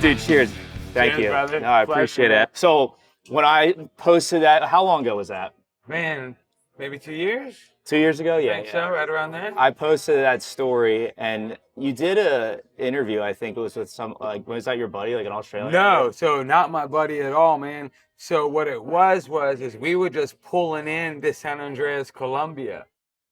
Dude, cheers. Thank you. Brother. No, I appreciate it. So when I posted that, how long ago was that? Man, maybe 2 years? 2 years ago? I think so, right around there. I posted that story, and you did a interview. I think it was with some, like, was that your buddy, like an Australian? No, so not my buddy at all, man. So what it was we were just pulling in to San Andreas, Colombia,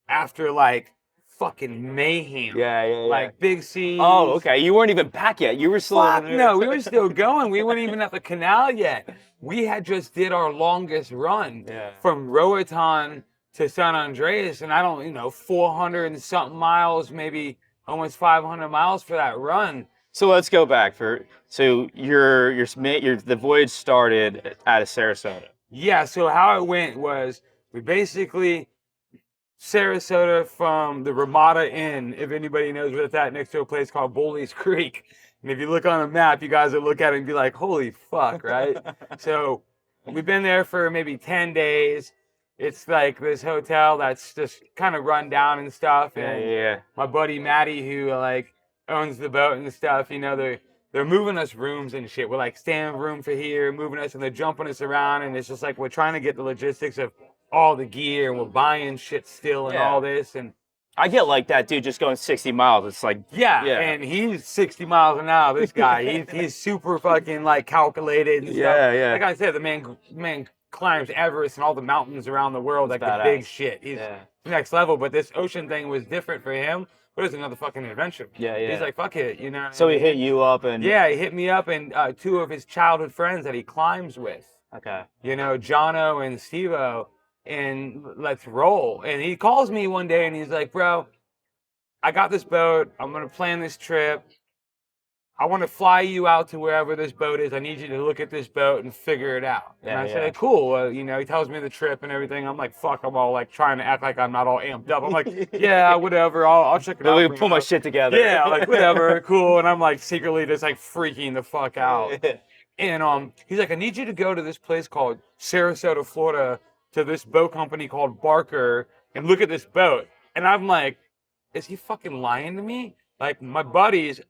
after like fucking mayhem. Yeah. Like big seas. Oh, okay. You weren't even back yet. You were still. Fuck no, we were still going. We weren't even at the canal yet. We had just did our longest run from Roatan to San Andreas, and 400 and something miles, maybe almost 500 miles for that run. So let's go back so the voyage started out of Sarasota. Yeah. So how it went was we basically Sarasota from the Ramada Inn, if anybody knows where it's at, next to a place called Bowley's Creek. And if you look on a map, you guys would look at it and be like, holy fuck, right? So we've been there for maybe 10 days. It's like this hotel that's just kind of run down and stuff. And my buddy Matty, who like owns the boat and stuff, they're moving us rooms and shit. We're like staying room for here, moving us, and they're jumping us around. And it's just like we're trying to get the logistics of all the gear, and we're buying shit still and all this. And I get like that, dude, just going 60 miles. It's like, and he's 60 miles an hour, this guy. he's super fucking like calculated and stuff. Like I said, the man climbs Everest and all the mountains around the world, like the big shit. He's next level, but this ocean thing was different for him. But it was another fucking adventure. He's like, fuck it, So he hit you up and... Yeah, he hit me up and two of his childhood friends that he climbs with. Okay. Jono and Steve-O. And let's roll. And he calls me one day and he's like, bro, I got this boat. I'm going to plan this trip. I want to fly you out to wherever this boat is. I need you to look at this boat and figure it out. And I said, cool. Well, he tells me the trip and everything. I'm like, fuck, I'm all like trying to act like I'm not all amped up. I'm like, yeah, whatever. I'll check it out. Let me pull my shit together. Yeah, like whatever, cool. And I'm like secretly just like freaking the fuck out. And he's like, I need you to go to this place called Sarasota, Florida, to this boat company called Barker and look at this boat. And I'm like, is he fucking lying to me? Like, my buddies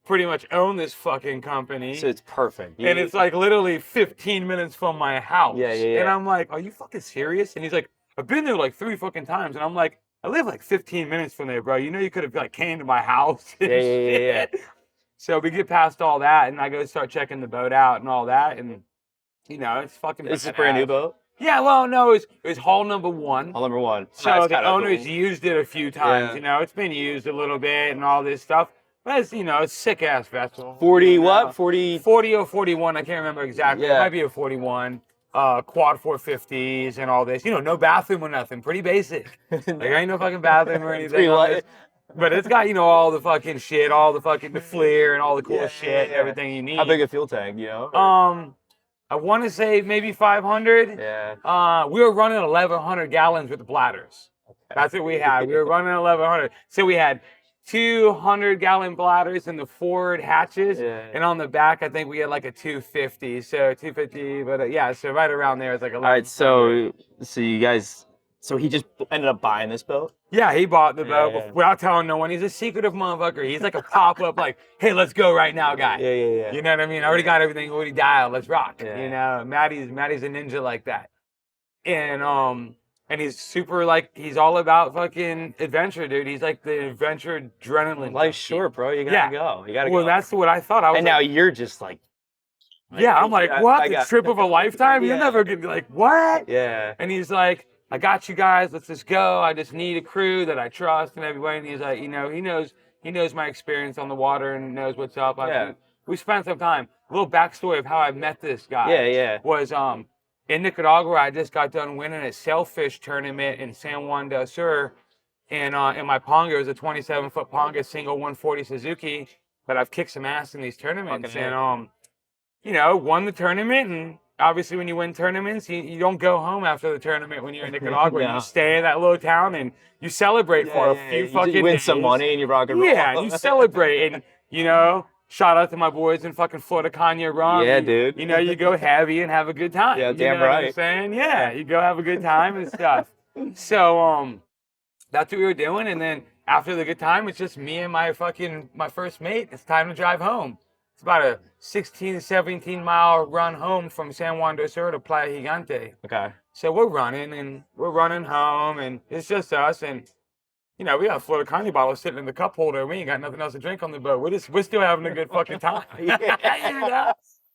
pretty much own this fucking company. So it's perfect. And it's like literally 15 minutes from my house. Yeah. And I'm like, are you fucking serious? And he's like, I've been there like 3 fucking times. And I'm like, I live like 15 minutes from there, bro. You could have like came to my house. Yeah. So we get past all that and I go start checking the boat out and all that. And, it's fucking... Is this a brand new boat? Yeah, well, no, it was hull number one. Hull number one. So the owners used it a few times. It's been used a little bit and all this stuff. But it's, it's sick-ass vessel. 40 what? 40 or 41, I can't remember exactly. It might be a 41. Quad 450s and all this. No bathroom or nothing. Pretty basic. Like, ain't no fucking bathroom or anything. But it's got, all the fucking shit, all the fucking the FLIR and all the cool shit, everything you need. How big a fuel tank, I want to say maybe 500. Yeah. We were running 1,100 gallons with the bladders. That's what we had. We were running 1,100. So we had 200-gallon bladders in the forward hatches, and on the back, I think we had like a 250. So 250, but so right around there is like a. All right, so you guys, so he just ended up buying this boat? Yeah, he bought the boat without telling no one. He's a secretive motherfucker. He's like a pop-up, like, hey, let's go right now, guy. Yeah. You know what I mean? I already got everything already dialed. Let's rock. Maddie's a ninja like that. And he's super, like, he's all about fucking adventure, dude. He's like the adventure adrenaline. Life's short, bro. You gotta go. You gotta go. Well, that's what I thought. And now you're just like... I'm like, what? The trip of a lifetime? You're never gonna be like, what? Yeah. And he's like, I got you guys. Let's just go. I just need a crew that I trust and everybody. And he's like, he knows my experience on the water and knows what's up. We spent some time. A little backstory of how I met this guy. Was in Nicaragua. I just got done winning a sailfish tournament in San Juan del Sur, and in my Ponga, it was a 27-foot Ponga single 140 Suzuki. But I've kicked some ass in these tournaments, and won the tournament. And obviously, when you win tournaments, you don't go home after the tournament when you're in Nicaragua. You stay in that little town and you celebrate for a few fucking days. You win some money and you rock and roll. Yeah, and you celebrate. And, shout out to my boys in fucking Florida Kanye Rum. Yeah, dude. You go heavy and have a good time. Yeah, damn right. What I'm saying? Yeah, you go have a good time and stuff. So, that's what we were doing. And then after the good time, it's just me and my first mate. It's time to drive home. It's about a 16, 17 mile run home from San Juan del Sur to Playa Gigante. Okay. So we're running home, and it's just us. And, you know, we got a Florida Connie bottle sitting in the cup holder. We ain't got nothing else to drink on the boat. We're still having a good fucking time. Yeah. You know?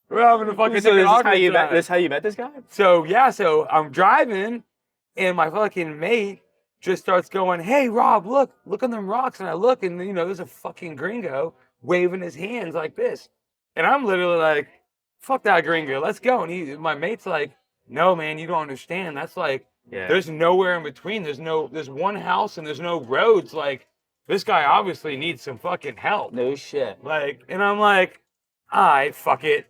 We're having a fucking So this is how you time. met. This is how you met this guy? So yeah, so I'm driving, and my fucking mate just starts going, "Hey Rob, look on them rocks." And I look, and you know, there's a fucking gringo waving his hands like this, and I'm literally like, "Fuck that gringo, let's go." And my mate's like, "No, man, you don't understand. That's like, there's nowhere in between. There's one house and there's no roads. Like, this guy obviously needs some fucking help." No shit. Like, and I'm like, "All right, fuck it.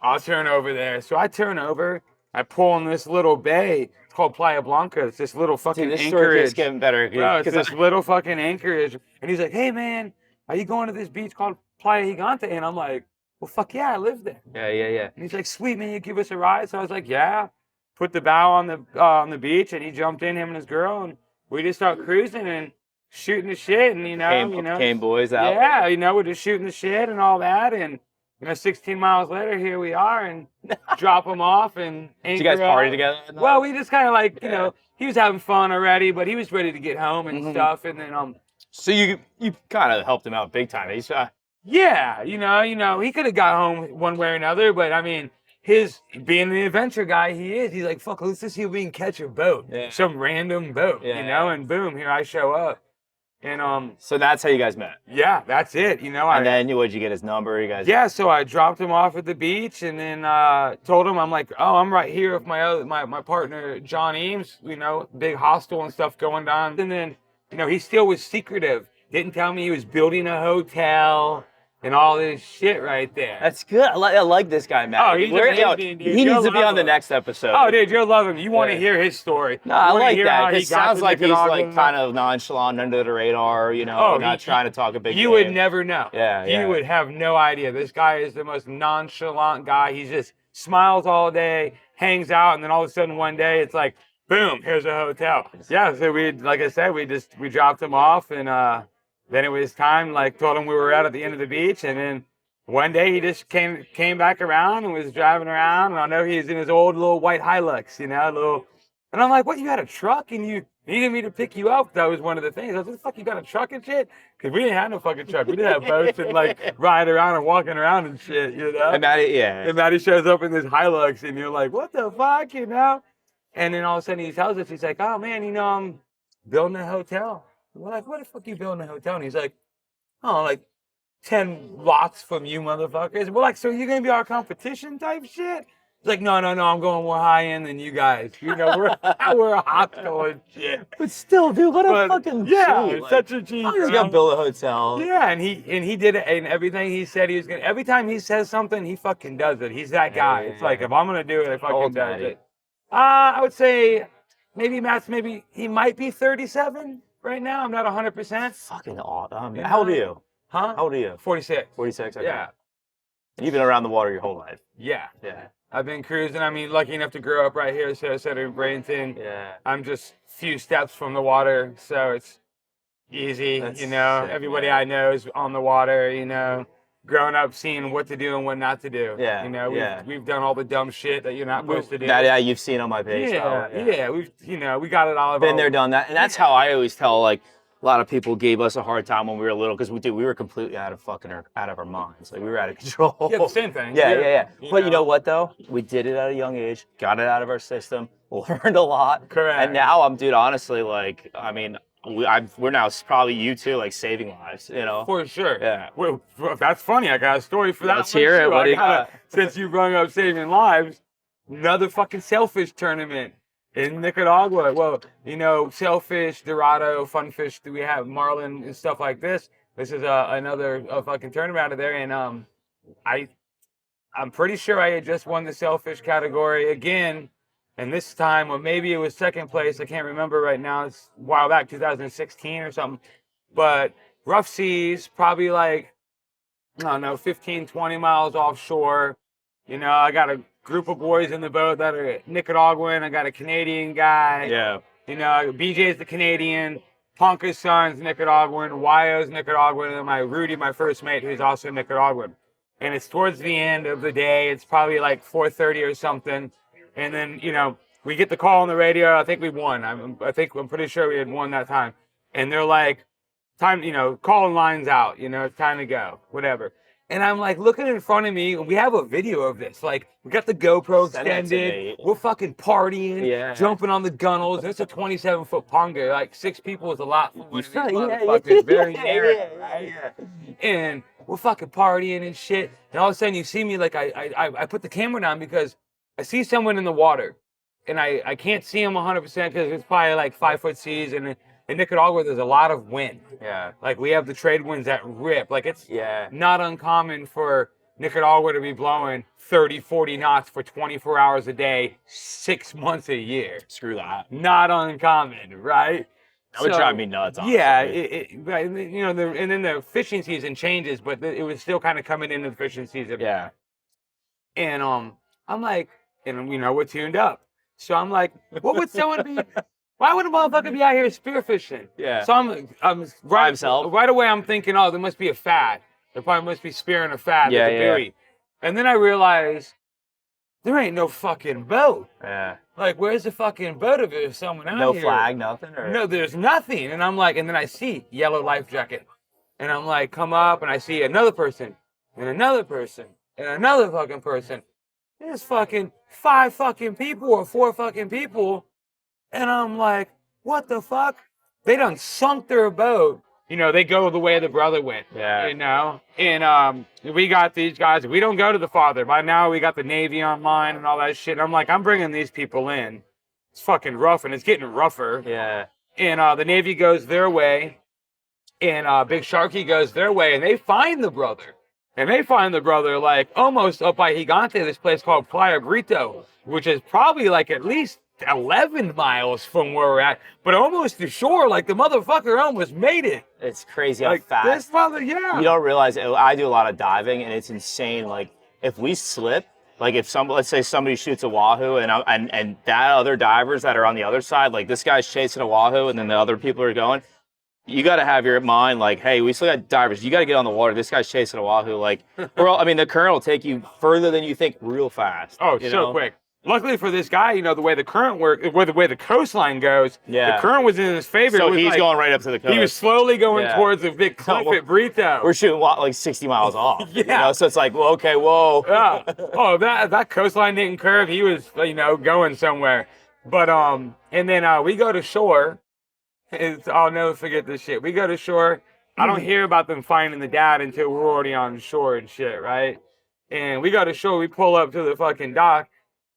I'll turn over there." So I turn over. I pull in this little bay. It's called Playa Blanca. It's this little fucking Dude, this story keeps anchorage. getting better. Bro, it's this little fucking anchorage. And he's like, "Hey, man, are you going to this beach called Playa Gigante?" And I'm like, "Well, fuck yeah, I live there." Yeah. And he's like, "Sweet, man, you give us a ride?" So I was like, "Yeah." Put the bow on the beach, and he jumped in, him and his girl, and we just start cruising and shooting the shit. And, you know. Came boys out. Yeah, you know, we're just shooting the shit and all that. And, you know, 16 miles later, here we are, and drop them off and anchor. Did you guys party out. together? Well, we just kind of like, you know, he was having fun already, but he was ready to get home and stuff. And then, So you kind of helped him out big time. He's yeah, you know, he could have got home one way or another, but I mean, his being the adventure guy he's like, fuck, let's just see if we can catch a boat, some random boat, you know, and boom, here I show up. And so that's how you guys met. yeah, that's it, you know. And then what'd you get his number? You guys? Yeah, so I dropped him off at the beach, and then told him, I'm like, "Oh, I'm right here with my partner John Eames, you know, big hostel and stuff going down." And then, you know, he still was secretive, didn't tell me he was building a hotel and all this shit right there. That's good. I like this guy, man. Oh, he's amazing, dude. He needs to be on the next episode. Oh, dude, you'll love him. You want to hear his story. No, I like that. It It sounds like he's like kind of nonchalant, under the radar, you know, not trying to talk a big game. You would never know. Yeah. You would have no idea. This guy is the most nonchalant guy. He just smiles all day, hangs out, and then all of a sudden one day it's like, boom, here's a hotel. Yeah, so like I said, we dropped him off, and then it was time, like, told him we were out at the end of the beach, and then one day he just came back around and was driving around, and I know he's in his old little white Hilux, you know, and I'm like, "What, you had a truck and you needed me to pick you up?" That was one of the things. I was like, "Fuck, you got a truck and shit?" Because we didn't have no fucking truck. We didn't have boats and like riding around and walking around and shit, you know? And Maddie shows up in this Hilux, and you're like, "What the fuck," you know? And then all of a sudden he tells us, he's like, "Oh man, you know, I'm building a hotel." We're like, "What the fuck are you building a hotel?" And he's like, "Oh, like 10 lots from you motherfuckers." We're like, "So you're going to be our competition type shit?" He's like, no, I'm going more high end than you guys. You know, we're a hostile and shit. But still, dude, what a fucking G. Such a G. He's gonna build a hotel. Yeah, and he did it, and everything he said he was gonna. Every time he says something, he fucking does it. He's that guy. It's like, if I'm gonna do it, I fucking does it. I would say maybe he might be 37 right now. I'm not 100%. Fucking awesome. How old are you? Huh? How old are you? 46. 46. Okay. Yeah. You've been around the water your whole life. Yeah. Yeah. I've been cruising. I mean, lucky enough to grow up right here, Sarasota and Bradenton. Yeah. I'm just a few steps from the water, so it's easy. That's you know, sick, everybody man. I know is on the water. You know, growing up seeing what to do and what not to do. Yeah. You know, we've done all the dumb shit that you're not supposed to do. Yeah, you've seen on my page. Yeah. We got it all. Been there, done that, and that's how I always tell like. A lot of people gave us a hard time when we were little because we were completely out of our minds. Like we were out of control. Yeah, the same thing. Yeah. But you know what though? We did it at a young age, got it out of our system, learned a lot. Correct. And now honestly, like, I mean, we're now probably you two, like saving lives, you know? For sure. Yeah. Well, that's funny. I got a story for that. Let's hear it. What do you got? Since you brought up saving lives, another fucking sailfish tournament in Nicaragua. Well, you know, sailfish, dorado, funfish, we have marlin and stuff like this. This is another fucking tournament out of there, and I'm pretty sure I had just won the sailfish category again, and this time, or maybe it was second place. I can't remember right now. It's a while back, 2016 or something. But rough seas, probably like, I don't know, 15, 20 miles offshore. You know, I got a group of boys in the boat that are Nicaraguan. I got a Canadian guy. Yeah. You know, BJ's the Canadian. Ponca's son's Nicaraguan. Wyo's Nicaraguan. And my Rudy, my first mate, who's also Nicaraguan. and it's towards the end of the day. It's probably like 4:30 or something. And then, we get the call on the radio. I think we won. I'm pretty sure we had won that time. And they're like, time, calling lines out, it's time to go, whatever. And I'm like looking in front of me, and we have a video of this. Like, we got the GoPro extended. We're fucking partying, jumping on the gunnels. It's a 27-foot ponga. Like, 6 people is a lot for one of these motherfuckers. Very narrow, right? And we're fucking partying and shit. And all of a sudden, you see me, like, I put the camera down because I see someone in the water. And I can't see him 100% because it's probably like 5-foot seas. And in Nicaragua, there's a lot of wind. Yeah. Like, we have the trade winds that rip. Like, it's not uncommon for Nicaragua to be blowing 30, 40 knots for 24 hours a day, 6 months a year. Screw that. Not uncommon, right? That would drive me nuts, honestly. Yeah, and then the fishing season changes, but it was still kind of coming into the fishing season. Yeah. And I'm like, and we're tuned up. So I'm like, what would someone be... Why would a motherfucker be out here spearfishing? Yeah. So I'm By himself? Right away I'm thinking, oh, there must be a fad. There probably must be spearing a fad with a buoy. And then I realized there ain't no fucking boat. Yeah. Like, where's the fucking boat if there's someone out here? No flag, nothing? Or? No, there's nothing. And I'm like, and then I see yellow life jacket. And I'm like, come up, and I see another person, and another person, and another fucking person. There's fucking 5 fucking people or 4 fucking people. And I'm like, what the fuck? They done sunk their boat. They go the way the brother went. Yeah. And we got these guys. We don't go to the father. By now, we got the Navy online and all that shit. And I'm like, I'm bringing these people in. It's fucking rough, and it's getting rougher. Yeah. And the Navy goes their way, and Big Sharky goes their way, and they find the brother. And they find the brother, like, almost up by Gigante, this place called Playa Brito, which is probably, like, at least 11 miles from where we're at, but almost to shore. Like, the motherfucker almost made it. It's crazy how fast. This mother, You don't realize, I do a lot of diving, and it's insane. Like, if we slip, like if let's say somebody shoots a wahoo, and that other divers that are on the other side, like this guy's chasing a wahoo, and then the other people are going, you got to have your mind like, hey, we still got divers. You got to get on the water. This guy's chasing a wahoo. Like, the current will take you further than you think real fast. Oh, so quick. Luckily for this guy, the way the current works, the way the coastline goes, the current was in his favor. So he's going right up to the coast. He was slowly going towards the big cliff at Brito. We're shooting like 60 miles off. So it's like, well, okay, whoa. Yeah. Oh, that coastline didn't curve. He was, going somewhere. But and then we go to shore. I'll never forget this shit. We go to shore. I don't hear about them finding the dad until we're already on shore and shit, right? And we go to shore. We pull up to the fucking dock.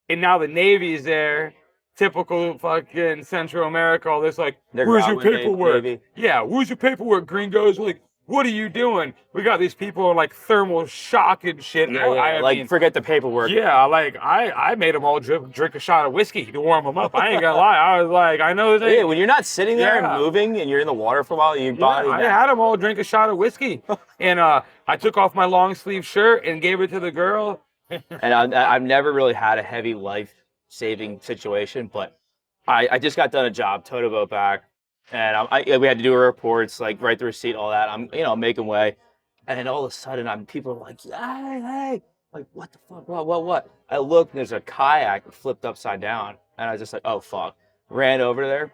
And now the Navy's there, typical fucking Central America, all this, like, where's your paperwork? Yeah, where's your paperwork, gringos? Like, what are you doing? We got these people in, like, thermal shock and shit. I mean, forget the paperwork. Yeah, like, I made them all drink a shot of whiskey to warm them up. I ain't gonna lie. I was like, I know this. Yeah, when you're not sitting there and moving and you're in the water for a while, your body... I had them all drink a shot of whiskey. And I took off my long sleeve shirt and gave it to the girl. And I've never really had a heavy life-saving situation, but I just got done a job, towed a boat back, and we had to do our reports, like write the receipt, all that. I'm making way, and then all of a sudden, people are like, hey, like what the fuck, what? I look, and there's a kayak flipped upside down, and I was just like, oh fuck. Ran over there.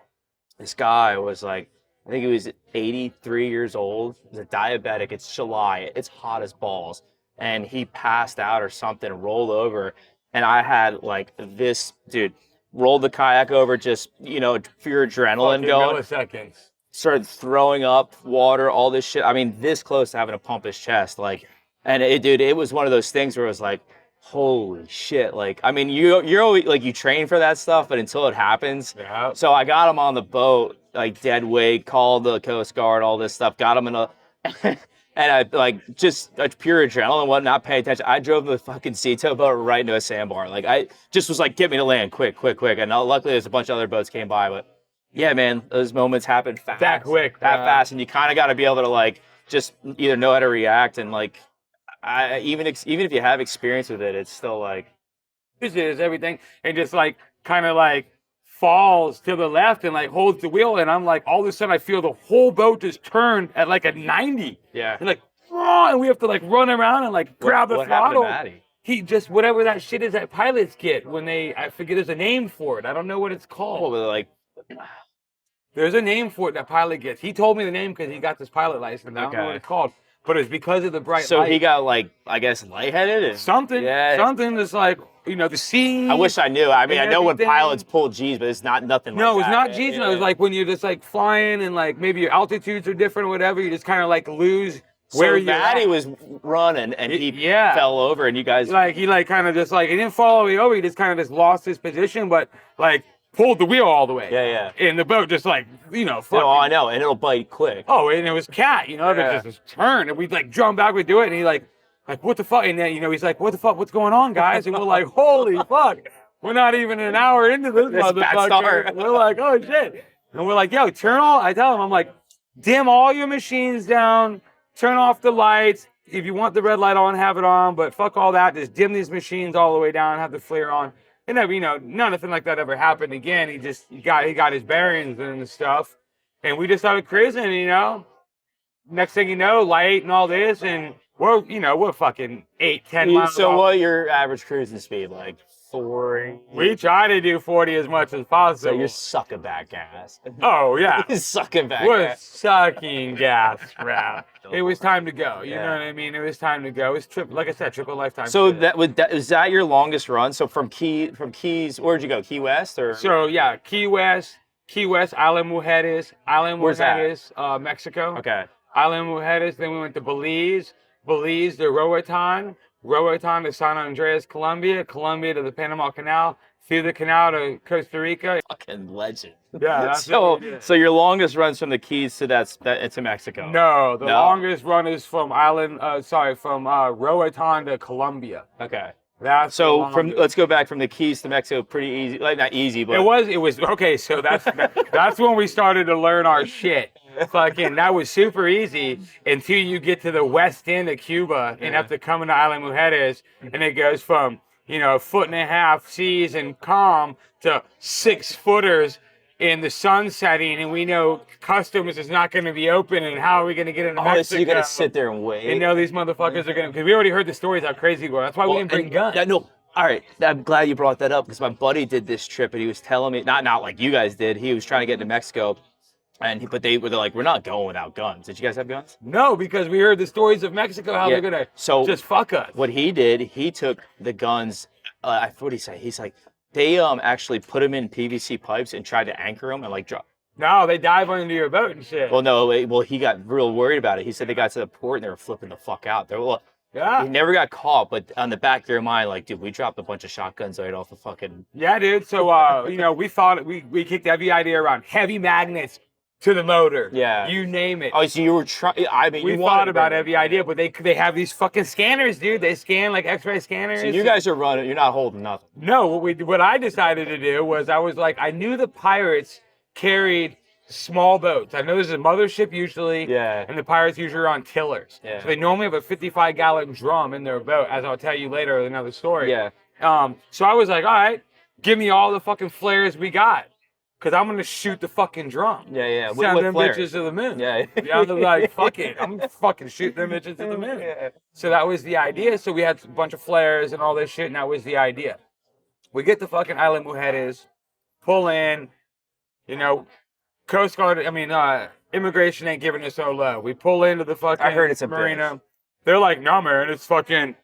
This guy was like, I think he was 83 years old. He's a diabetic. It's July. It's hot as balls. And he passed out or something, rolled over. And I had like this, dude, rolled the kayak over, just, pure adrenaline going. Milliseconds. Started throwing up water, all this shit. I mean, this close to having to pump his chest. Like, and it was one of those things where it was like, holy shit. Like, I mean, you're always like, you train for that stuff, but until it happens. Yeah. So I got him on the boat, like dead weight, called the Coast Guard, all this stuff, got him in a... And I just pure adrenaline, not paying attention. I drove the fucking sea tow boat right into a sandbar. Like, I just was like, get me to land, quick. And luckily there's a bunch of other boats came by, but yeah, man, those moments happen fast. That quick. That fast, and you kind of got to be able to like, just either know how to react, and like, even if you have experience with it, it's still like. This is everything, and just like, kind of like, falls to the left and like holds the wheel, and I'm like, all of a sudden I feel the whole boat just turn at like a 90. Yeah. And like, and we have to like run around and like grab the what happened to throttle. Maddie? He just whatever that shit is that pilots get when I forget there's a name for it. I don't know what it's called. What was it like? There's a name for it that pilot gets. He told me the name because he got this pilot license. I don't know what Okay. it's called, but it's because of the bright So light. he got like, I guess, lightheaded. And, something that's like the sea. I wish I knew. I mean, I know when everything. pilots pull G's, but it's not nothing. No, like it's that. not G's. No, it's like when you're just like flying and like maybe your altitudes are different or whatever. You just kind of like lose where so you're Maddie at. was running and he Yeah. fell over, and you guys Like he like kind of just like he didn't fall all the way over. He just kind of just lost his position, but like pulled the wheel all the way. Yeah. And the boat just like fucking. No, I know, and it'll bite quick. Oh, and it was cat. It Yeah. just turned, and we like drum back, we do it, and he like what the fuck? And then he's like, what the fuck? What's going on, guys? And we're like, holy fuck! We're not even an hour into this bad motherfucker. start. We're like, oh shit! And we're like, yo, turn all. I tell him, I'm like, dim all your machines down. Turn off the lights. If you want the red light on, have it on. But fuck all that. Just dim these machines all the way down. Have the flare on. And then, nothing like that ever happened again. He got his bearings and stuff. And we just started cruising, Next thing you know, light and all this. And we're fucking 8-10 miles. So what your average cruising speed? Like 40? We try to do 40 as much as possible. So you're sucking back gas. Oh, yeah. You're sucking back We're gas. sucking gas, Rob. It was time to go. You know Yeah. what I mean? It was time to go. It was like I said, triple lifetime. So shit. is that your longest run? So from Keys, where'd you go? Key West or? So yeah, Key West, Island Where's that? Mujeres, Mexico. Okay. Island Mujeres. Then we went to Belize to Roatan to San Andreas, Colombia to the Panama Canal, through the canal to Costa Rica. Fucking legend. Yeah, that's what we did. So your longest run's from the Keys to to Mexico. No, the No. longest run is from Roatan to Colombia. Okay. That's So the longest. let's go back from the Keys to Mexico. Pretty easy, like not easy, but It was okay. So that's when we started to learn our shit. Fucking, that was super easy until you get to the west end of Cuba and have to come into Island Mujeres, and it goes from 1.5 seas and calm to 6 footers in the sun setting, and we know customs is not going to be open, and how are we going to get into Mexico? so you gotta sit there and wait. And know these motherfuckers are going to, because we already heard the stories how crazy we were. That's why we didn't bring guns. No. All right, I'm glad you brought that up because my buddy did this trip and he was telling me not like you guys did. He was trying to get into Mexico, but they're like, we're not going without guns. Did you guys have guns? No, because we heard the stories of Mexico, how Yeah. they're going to So just fuck us. What he did, he took the guns. What did he say? He's like, they actually put them in PVC pipes and tried to anchor them and like drop. No, they dive under your boat and shit. Well, no, he got real worried about it. He said they got to the port and they were flipping the fuck out. Yeah. He never got caught, but on the back of your mind, like, dude, we dropped a bunch of shotguns right off the fucking. Yeah, dude. So, we thought we kicked every idea around heavy magnets to the motor. Yeah. You name it. Oh, so you were trying. I mean, We you thought wanted to about bring- every idea, but they have these fucking scanners, dude. They scan like X-ray scanners. So you guys are running. You're not holding nothing. No, what I decided to do was I knew the pirates carried small boats. I know there's a mothership usually, Yeah. and the pirates usually are on tillers. Yeah. So they normally have a 55-gallon drum in their boat, as I'll tell you later in another story. Yeah. So I was like, all right, give me all the fucking flares we got, because I'm going to shoot the fucking drum. Yeah. Send What them flares? bitches to the moon. Yeah. Yeah, they're like, fuck it. I'm fucking shooting them bitches to the moon. Yeah. So that was the idea. So we had a bunch of flares and all this shit, and that was the idea. We get to fucking Island Mujeres, pull in, Coast Guard, immigration ain't giving us so low. We pull into the fucking I heard it's a marina. bitch. They're like, no, man, it's fucking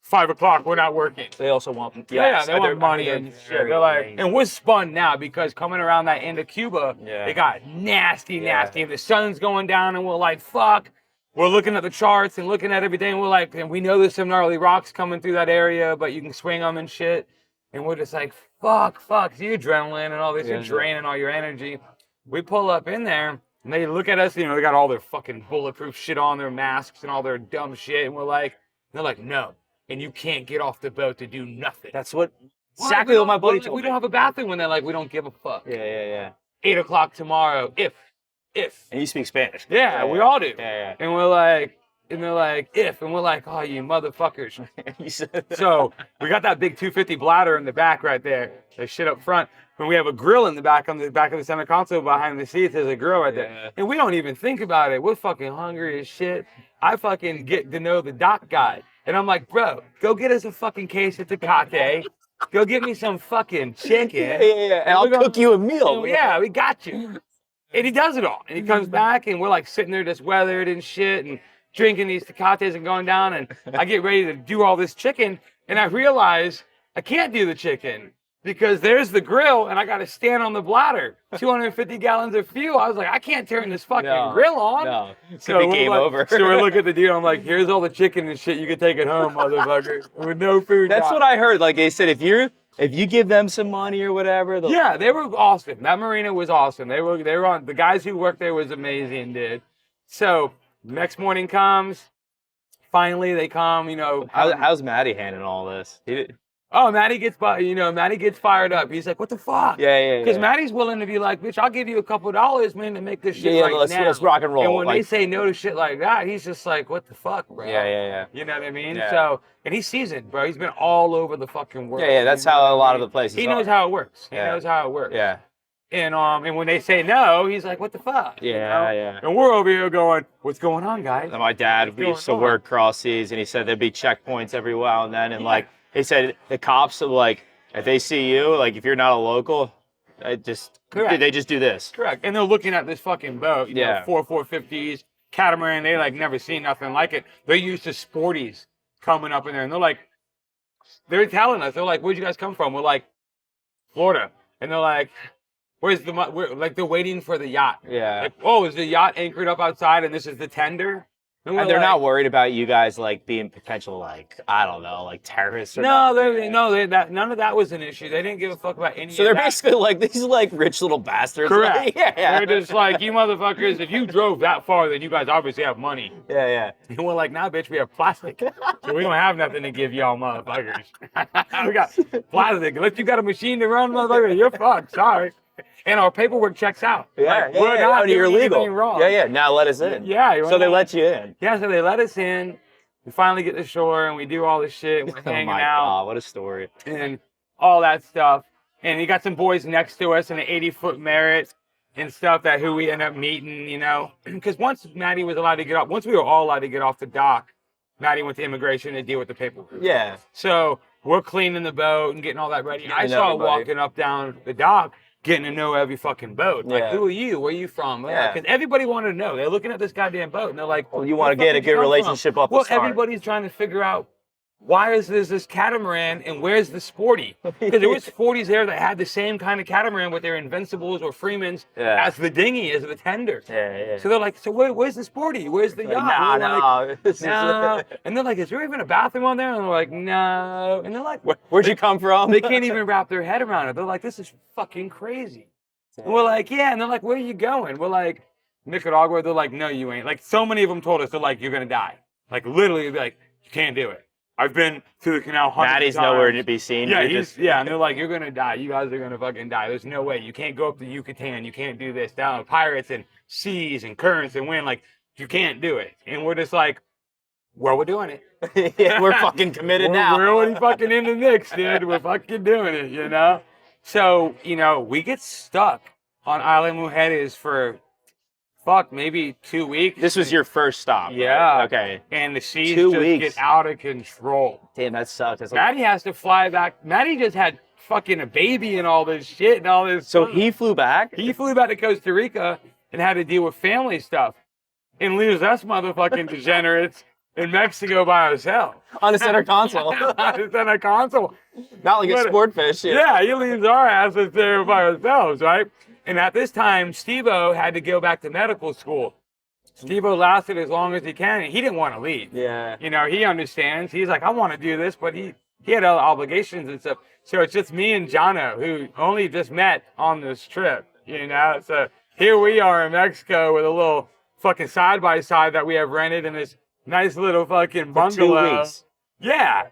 5 o'clock. We're not working. They also want. Yeah, they want money and shit. They're like, and we're spun now because coming around that end of Cuba, Yeah. it got nasty. And the sun's going down, and we're like, fuck. We're looking at the charts and looking at everything. We're like, and we know there's some gnarly rocks coming through that area, but you can swing them and shit. And we're just like, fuck. The adrenaline and all this, you're draining all your energy. We pull up in there, and they look at us, they got all their fucking bulletproof shit on, their masks and all their dumb shit. And they're like, no. And you can't get off the boat to do nothing. That's exactly what my buddy told me. We don't have a bathroom when they're like, we don't give a fuck. Yeah. 8 o'clock tomorrow, if. And you speak Spanish. Yeah, we all do. Yeah. And we're like, And they're like, if. And we're like, oh, you motherfuckers. You said- So we got that big 250 bladder in the back right there. There's shit up front. When we have a grill in the back, on the back of the center console behind the seats, there's a grill right there. Yeah. And we don't even think about it. We're fucking hungry as shit. I fucking get to know the dock guy. And I'm like, bro, go get us a fucking case of Tecate. Go get me some fucking chicken. Yeah. And I'll cook you a meal. And yeah, we got you. And he does it all. And he comes back and we're like sitting there just weathered and shit and drinking these Tecates and going down. And I get ready to do all this chicken. And I realize I can't do the chicken because there's the grill and I got to stand on the bladder. 250 gallons of fuel. I was like, I can't turn this fucking grill on. No. So Could be game over. So we're looking at the dude. I'm like, here's all the chicken and shit. You can take it home, motherfucker. With no food. That's what I heard. Like they said, if you give them some money or whatever, yeah, they were awesome. That marina was awesome. They were on. The guys who worked there was amazing, dude. So next morning comes. Finally, they come. You know, how's Maddie handling all this? oh, Maddie gets fired up. He's like, what the fuck? Yeah. Because Maddie's willing to be like, bitch, I'll give you a couple dollars, man, to make this shit right now. Let's rock and roll. And when they say no to shit like that, he's just like, what the fuck, bro? Yeah. You know what I mean? Yeah. So, and he's seasoned, bro. He's been all over the fucking world. Yeah. That's how a lot of the places. He knows how it works. He Yeah. knows how it works. Yeah. And when they say no, he's like, what the fuck? Yeah. You know? And we're over here going, what's going on, guys? And my dad used to work cross seas, and he said there'd be checkpoints every while and then, and like he said, the cops are like, if they see you, like if you're not a local, they just do this. Correct. And they're looking at this fucking boat, you know, 450s, catamaran. They like never seen nothing like it. They're used to sporties coming up in there, and they're telling us, they're like, where'd you guys come from? We're like, Florida, and they're like, they're waiting for the yacht. Yeah. Like, oh, is the yacht anchored up outside, and this is the tender? And they're not worried about you guys like being potential, like, I don't know, like terrorists. Or none of that was an issue. They didn't give a fuck about any. So they're basically like these like rich little bastards. Correct. Like, yeah. They're just like, you motherfuckers. If you drove that far, then you guys obviously have money. Yeah. And we're like, nah, bitch, we have plastic, so we don't have nothing to give y'all, motherfuckers. We got plastic. Unless you got a machine to run, motherfucker, you're fucked. Sorry. And our paperwork checks out. We're not you're doing legal. anything wrong. Yeah. Now let us in. Yeah. So they let you in. Yeah, so they let us in. We finally get to shore and we do all this shit. And we're hanging out. God, what a story. And all that stuff. And you got some boys next to us in an 80-foot Merit and stuff who we end up meeting, you know. Because once Maddie was allowed to get off, once we were all allowed to get off the dock, Maddie went to immigration to deal with the paperwork. Yeah. So we're cleaning the boat and getting all that ready. I saw walking up down the dock, getting to know every fucking boat. Like, who are you? Where are you from? Yeah. Because everybody wanted to know. They're looking at this goddamn boat and they're like, well, you want to get a good relationship up the start. Well, everybody's trying to figure out why is this catamaran and where's the sporty? Because there was sporties there that had the same kind of catamaran with their Invincibles or Freemans as the dinghy, as the tender. Yeah. So they're like, so where's the sporty? Where's the yacht? No. And they're like, is there even a bathroom on there? And they're like, no. And they're like, where'd you come from? They can't even wrap their head around it. They're like, this is fucking crazy. And we're like, yeah. And they're like, where are you going? We're like, Nicaragua. They're like, no, you ain't. Like, so many of them told us, they're like, you're going to die. Like, literally, they're like, you can't do it. I've been through the canal hundreds of times. Maddie's nowhere to be seen. Yeah, and they're like, you're gonna die. You guys are gonna fucking die. There's no way. You can't go up the Yucatan. You can't do this. Down with pirates and seas and currents and wind. Like, you can't do it. And we're just like, well, we're doing it. Yeah, we're fucking committed now. We're already fucking in the mix, dude. We're fucking doing it, you know? So, you know, we get stuck on Isla Mujeres for maybe 2 weeks. This was your first stop. Yeah. Right? Okay. And the seas 2 just weeks. get out of control. Damn, that sucks. That's Maddie has to fly back. Maddie just had fucking a baby and all this shit and all this. So he flew back? He flew back to Costa Rica and had to deal with family stuff and leaves us motherfucking degenerates in Mexico by ourselves. On the center console. On the center console. Not like a sport fish. Yeah, he leaves our asses there by ourselves, right? And at this time, Steve-O had to go back to medical school. Steve-O lasted as long as he can, and he didn't want to leave. Yeah. You know, he understands. He's like, I want to do this, but he had other obligations and stuff. So it's just me and Jono, who only just met on this trip, you know? So here we are in Mexico with a little fucking side-by-side that we have rented in this nice little fucking bungalow. For 2 weeks. Yeah.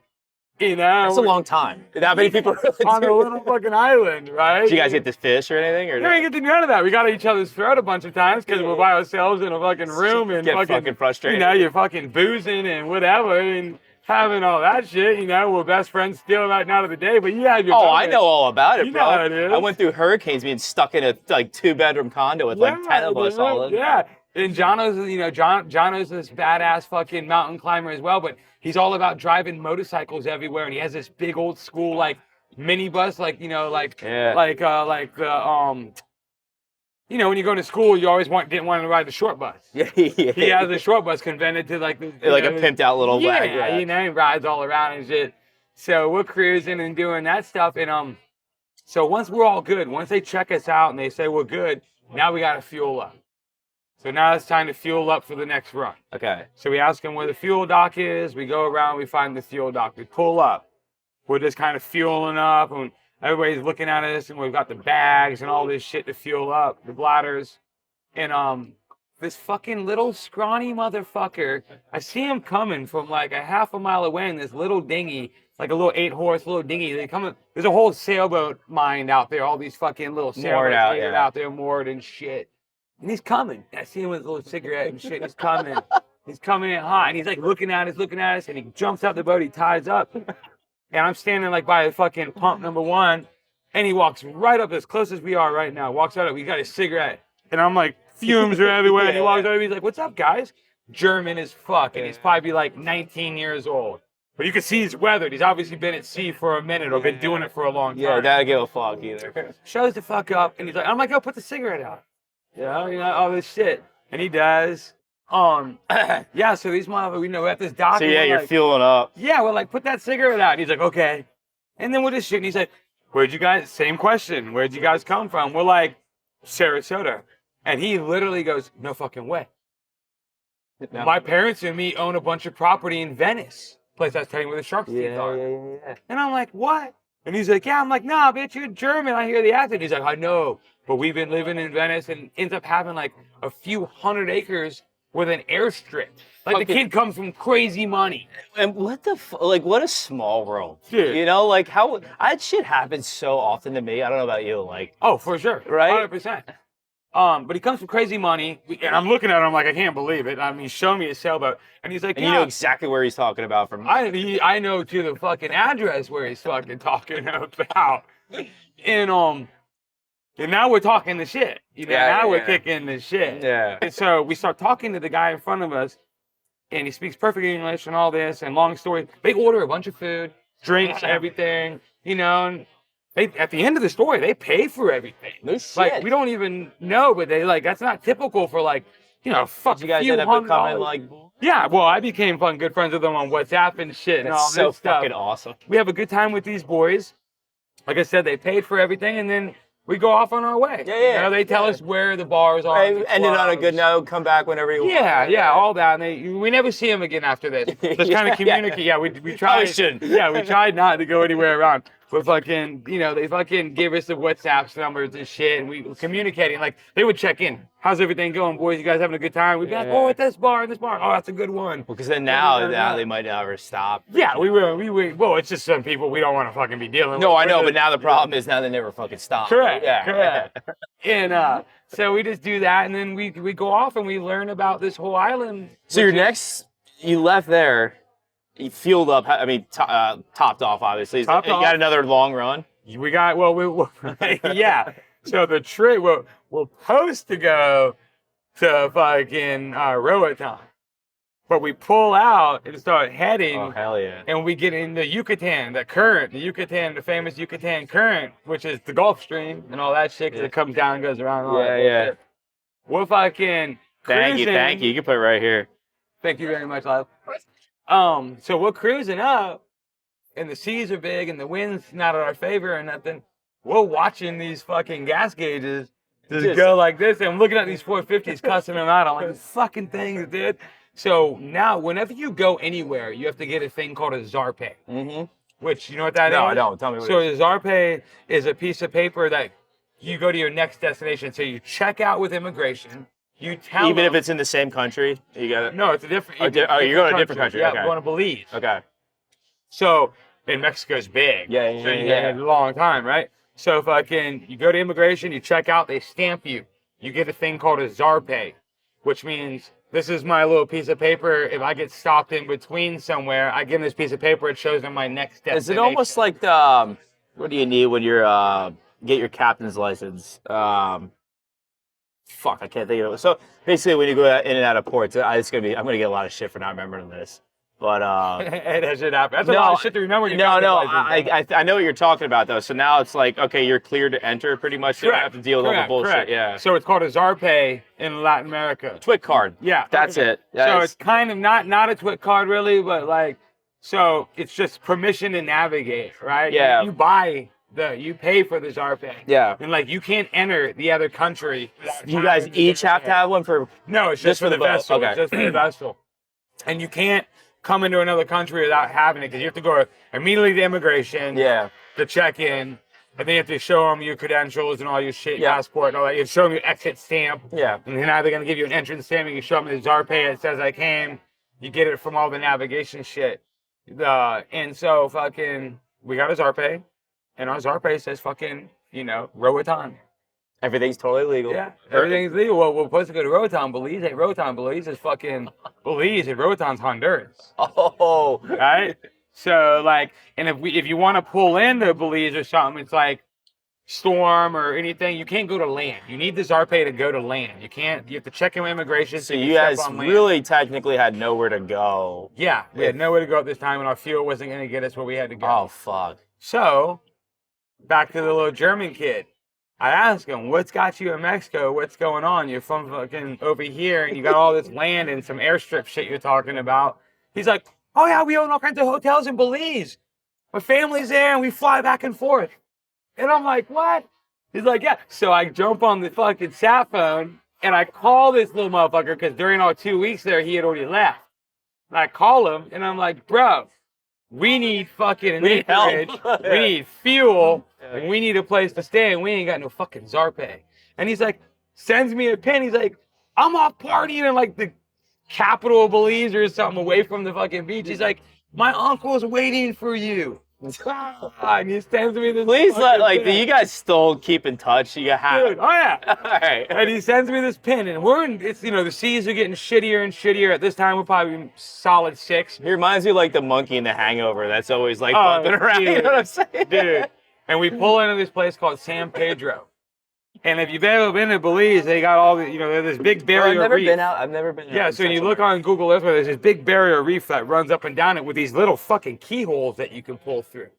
You know, That's a long time. That many people on a little fucking island, right? Did you guys get this fish or anything? Or we didn't get to do none of that. We got at each other's throat a bunch of times because we're by ourselves in a fucking room and get fucking frustrated. You know, you're fucking boozing and whatever and having all that shit. You know, we're best friends still right now to the day. But you had your I know all about it, you bro. know how it is. I went through hurricanes being stuck in a like 2-bedroom condo with like 10 of us all in. Yeah. And Jono's, you know, Jono's this badass fucking mountain climber as well, but he's all about driving motorcycles everywhere, and he has this big old school like minibus, like you know, like the you know, when you go to school, you always didn't want to ride the short bus. Yeah. He has a short bus converted to like a pimped out little wagon. Yeah, you know, he rides all around and shit. So we're cruising and doing that stuff, and so once we're all good, once they check us out and they say we're good, now we gotta fuel up. So now it's time to fuel up for the next run. Okay. So we ask them where the fuel dock is. We go around, we find the fuel dock. We pull up. We're just kind of fueling up, and everybody's looking at us, and we've got the bags and all this shit to fuel up, the bladders. And this fucking little scrawny motherfucker, I see him coming from like a half a mile away in this little dinghy, like a little 8-horse little dinghy. They come. There's a whole sailboat mine out there. All these fucking little sailboats out there moored and shit. And he's coming. I see him with a little cigarette and shit. He's coming. He's coming in hot. And he's like looking at us, and he jumps out the boat. He ties up. And I'm standing like by the fucking pump number 1. And he walks right up as close as we are right now. Walks right up. We got a cigarette. And I'm like, fumes are everywhere. And he walks over. He's like, what's up, guys? German as fuck. And he's probably like 19 years old. But you can see he's weathered. He's obviously been at sea for a minute or been doing it for a long time. Yeah, doesn't give a fuck either. Shows the fuck up. And he's like, I'm like, oh, put the cigarette out. You know, all this shit. And he does. Yeah, so these motherfuckers, we're at this dock. So yeah, you're fueling up. Yeah, we're like, put that cigarette out. And he's like, okay. And then we're just shooting. He's like, same question. Where'd you guys come from? We're like, Sarasota. And he literally goes, no fucking way. No. My parents and me own a bunch of property in Venice. Place I was telling you where the shark's teeth are. Yeah. And I'm like, what? And he's like, yeah. I'm like, nah, bitch, you're German. I hear the accent. He's like, I know. But we've been living in Venice and ends up having like a few hundred acres with an airstrip. Like the kid comes from crazy money. And what what a small world. Dude. You know, like how that shit happens so often to me. I don't know about you, like. Oh, for sure. Right? 100%. But he comes from crazy money. And I'm looking at him like, I can't believe it. I mean, show me his sailboat. And he's like, and you know exactly where he's talking about from. I know to the fucking address where he's fucking talking about. And now we're talking the shit. You know, now we're kicking the shit. Yeah. And so we start talking to the guy in front of us, and he speaks perfect English and all this. And long story, they order a bunch of food, drinks, everything. You know, and at the end of the story, they pay for everything. No shit. Like we don't even know, but they like that's not typical for like, you know, you guys end up becoming like. Yeah, well, I became fun good friends with them on WhatsApp and shit and all this stuff. So fucking awesome. We have a good time with these boys. Like I said, they paid for everything, and then we go off on our way. Yeah. You know, they tell us where the bars are. Ended on a good note. Come back whenever you want. Yeah, all that. And we never see them again after this. Just kind of communicate. Yeah, we tried. Yeah, we tried not to go anywhere around. But fucking, you know, they fucking give us the WhatsApp numbers and shit, and we were communicating. Like, they would check in. How's everything going, boys? You guys having a good time? We'd be like, oh, at this bar, this bar. Oh, that's a good one. Well, because then now they might never stop. Yeah, we well, it's just some people we don't want to fucking be dealing with. No, I know, but now the problem is now they never fucking stop. Correct. Yeah. Correct. And so we just do that, and then we go off and we learn about this whole island. So you left there. You fueled up. I mean, topped off. Obviously, you got another long run. We got yeah. So the trip we're supposed to go to fucking Roatan, but we pull out and start heading. Oh hell yeah! And we get in the Yucatan, the famous Yucatan current, which is the Gulf Stream and all that shit. Cause it comes down and goes around. And all that bullshit. We're fucking cruising. Thank you. You can put it right here. Thank you very much, love. So we're cruising up, and the seas are big, and the wind's not in our favor or nothing. We're watching these fucking gas gauges just go like this, and I'm looking at these 450s, cussing them out. I'm like, fucking things, dude. So now, whenever you go anywhere, you have to get a thing called a Zarpe. Mm-hmm. Which, you know what that is? No, I don't. Tell me what it is. So a Zarpe is a piece of paper that you go to your next destination. So you check out with immigration. You tell even them, if it's in the same country, you got it. No, it's a different. You're going to a different country. Yeah, okay. I'm going to Belize. Okay. So and Mexico's big. Yeah, So yeah, you yeah. got a long time, right? So fucking, you go to immigration, you check out, they stamp you. You get a thing called a Zarpe, which means this is my little piece of paper. If I get stopped in between somewhere, I give them this piece of paper. It shows them my next destination. Is it almost like the what do you need when you're get your captain's license? Fuck, I can't think of it. So basically, when you go in and out of ports, I'm gonna get a lot of shit for not remembering this. But that shit happen. That's a lot of shit to remember. I know what you're talking about though. So now it's like, okay, you're cleared to enter pretty much. You don't have to deal with all the bullshit. Correct. Yeah. So it's called a Zarpe in Latin America. Twit card. Yeah. That's it. So it's kind of not a twit card really, but like, so it's just permission to navigate, right? Yeah. You pay for the Zarpe. Yeah. And like, you can't enter the other country. You guys each have to have one for. No, it's just for the boat. vessel. Okay. It's just for the vessel. And you can't come into another country without having it, because you have to go immediately to immigration. Yeah. To check in. And then you have to show them your credentials and all your shit, passport and all that. You have to show them your exit stamp. Yeah. And then now they're going to give you an entrance stamp. You can show them the Zarpe that says I came. You get it from all the navigation shit. And so fucking, we got a Zarpe. And our Zarpe says fucking, Roatan. Everything's totally legal. Yeah, everything's legal. Well, we're supposed to go to Roatan. Belize ain't Roatan. Belize is fucking Belize, and Rotan's Honduras. Oh. Right? So, like, and if you want to pull into Belize or something, it's like storm or anything, you can't go to land. You need the Zarpe to go to land. You have to check in with immigration. So you guys really technically had nowhere to go. Yeah, we had nowhere to go at this time, and our fuel wasn't going to get us where we had to go. Oh, fuck. So, back to the little German kid. I asked him, what's got you in Mexico? What's going on? You're from fucking over here, and you got all this land and some airstrip shit you're talking about. He's like, oh yeah, we own all kinds of hotels in Belize. My family's there, and we fly back and forth. And I'm like, what? He's like, yeah. So I jump on the fucking sat phone, and I call this little motherfucker, because during our 2 weeks there, he had already left. And I call him, and I'm like, bro, we need fucking help. We need fuel. And we need a place to stay, and we ain't got no fucking Zarpe. And he's like, sends me a pin. He's like, I'm off partying in like the capital of Belize or something, away from the fucking beach. He's like, my uncle's waiting for you. And he sends me this. Please you guys still keep in touch. You have. Dude, oh yeah. All right. And he sends me this pin, and the seas are getting shittier and shittier. At this time, we're probably solid 6. He reminds me like the monkey in The Hangover. That's always like bumping around. Dude, you know what I'm saying? Dude. And we pull into this place called San Pedro. And if you've ever been to Belize, they got all the, there's this big barrier reef. I've never been out. Yeah, so when you look on Google Earth, there's this big barrier reef that runs up and down it with these little fucking keyholes that you can pull through.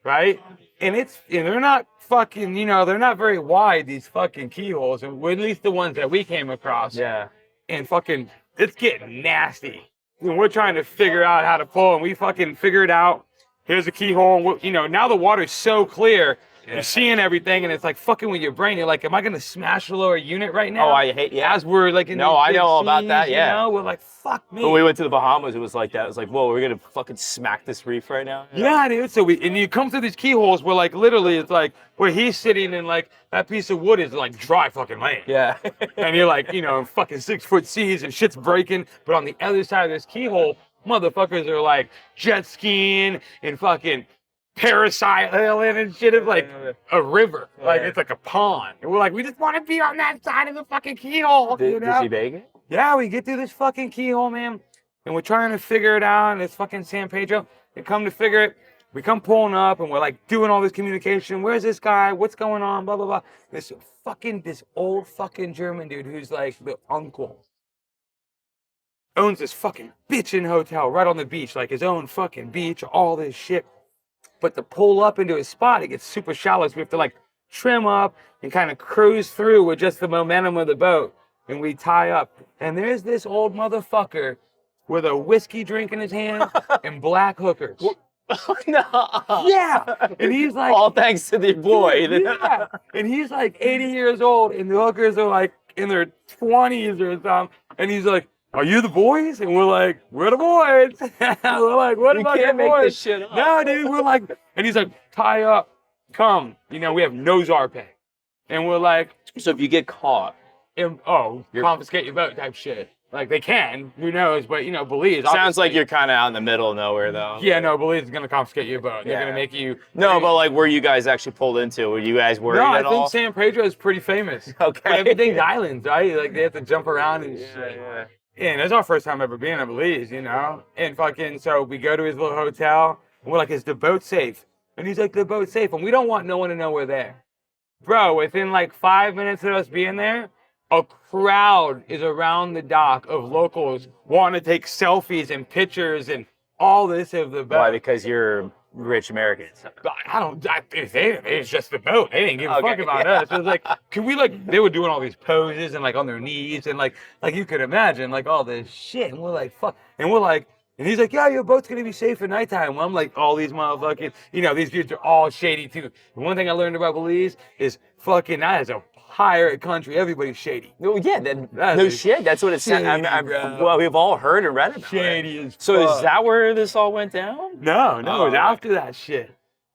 Right? And they're not fucking, they're not very wide, these fucking keyholes. And at least the ones that we came across. Yeah. And fucking, it's getting nasty. And we're trying to figure out how to pull, and we fucking figured out. Here's a keyhole. Now the water's so clear. Yeah. You're seeing everything, and it's like fucking with your brain. You're like, am I going to smash the lower unit right now? Oh, I hate, yeah. As we're like in No, I know all about that, yeah. We're like, fuck me. When we went to the Bahamas, it was like that. It was like, whoa, we're going to fucking smack this reef right now? Yeah, dude. So and you come through these keyholes where like literally it's like where he's sitting and like that piece of wood is like dry fucking land. Yeah. And you're like, fucking 6-foot seas and shit's breaking. But on the other side of this keyhole, motherfuckers are like jet skiing and fucking parasailing and shit. It's like a river. Like it's like a pond. And we're like, we just want to be on that side of the fucking keyhole. Did she make it? Yeah, we get through this fucking keyhole, man. And we're trying to figure it out. And it's fucking San Pedro. And come to figure it, we come pulling up and we're like doing all this communication. Where's this guy? What's going on? Blah, blah, blah. This old fucking German dude who's like the uncle. Owns this fucking bitchin' hotel right on the beach, like his own fucking beach, all this shit. But to pull up into his spot, it gets super shallow, so we have to like trim up and kind of cruise through with just the momentum of the boat. And we tie up. And there's this old motherfucker with a whiskey drink in his hand and black hookers. No. Yeah. And he's like, all thanks to the boy. Yeah. And he's like 80 years old, and the hookers are like in their 20s or something. And he's like, are you the boys? And we're like, we're the boys. We're like, what about the boys? You can't make this shit up. No, dude, we're like, and he's like, tie up, come. We have no Zarpe. And we're like, so if you get caught, confiscate your boat type shit. Like they can, who knows? But you know, Belize. Sounds like you're kind of out in the middle of nowhere, though. Yeah, no, Belize is gonna confiscate your boat. They're gonna make you. No, but like where you guys actually pulled into, were you guys worried No, at all? I think San Pedro is pretty famous. Okay. But everything's islands, right? Like they have to jump around and shit. Yeah. Yeah, and it's our first time ever being in Belize, you know? And fucking, so we go to his little hotel, and we're like, is the boat safe? And he's like, the boat's safe, and we don't want no one to know we're there. Bro, within like 5 minutes of us being there, a crowd is around the dock of locals wanting to take selfies and pictures and all this of the boat. Why? Because you're rich Americans. It's just the boat. They didn't give a fuck about us. It was like, can we like, they were doing all these poses and like on their knees and like you could imagine like all this shit. And we're like, fuck. And we're like, and he's like, yeah, your boat's going to be safe at nighttime. Well, I'm like, all these motherfucking, you know, these dudes are all shady too. And one thing I learned about Belize is fucking, that is a pirate country. Everybody's shady. No, yeah, no shit. That's what it sounds. Well, we've all heard and read about shady it. As so fuck. Is that where this all went down? No, it was after that shit.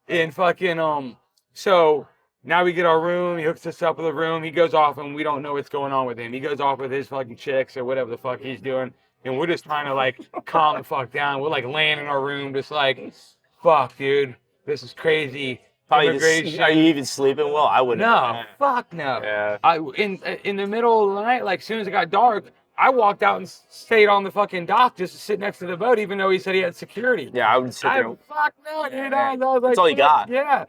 And fucking so now we get our room. He hooks us up with a room. He goes off, and we don't know what's going on with him. He goes off with his fucking chicks or whatever the fuck he's doing, and we're just trying to like calm the fuck down. We're like laying in our room, just like, fuck, dude, this is crazy. Immigration. Are you even sleeping well? I wouldn't. No, fuck no. Yeah. In the middle of the night, like as soon as it got dark, I walked out and stayed on the fucking dock just to sit next to the boat, even though he said he had security. Yeah, I would sit there. Fuck no, dude. I was like, that's all you got. Yeah.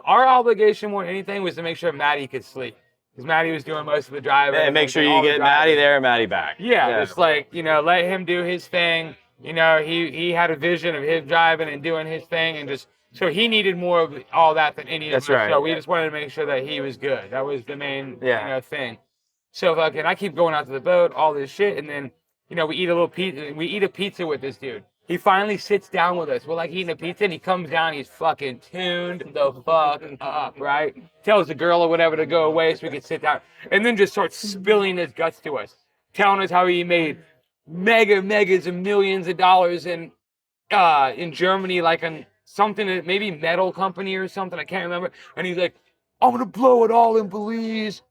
Our obligation more than anything was to make sure Maddie could sleep. Because Maddie was doing most of the driving. And make sure you get Maddie there and Maddie back. Yeah, just like, you know, let him do his thing. You know, he had a vision of him driving and doing his thing and just, so he needed more of all that than any of us. That's right. So we just wanted to make sure that he was good. That was the main thing. So fucking, I keep going out to the boat, all this shit, and then, you know, we eat a pizza with this dude. He finally sits down with us. We're like eating a pizza, and he comes down. He's fucking tuned the fuck up, right? Tells the girl or whatever to go away so we can sit down, and then just starts spilling his guts to us, telling us how he made megas of millions of dollars in Germany, like on something that maybe metal company or something. I can't remember. And he's like, I'm gonna blow it all in Belize.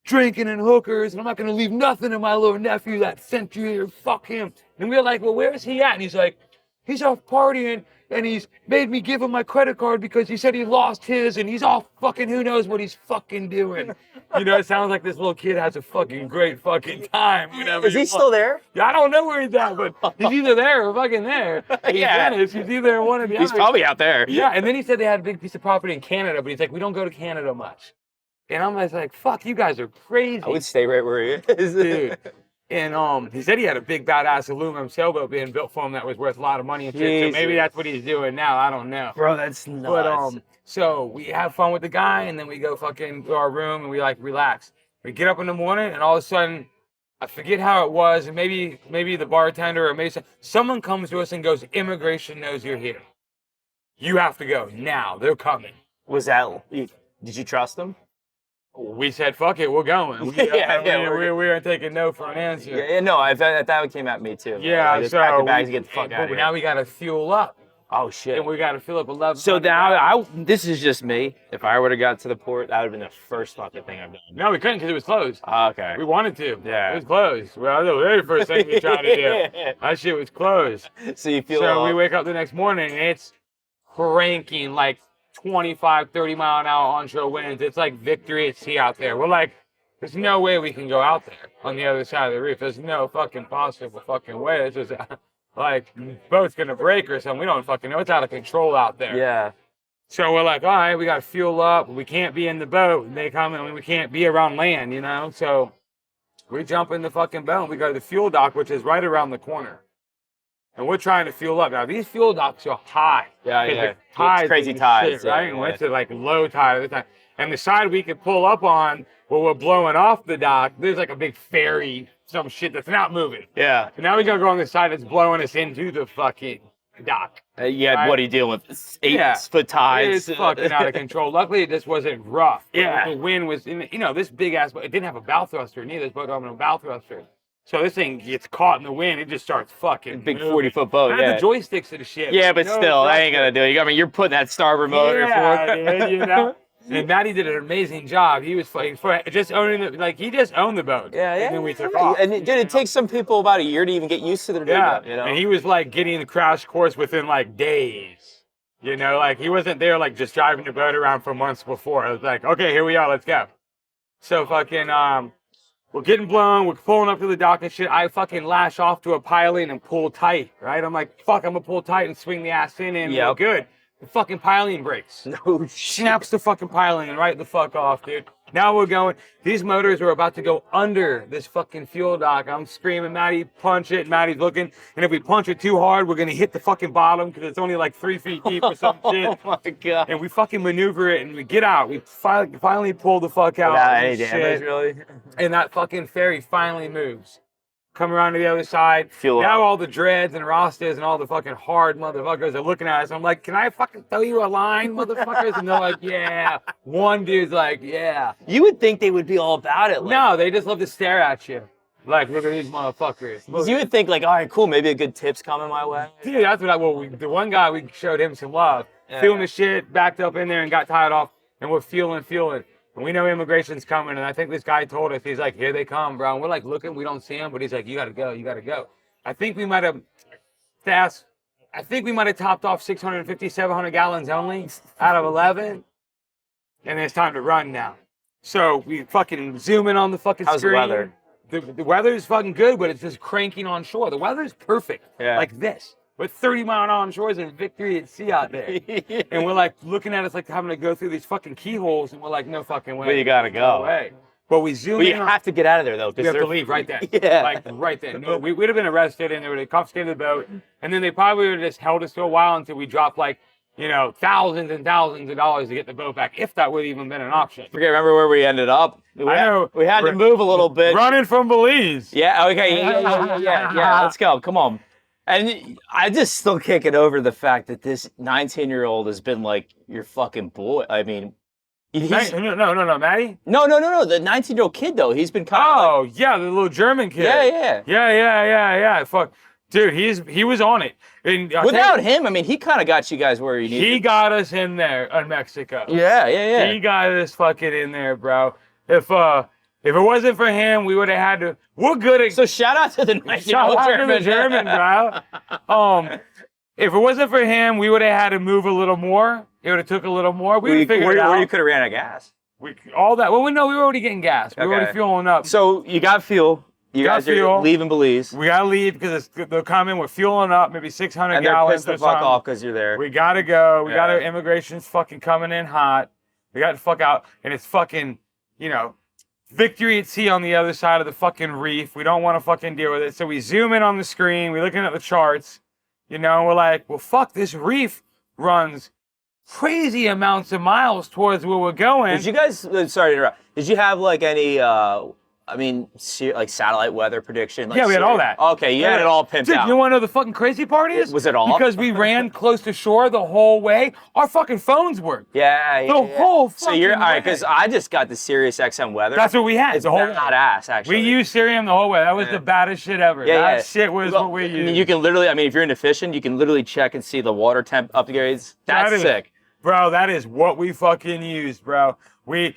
Drinking and hookers, and I'm not gonna leave nothing to my little nephew that sent you here. Fuck him. And we were like, well, where's he at? And he's like, he's off partying, and he's made me give him my credit card because he said he lost his, and he's off fucking who knows what he's fucking doing. You know, it sounds like this little kid has a fucking great fucking time. Is he still there? Yeah, I don't know where he's at, but he's either there or fucking there. He's either one of the He's probably out there. Yeah, and then he said they had a big piece of property in Canada, but he's like, we don't go to Canada much. And I'm just like, fuck, you guys are crazy. I would stay right where he is. Dude. And he said he had a big badass aluminum sailboat being built for him that was worth a lot of money and shit. So maybe that's what he's doing now. I don't know. Bro, that's nuts. But so we have fun with the guy, and then we go fucking to our room and we like relax. We get up in the morning, and all of a sudden, I forget how it was, and maybe the bartender or maybe someone comes to us and goes, immigration knows you're here. You have to go now. They're coming. Was that? Did you trust them? We said, fuck it, we're going. We aren't taking no for an answer. Yeah, no, that came at me too. Yeah, I just packed the bags and get the fuck out of here. Now we got to fuel up. Oh, shit. And we got to fill up 11. So now, this is just me. If I would have got to the port, that would have been the first fucking thing I've done. No, we couldn't because it was closed. Okay. We wanted to. Yeah. It was closed. Well, that was the very first thing we tried to do. That shit was closed. So you feel So we wake up the next morning, and it's cranking like 25, 30 mile an hour onshore winds. It's like victory at sea out there. We're like, there's no way we can go out there on the other side of the reef. There's no fucking possible fucking way. It's just like, boat's gonna break or something. We don't fucking know. It's out of control out there. Yeah. So we're like, all right, we got to fuel up. We can't be in the boat. And they come in, we can't be around land, you know? So we jump in the fucking boat and we go to the fuel dock, which is right around the corner. And we're trying to fuel up. Now, these fuel docks are high. Yeah. Tides crazy tides. Shit, right? And it's at like low tide at the time. And the side we could pull up on where we're blowing off the dock, there's like a big ferry, some shit that's not moving. Yeah. So now we gotta go on the side that's blowing us into the fucking dock. Yeah, right? what are you dealing with? 8-foot tides. It's fucking out of control. Luckily, it just wasn't rough. Yeah. The wind was, this big ass boat, it didn't have a bow thruster neither. This boat don't have no bow thruster. So this thing gets caught in the wind, it just starts fucking big moving. 40-foot boat, I had the joysticks of the ship. Yeah, but still, that ain't gonna do it. I mean, you're putting that starboard motor forward. Dude, And Matty did an amazing job. He was fucking just owning the, like he just owned the boat. Yeah, yeah. And then we took off. And dude, it takes some people about a year to even get used to their new boat, you know? And he was like getting the crash course within like days. You know, like he wasn't there like just driving the boat around for months before. I was like, okay, here we are, let's go. So fucking we're getting blown, we're pulling up to the dock and shit. I fucking lash off to a piling and pull tight, right? I'm like, fuck, I'm gonna pull tight and swing the ass in and we're good. The fucking piling breaks. No shit. Snaps the fucking piling and right the fuck off, dude. Now we're going. These motors are about to go under this fucking fuel dock. I'm screaming, Matty, punch it. Matty's looking. And if we punch it too hard, we're going to hit the fucking bottom because it's only like 3 feet deep or some shit. Oh my God. And we fucking maneuver it and we get out. We finally pull the fuck out. Without any damage, really? And that fucking ferry finally moves. Come around to the other side. Fuel now up. all the dreads and Rastas and all the fucking hard motherfuckers are looking at us. I'm like, can I fucking tell you a line, motherfuckers? And they're like, yeah. One dude's like, yeah. You would think they would be all about it. Like, No, they just love to stare at you. Like, look at these motherfuckers. Look. you would think like, all right, cool, maybe a good tip's coming my way. Dude, that's what the one guy, we showed him some love. Feeling the shit, backed up in there and got tied off. And we're fueling. And we know immigration's coming, and I think this guy told us, he's like, here they come, bro. And we're like looking, we don't see them, but he's like, you gotta go. I think we might have topped off 650, 700 gallons only out of 11. And it's time to run now. So we fucking zoom in on the fucking How's the screen. weather? The weather's fucking good, but it's just cranking on shore. The weather's perfect, like this. With 30-mile-an-hour shores and Victory at Sea out there. And we're like looking at us like having to go through these fucking keyholes, and we're like, no fucking way. But you gotta go. No way. But we zoom But in. you have to get out of there though. We have to leave right there. Yeah. Like right there. No, we would have been arrested and they would have confiscated the boat. And then they probably would have just held us for a while until we dropped like, you know, thousands and thousands of dollars to get the boat back, if that would have even been an option. Okay, remember where we ended up? We had to move a little bit. Running from Belize. Yeah, okay, yeah, let's go. Come on. And I just still can't get over the fact that this 19-year-old has been like your fucking boy. I mean, No, Matty? No. The 19-year-old kid, though, he's been kind of yeah, the little German kid. Yeah. Fuck. Dude, he was on it. And without him, I mean, he kind of got you guys where you needed. He got us in there in Mexico. Yeah. He got us fucking in there, bro. If it wasn't for him, we would have had to. We're good at. So shout out to the 19-year-old German, bro. If it wasn't for him, we would have had to move a little more. It would have took a little more. We would have figured it out. Where you could have ran out of gas. All that. Well, we were already getting gas. We were already fueling up. So you got fuel. You guys are leaving Belize. We gotta leave because they're coming. We're fueling up, maybe 600 and gallons. And they're pissed the fuck off because you're there. We gotta go. We gotta. Immigration's fucking coming in hot. We got to fuck out, and it's fucking, you know, Victory at Sea on the other side of the fucking reef. We don't want to fucking deal with it. So we zoom in on the screen. We're looking at the charts. You know, we're like, well, fuck, this reef runs crazy amounts of miles towards where we're going. Did you guys? Sorry to interrupt. Did you have like any? Like satellite weather prediction? Like we had all that. Okay, you had it all pimped out. You want to know the fucking crazy part is? Was it all? Because we ran close to shore the whole way. Our fucking phones worked. Yeah. The whole fucking So you're all right, way. because I just got the Sirius XM weather. That's what we had. It's the whole badass, actually. We used Sirium the whole way. That was the baddest shit ever. That shit was what we used. I mean, you can literally, if you're into fishing, you can literally check and see the water temp upgrades. That's sick. Bro, that is what we fucking used, bro. We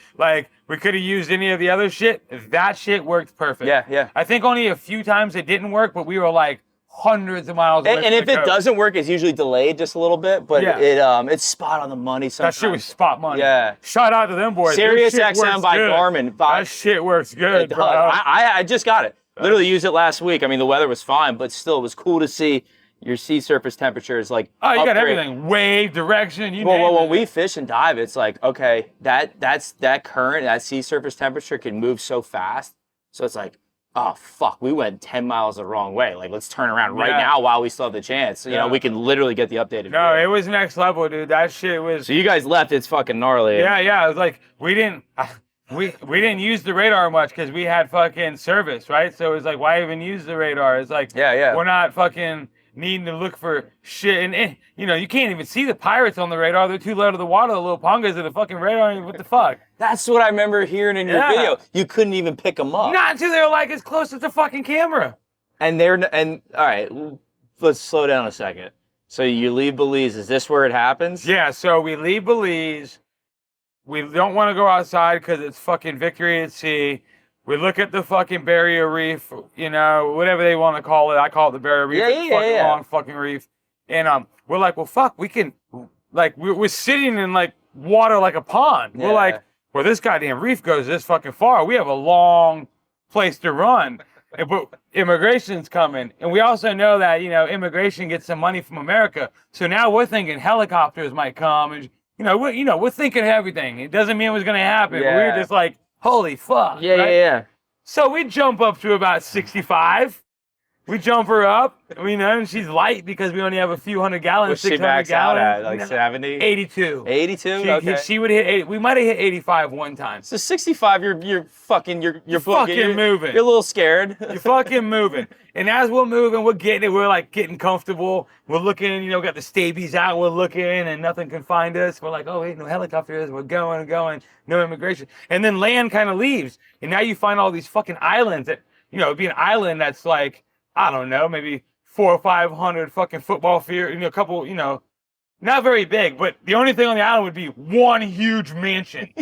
could have used any of the other shit. That shit worked perfect. Yeah. I think only a few times it didn't work, but we were like hundreds of miles away. And if it doesn't work, it's usually delayed just a little bit, but it's spot on the money sometimes. That shit was spot money. Yeah. Shout out to them boys. Sirius XM by Garmin. That shit works good, bro. I just got it. Literally used it last week. I mean, the weather was fine, but still, it was cool to see your sea surface temperature is like. Oh, you got everything. Wave, direction, you name it. When we fish and dive, it's like, okay, that current, that sea surface temperature can move so fast. So it's like, oh, fuck, we went 10 miles the wrong way. Like, let's turn around right now while we still have the chance. You know, we can literally get the updated No, video. it was next level, dude. That shit was. So you guys left, it's fucking gnarly. Yeah. It was like, we didn't use the radar much because we had fucking service, right? So it was like, why even use the radar? It's like, we're not fucking needing to look for shit. And, you know, you can't even see the pirates on the radar. They're too low to the water, the little pongas of the fucking radar. What the fuck? That's what I remember hearing in your video. You couldn't even pick them up. Not until they were like as close as the fucking camera. And all right, let's slow down a second. So you leave Belize. Is this where it happens? Yeah, so we leave Belize. We don't want to go outside because it's fucking Victory at Sea. We look at the fucking barrier reef, you know, whatever they want to call it. I call it the barrier reef. It's fucking long fucking reef. And we're like, well, fuck, we can, like, we're sitting in like water like a pond. We're like, well, this goddamn reef goes this fucking far. We have a long place to run. But immigration's coming. And we also know that, you know, immigration gets some money from America. So now we're thinking helicopters might come. And, we're thinking of everything. It doesn't mean it was going to happen. But we're just like, holy fuck. Yeah. So we jump up to about 65. We jump her up. And she's light because we only have a few hundred gallons. What's she 600 max gallons. out at? Like 70? 82. 82? Okay. She would hit 80. We might have hit 85 one time. So 65, you're fucking moving. You're a little scared. You're fucking moving. And as we're moving, we're like getting comfortable. We're looking, got the stabies out. We're looking and nothing can find us. We're like, oh, wait, no helicopters. We're going, no immigration. And then land kind of leaves. And now you find all these fucking islands that, it'd be an island that's like, I don't know, maybe 400 or 500 fucking football field, a couple, not very big, but the only thing on the island would be one huge mansion.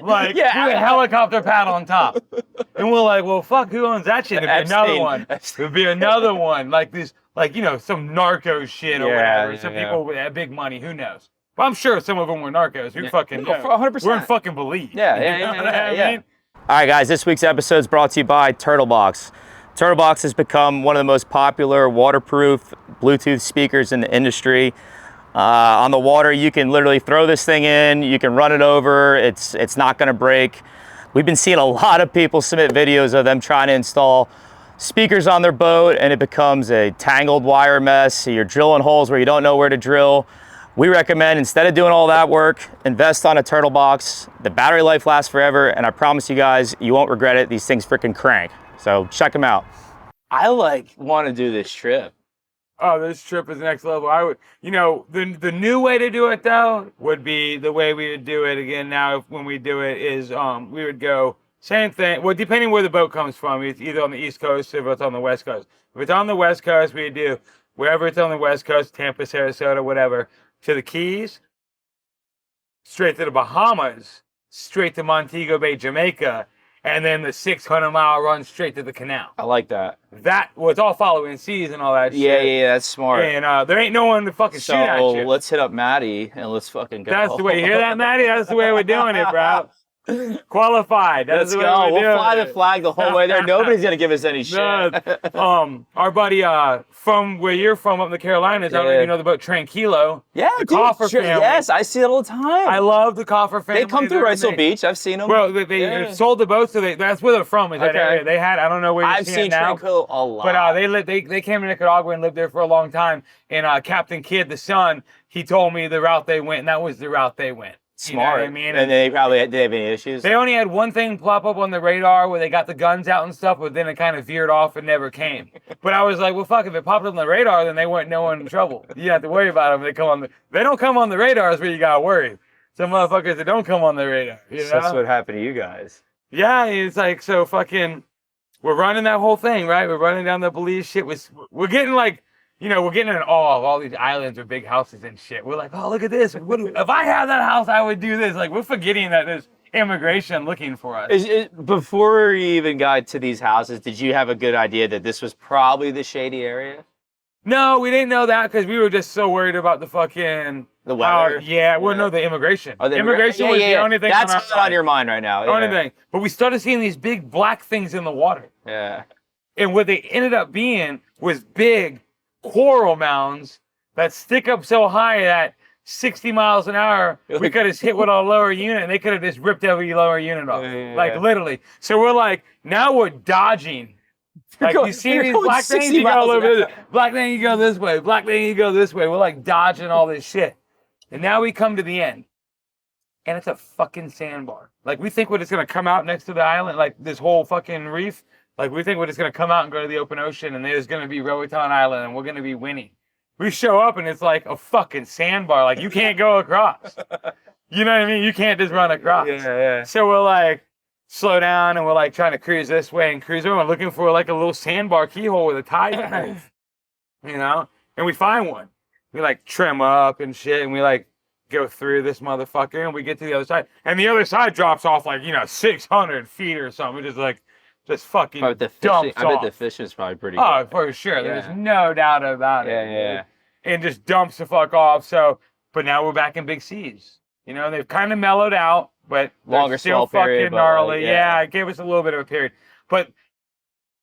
Like, with a helicopter pad on top. And we're like, well, fuck, who owns that shit? It'd be another one. It'd be another one. Like this, some narco shit or whatever. Some people with that big money, who knows? But I'm sure some of them were narcos. Who fucking knows? 100%. We're in fucking believe. Yeah. All right, guys, this week's episode is brought to you by Turtlebox. Turtlebox has become one of the most popular waterproof Bluetooth speakers in the industry. On the water, you can literally throw this thing in, you can run it over, it's not gonna break. We've been seeing a lot of people submit videos of them trying to install speakers on their boat and it becomes a tangled wire mess. So you're drilling holes where you don't know where to drill. We recommend, instead of doing all that work, invest on a Turtlebox. The battery life lasts forever, and I promise you guys, you won't regret it. These things freaking crank. So check them out. I want to do this trip. Oh, this trip is next level. I would, the new way to do it though would be the way we would do it again now. When we do it is, we would go same thing. Well, depending where the boat comes from, it's either on the East Coast or if it's on the West Coast. If it's on the West Coast, we would do wherever it's on the West Coast, Tampa, Sarasota, whatever, to the Keys, straight to the Bahamas, straight to Montego Bay, Jamaica. And then the 600-mile run straight to the canal. I like that. It's all following seas and all that shit. Yeah, that's smart. And there ain't no one to fucking shoot at you. Let's hit up Maddie and let's fucking go. That's the way. You hear that, Maddie? That's the way we're doing it, bro. Qualified. Let's go. We'll fly the flag the whole way there. Nobody's gonna give us any shit. Our buddy from where you're from up in the Carolinas, I don't know if you know about Tranquilo. Yeah, the Coffer family. Yes, I see it all the time. I love the Coffer family. They come through Wrightsville Beach. I've seen them. Well, they sold the boat, so that's where they're from. Is that area? They had, I don't know where you're I've seen now. Tranquilo a lot. But they came to Nicaragua and lived there for a long time. And Captain Kidd, the son, he told me the route they went, and that was the route they went. Smart. You know what I mean? And they probably did they have any issues? They only had one thing pop up on the radar where they got the guns out and stuff, but then it kind of veered off and never came. But I was like, well, fuck, if it popped up on the radar, then they weren't no one in trouble. You don't have to worry about them. They don't come on the radar is where you got to worry. Some motherfuckers that don't come on the radar. You know? That's what happened to you guys. Yeah, it's like, so fucking, we're running that whole thing, right? We're running down the Belize shit. We're getting like, we're getting in awe of all these islands with big houses and shit. We're like, oh, look at this. If I had that house, I would do this. Like, we're forgetting that there's immigration looking for us. Before we even got to these houses, did you have a good idea that this was probably the shady area? No, we didn't know that because we were just so worried about the fucking... The weather? The immigration. Oh, immigration was the only thing That's on your mind right now. The only thing. But we started seeing these big black things in the water. Yeah. And what they ended up being was big coral mounds that stick up so high that 60 miles an hour, we could have hit with our lower unit and they could have just ripped every lower unit off. Like literally. So we're like, now we're dodging. Like you see these black things, you go over this. Black thing, you go this way. Black thing, you go this way. We're like dodging all this shit. And now we come to the end. And it's a fucking sandbar. Like we think we're just gonna come out next to the island, like this whole fucking reef. Like, we think we're just going to come out and go to the open ocean and there's going to be Roatan Island and we're going to be winning. We show up and it's like a fucking sandbar. Like, you can't go across. You know what I mean? You can't just run across. Yeah. So we're like, slow down and we're like trying to cruise this way and cruise over. We're looking for like a little sandbar keyhole with a tide in it. And we find one. We like trim up and shit and we like go through this motherfucker, and we get to the other side, and the other side drops off like 600 feet or something. Just like just fucking dumps I bet the off. fishing's probably pretty Oh, good. for sure. Yeah. There's no doubt about it. Yeah. And just dumps the fuck off. So, but now we're back in big seas. They've kind of mellowed out, but Longer they're still swell period, fucking but, like, gnarly. yeah. It gave us a little bit of a period. But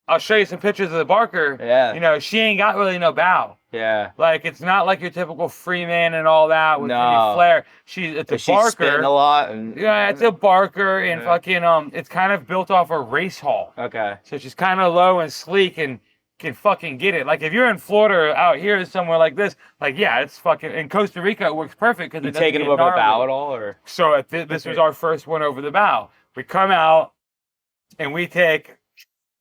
I'll show you some pictures of the Barker. Yeah. She ain't got really no bow. Yeah. Like, it's not like your typical Freeman and all that with any flair. It's a Barker. She's spitting a lot. And, yeah, it's a Barker, and fucking it's kind of built off a race hull. Okay. So she's kind of low and sleek and can fucking get it. Like, if you're in Florida or out here somewhere like this, like, yeah, it's fucking... In Costa Rica, it works perfect because it doesn't taking get them over the gnarly. bow at all, or? So this was our first one over the bow. We come out, and we take,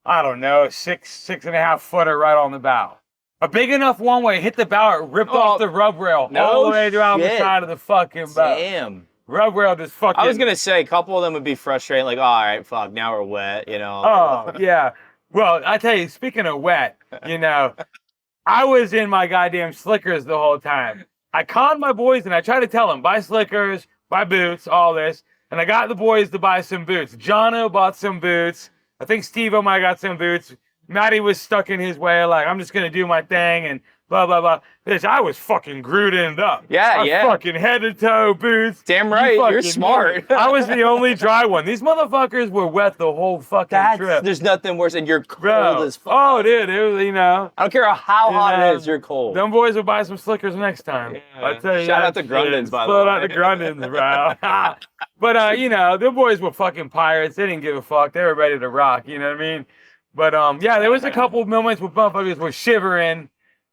I don't know, 6.5 footer right on the bow. A big enough one way, hit the bow, it ripped off the rub rail all the way down the side of the fucking bow. Damn. Rub rail just fucking... I was going to say, a couple of them would be frustrating, like, all right, fuck, now we're wet, Oh, yeah. Well, I tell you, speaking of wet, I was in my goddamn slickers the whole time. I conned my boys and I tried to tell them, buy slickers, buy boots, all this. And I got the boys to buy some boots. Jono bought some boots. I think Steve-O might got some boots. Matty was stuck in his way, like, I'm just going to do my thing and blah, blah, blah. Bitch, I was fucking Grudened up. Yeah. Fucking head to toe boots. Damn right, you're smart. I was the only dry one. These motherfuckers were wet the whole fucking trip. There's nothing worse, and you're cold as fuck. Oh, dude, it was, I don't care how hot it is, you're cold. Them boys will buy some slickers next time. Yeah. I tell you. Shout out to Grundens, by the way. Shout out to Grundens, bro. But, them boys were fucking pirates. They didn't give a fuck. They were ready to rock, you know what I mean? But, yeah, there was a couple of moments where motherfuckers were shivering.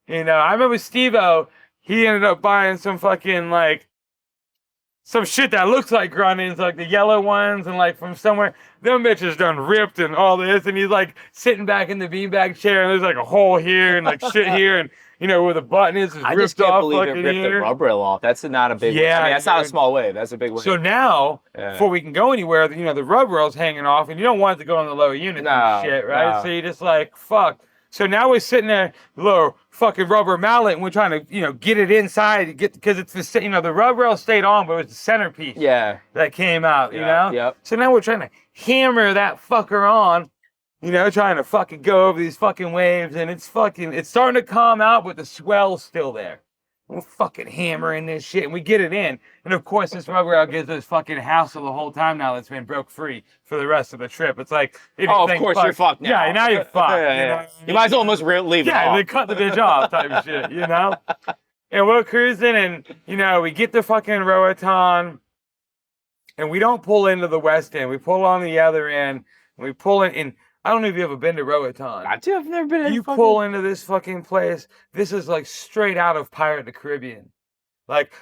I remember Steve-O, he ended up buying some fucking, like, some shit that looks like Grundens, like the yellow ones, and, like, from somewhere. Them bitches done ripped and all this, and he's, like, sitting back in the beanbag chair, and there's, like, a hole here and, like, shit here, and, where the button is ripped off. I just can't believe it ripped the rub rail off. That's not a big wave. I mean, that's not a small wave. That's a big wave. So now, before we can go anywhere, the rub rail's hanging off, and you don't want it to go in the lower units and shit, right? No. So you're just like, fuck. So now we're sitting there, little fucking rubber mallet, and we're trying to, get it inside, because it's the, the rub rail stayed on, but it was the centerpiece that came out, Yep. So now we're trying to hammer that fucker on, trying to fucking go over these fucking waves, and it's starting to calm out, but the swell's still there. We're fucking hammering this shit, and we get it in. And of course, this rubber rail gives us fucking hassle the whole time now that's been broke free for the rest of the trip. It's like, of course, you're fucked now. Yeah, now you're fucked. You might as well almost leave it off. Yeah, they cut the bitch off type shit, And we're cruising, and, we get the fucking Roatan, and we don't pull into the west end. We pull on the other end, and we pull in. I don't know if you've ever been to Roatan. I've never been. You pull into this fucking place. This is like straight out of Pirate of the Caribbean. Like,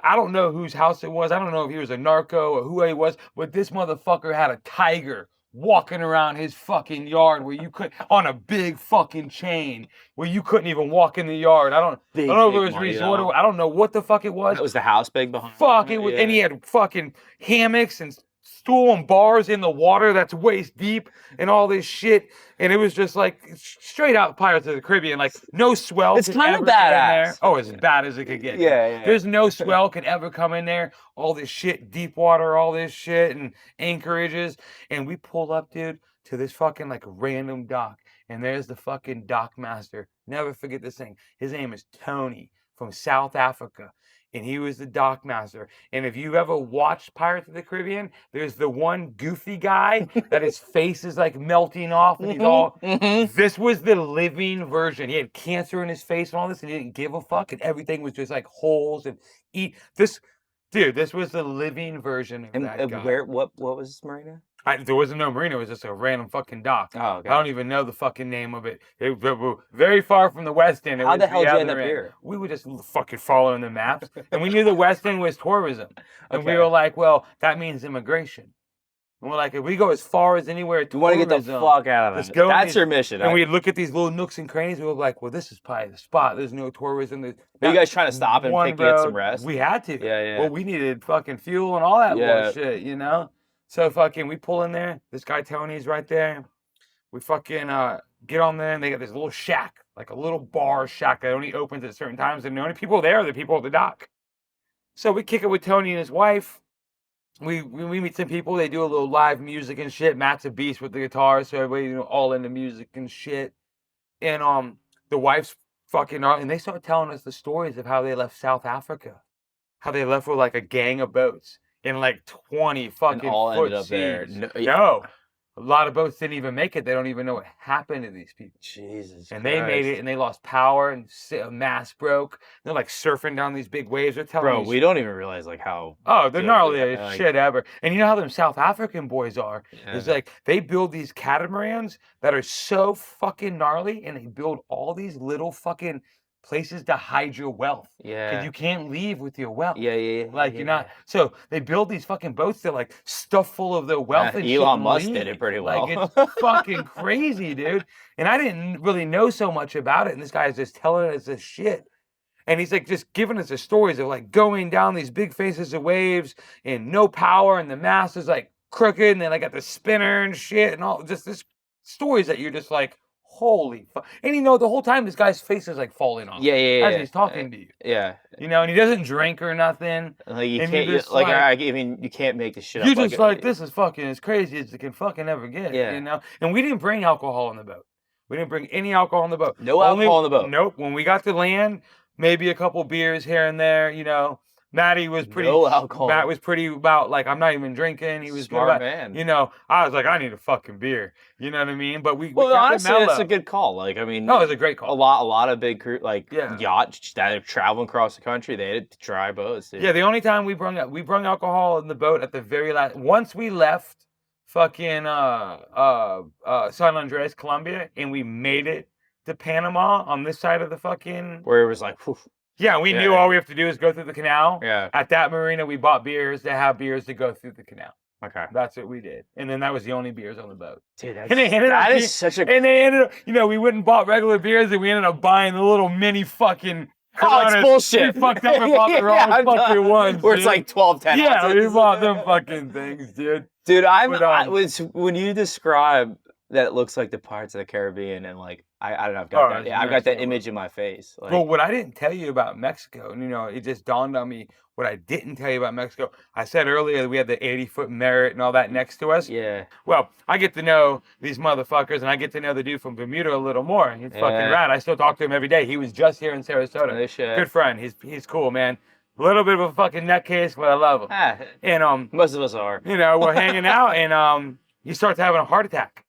I don't know whose house it was. I don't know if he was a narco or who he was, but this motherfucker had a tiger walking around his fucking yard where you could, on a big fucking chain, where you couldn't even walk in the yard. I don't know if it was resort or I don't know what the fuck it was. That was the house big behind. Fuck, it was, and he had fucking hammocks and stool and bars in the water that's waist deep and all this shit. And it was just like straight out Pirates of the Caribbean. Like, no swell. It's kind of badass. Oh, as bad as it could get. Yeah. There's no swell could ever come in there. All this shit, deep water, all this shit, and anchorages. And we pull up, dude, to this fucking like random dock. And there's the fucking dock master. Never forget this thing. His name is Tony from South Africa. And he was the dock master. And if you've ever watched Pirates of the Caribbean, there's the one goofy guy that his face is like melting off and he's all... This was the living version. He had cancer in his face and all this, and he didn't give a fuck, and everything was just like holes and this... Dude, this was the living version of that guy. What was this marina? There wasn't no marina. It was just a random fucking dock. Oh, okay. I don't even know the fucking name of it. It was very far from the West End. How the hell did you end up here? We were just fucking following the maps. And we knew the West End was tourism. And we were like, well, that means immigration. And we're like, if we go as far as anywhere tourism, you want to get the fuck out of it. That's your mission. And we look at these little nooks and crannies. We were like, well, this is probably the spot. There's no tourism. Are you guys trying to stop and get some rest? We had to. Yeah. Well, we needed fucking fuel and all that bullshit, So fucking, we pull in there. This guy Tony's right there. We fucking get on there, and they got this little shack, like a little bar shack that only opens at certain times, and the only people there are the people at the dock. So we kick it with Tony and his wife. We meet some people. They do a little live music and shit. Matt's a beast with the guitar, so everybody all into music and shit. And the wife's fucking and they start telling us the stories of how they left South Africa, how they left with like a gang of boats in like 20 fucking And all foot ended up there. seas. No, A lot of boats didn't even make it. They don't even know what happened to these people. Jesus And Christ. they made it, and they lost power, and a mast broke. They're like surfing down these big waves. They're telling Bro, me, we don't even realize like how. oh, they're good gnarly they as are, like- shit ever. And you know how them South African boys are? It's Yeah. like they build these catamarans that are so fucking gnarly, and they build all these little fucking places to hide your wealth. Yeah. Because you can't leave with your wealth. Yeah. Like you're not. So they build these fucking boats that like stuffed full of their wealth and shit. Elon and Musk leave. did it pretty well. Like it's fucking crazy, dude. And I didn't really know so much about it. And this guy is just telling us this shit. And he's like just giving us the stories of like going down these big faces of waves and no power, and the mast is like crooked, and then I got the spinner and shit and all just this stories that you're just like, holy fuck. And you know, the whole time this guy's face is like falling off. Yeah. As he's talking to you. Yeah. You know, and he doesn't drink or nothing. Like you And can't. you're just Like, like- I mean, you can't make this shit You're up. just like, this is fucking as crazy as it can fucking ever get. Yeah. You know? And we didn't bring alcohol on the boat. We didn't bring any alcohol on the boat. No alcohol on the boat. Nope. When we got to land, maybe a couple beers here and there, you know. Matty was pretty. No alcohol. Matt was pretty about like, I'm not even drinking. He was good Smart about, man. you know. I was like, I need a fucking beer. You know what I mean? But we Well, kept it honestly, that's mellow. a good call. Like, I mean, No, it was a great a call. lot of big like Yeah. yachts that are traveling across the country. They had dry boats. Dude. Yeah, the only time we brung alcohol in the boat at the very last. Once we left fucking San Andres, Colombia, and we made it to Panama on this side of the fucking. Where it was like, whew, Yeah, we knew Yeah. all we have to do is go through the canal. yeah, At that marina, we bought beers to have beers to go through the canal. okay, That's what we did, and then that was the only beers on the boat. dude, And they ended up that being- is such a. And they ended up, you know, we went and bought regular beers, and we ended up buying the little mini fucking. Oh, it's Coronas. bullshit. We fucked up and bought the wrong I'm fucking done. ones. Where it's dude. like 12, 10 Yeah, we ounces. bought them fucking things, dude. Dude, I But, was when you describe that it looks like the Pirates of the Caribbean, and like I don't know, I've got Oh, that. it's Yeah, I've got next that level. image in my face. Like, Well, what I didn't tell you about Mexico, and you know, it just dawned on me what I didn't tell you about Mexico. I said earlier that we had the 80-foot Merritt and all that next to us. yeah, Well, I get to know these motherfuckers, and I get to know the dude from Bermuda a little more. He's fucking Yeah. rad. I still talk to him every day. He was just here in Sarasota. no shit. Good friend. He's cool, man. A little bit of a fucking nutcase, but I love him. Ah, And most of us are. you know, we're hanging out, and he starts having a heart attack.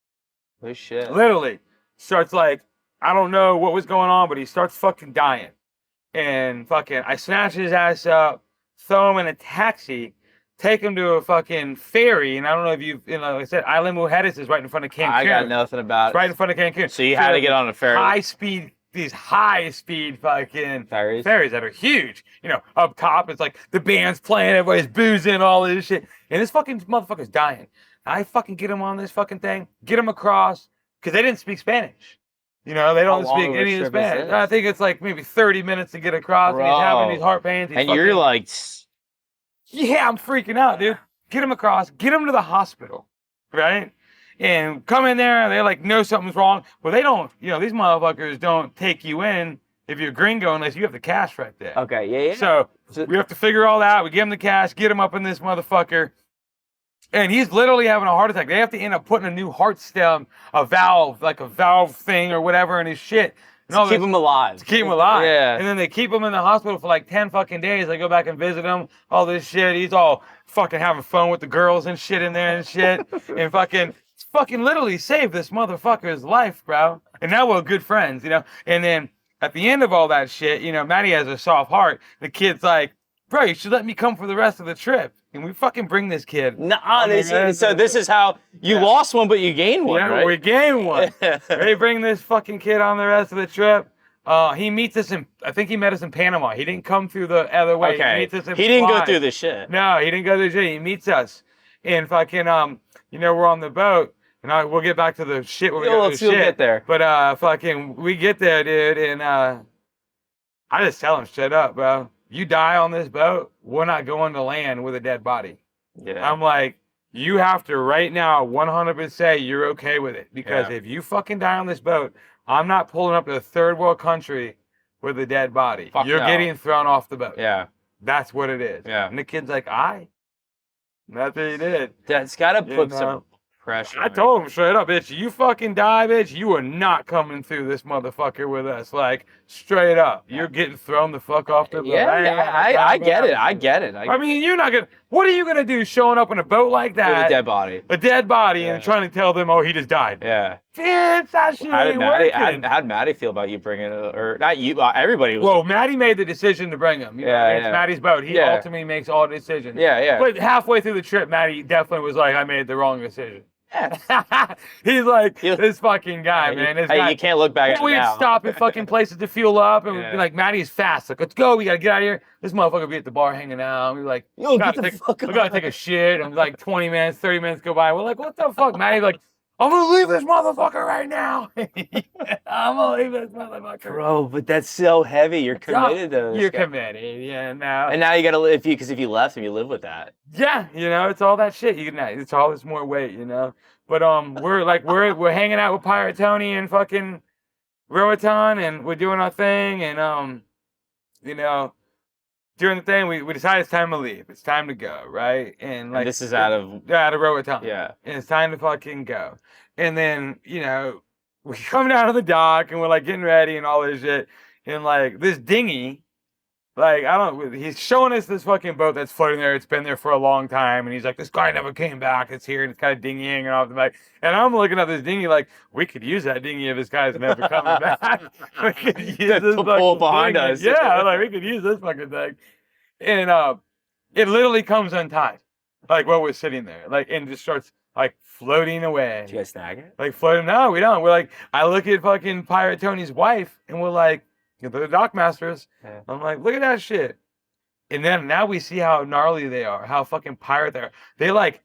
No shit. Literally starts like, I don't know what was going on, but he starts fucking dying. And fucking, I snatch his ass up, throw him in a taxi, take him to a fucking ferry. And I don't know if you know, like I said, Isla Mujeres is right in front of Cancun. I got nothing about It's right in front of Cancun. So you had to get on a ferry. These high speed fucking Ferries? ferries that are huge. You know, up top, it's like the band's playing, everybody's boozing, all this shit. And this fucking motherfucker's dying. I fucking get him on this fucking thing, get him across, because they didn't speak Spanish. You know, they don't How long speak of a any of the trip is Spanish. this? I think it's like maybe 30 minutes to get across, and he's having Bro. these heart pains. And you're like, Yeah, I'm freaking out, dude. Get him across, get him to the hospital, right? And come in there, they like know something's wrong. Well, they don't, you know, these motherfuckers don't take you in if you're gringo unless you have the cash right there. okay, yeah. So we have to figure all that out. We give him the cash, get him up in this motherfucker. And he's literally having a heart attack. They have to end up putting a new heart stem, a valve thing or whatever in his shit. And all keep this- him alive. to keep him alive. Yeah. And then they keep him in the hospital for like 10 fucking days. They go back and visit him, all this shit. He's all fucking having fun with the girls and shit in there and shit. And fucking literally saved this motherfucker's life, bro. And now we're good friends, you know? And then at the end of all that shit, you know, Maddie has a soft heart. The kid's like, bro, you should let me come for the rest of the trip. And we fucking bring this kid. Nah, man. so this is how you Yeah. lost one, but you gained one, Yeah, right? we gained one. They bring this fucking kid on the rest of the trip. He meets us I think he met us in Panama. He didn't come through the other way. Okay. He meets us in He didn't go Fly. through the shit. No, he didn't go through the shit. He meets us. And fucking, you know, we're on the boat. And we'll get back to the shit when we Yo, get to let's the go shit. get there. But fucking, we get there, dude. And I just tell him straight up, bro. You die on this boat, we're not going to land with a dead body. Yeah. I'm like, you have to right now 100% say you're okay with it. Because Yeah. if you fucking die on this boat, I'm not pulling up to a third world country with a dead body. Fuck You're no. getting thrown off the boat. Yeah. That's what it is. Yeah. And the kid's like, "I." That's what he did. That's got to put know? some pressure. I told him straight up, bitch, you fucking die, bitch, you are not coming through this motherfucker with us. Like, straight up. You're getting thrown the fuck off the boat. I get it. I get it. I mean, you're not gonna, what are you gonna do showing up in a boat like that? With a dead body. A dead body and trying to tell them, oh, he just died. Yeah. Bitch, that shit ain't working. How'd Maddie feel about you bringing it? Or not you, everybody was. Well, Maddie made the decision to bring him. You know, it's Maddie's boat. He ultimately makes all decisions. Yeah, yeah. But halfway through the trip, Maddie definitely was like, I made the wrong decision. Yeah. He's like, this fucking guy, man. This guy. You can't look back at it We'd now. stop at fucking places to fuel up, and we'd be like, Maddie's fast. Like, let's go. We got to get out of here. This motherfucker would be at the bar hanging out. We'd be like, Yo, get the fuck we got to take a shit. And like 20 minutes, 30 minutes go by. We're like, what the fuck? Maddie's like, I'm going to leave this motherfucker right now. I'm going to leave this motherfucker. Bro, but that's so heavy. You're committed to this. You're committed. Yeah, now. And now you got to live, because if you left him, you live with that. Yeah, you know, it's all that shit. It's all this more weight, you know. But we're hanging out with Pirate Tony and fucking Roatan, and we're doing our thing, and you know, doing the thing. We decided it's time to leave. It's time to go, right? And like, this is out of Roatan. Yeah. And it's time to fucking go. And then, you know, we come down to the dock and we're like getting ready and all this shit. And like this dinghy, like, he's showing us this fucking boat that's floating there. It's been there for a long time. And he's like, this guy never came back. It's here. And it's kind of dinghy hanging off the back. And I'm looking at this dinghy like, we could use that dinghy if this guy's never coming back. We could use this to pull behind dinghy. us. Yeah, like we could use this fucking thing. And it literally comes untied. Like while we're sitting there. Like, and just starts like floating away. Did you guys snag it? Like floating. No, we don't. We're like, I look at fucking Pirate Tony's wife and we're like, the dock masters. Yeah. I'm like, look at that shit. And then now we see how gnarly they are, how fucking pirate they are. They like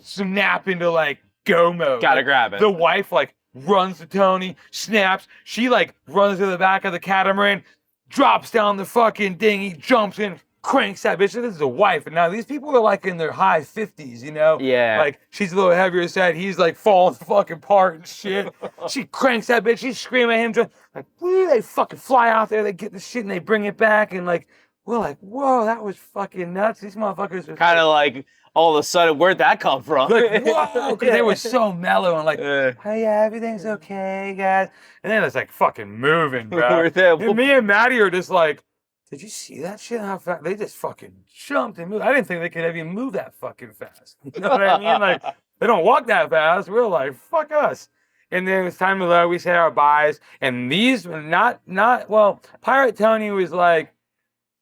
snap into like go mode. Gotta like, grab it. The wife like runs to Tony, snaps. She like runs to the back of the catamaran, drops down the fucking dinghy, jumps in, cranks that bitch. This is a wife. And now these people are like in their high 50s, you know? Yeah. Like she's a little heavier set. He's like falling fucking apart and shit. She cranks that bitch. She's screaming at him. Like, woo, they fucking fly out there. They get the shit and they bring it back. And like, we're like, whoa, that was fucking nuts. These motherfuckers are kind of like, all of a sudden, where'd that come from? Like, whoa, because they were so mellow and like, oh yeah, everything's okay, guys. And then it's like fucking moving, bro. And me and Maddie are just like, did you see that shit? How fast they just fucking jumped and moved. I didn't think they could even move that fucking fast. You know what I mean? Like, they don't walk that fast. We're like, fuck us. And then it's time to load. We say our buys. And these, well, Pirate Tony was like,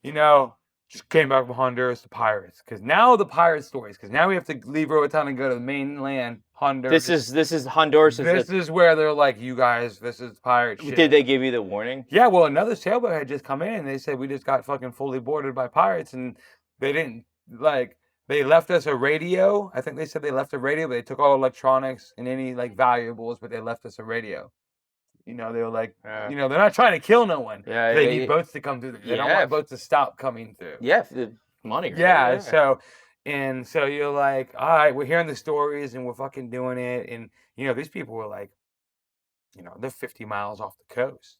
you know, just came back from Honduras to pirates. Because now the pirate stories. Because now we have to leave Roatan and go to the mainland, Honduras. This is Honduras. This is where they're like, you guys, this is pirate shit. Did they give you the warning? Yeah, well, another sailboat had just come in and they said we just got fucking fully boarded by pirates, and they didn't, like, they left us a radio. I think they said they left a radio, but they took all electronics and any, like, valuables, but they left us a radio. You know, they were like, you know, they're not trying to kill no one. Yeah, they need boats to come through. They don't want boats to stop coming through. Yeah, the money. Right? Yeah, so you're like, all right, we're hearing the stories and we're fucking doing it. And, you know, these people were like, you know, they're 50 miles off the coast.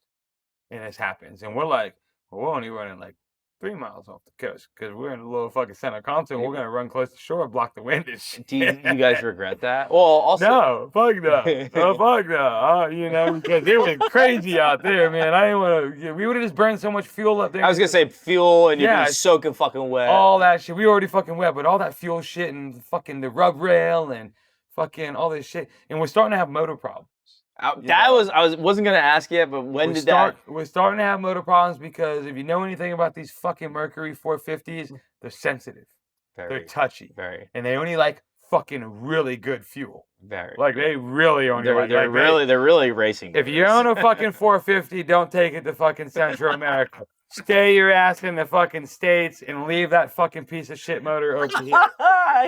And this happens. And we're like, well, we're only running like 3 miles off the coast because we're in a little fucking center constant. We're going to run close to shore, block the wind and shit. Do you guys regret that? Well, also. No, fuck no. Oh, fuck no. You know, because it was crazy out there, man. I didn't want to. We would have just burned so much fuel up there. I was going to say fuel and you'd be soaking fucking wet. All that shit. We were already fucking wet, but all that fuel shit and fucking the rub rail and fucking all this shit. And we're starting to have motor problems. I wasn't gonna ask yet, but when did that? We're starting to have motor problems because if you know anything about these fucking Mercury 450s, they're sensitive, they're touchy, and they only like fucking really good fuel. Like they really only they're really racing. If you own a fucking 450, don't take it to fucking Central America. Stay your ass in the fucking States and leave that fucking piece of shit motor over here.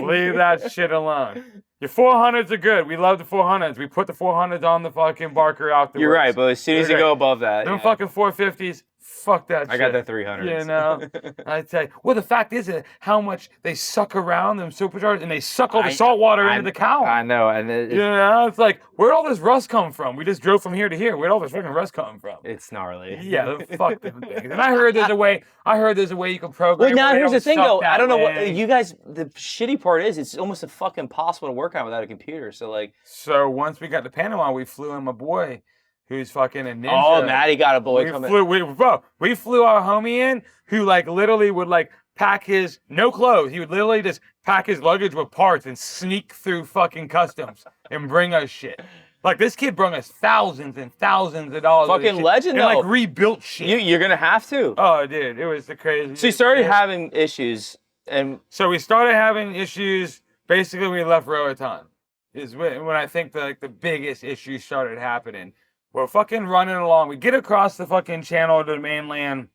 Leave that shit alone. Your 400s are good. We love the 400s. We put the 400s on the fucking Barker out the You're right, but as soon as you go above that. Them fucking 450s, Fuck that shit. I got the 300. You know? I tell you. Well, the fact is how much they suck around them supercharged and they suck all the salt water into the cow. I know. And you know, it's like, where'd all this rust come from? We just drove from here to here. Where'd all this fucking rust come from? It's gnarly. Yeah, fuck them things. And I heard there's a way you can program. Well, now here's the thing, though. I don't know what you guys. The shitty part is, it's almost fucking impossible to work on without a computer. So like. So once we got to Panama, we flew in my boy, who's fucking a ninja. Oh, Maddie got a boy coming. We flew our homie in, who like literally would like pack his no clothes. He would literally just pack his luggage with parts and sneak through fucking customs and bring us shit. Like, this kid brought us thousands and thousands of dollars. Fucking legend, and, though. like, rebuilt shit. You're going to have to. Oh, dude. It was the craziest. So you started having issues. So we started having issues basically when we left Roatan. Is when I think the biggest issues started happening. We're fucking running along. We get across the fucking channel to the mainland,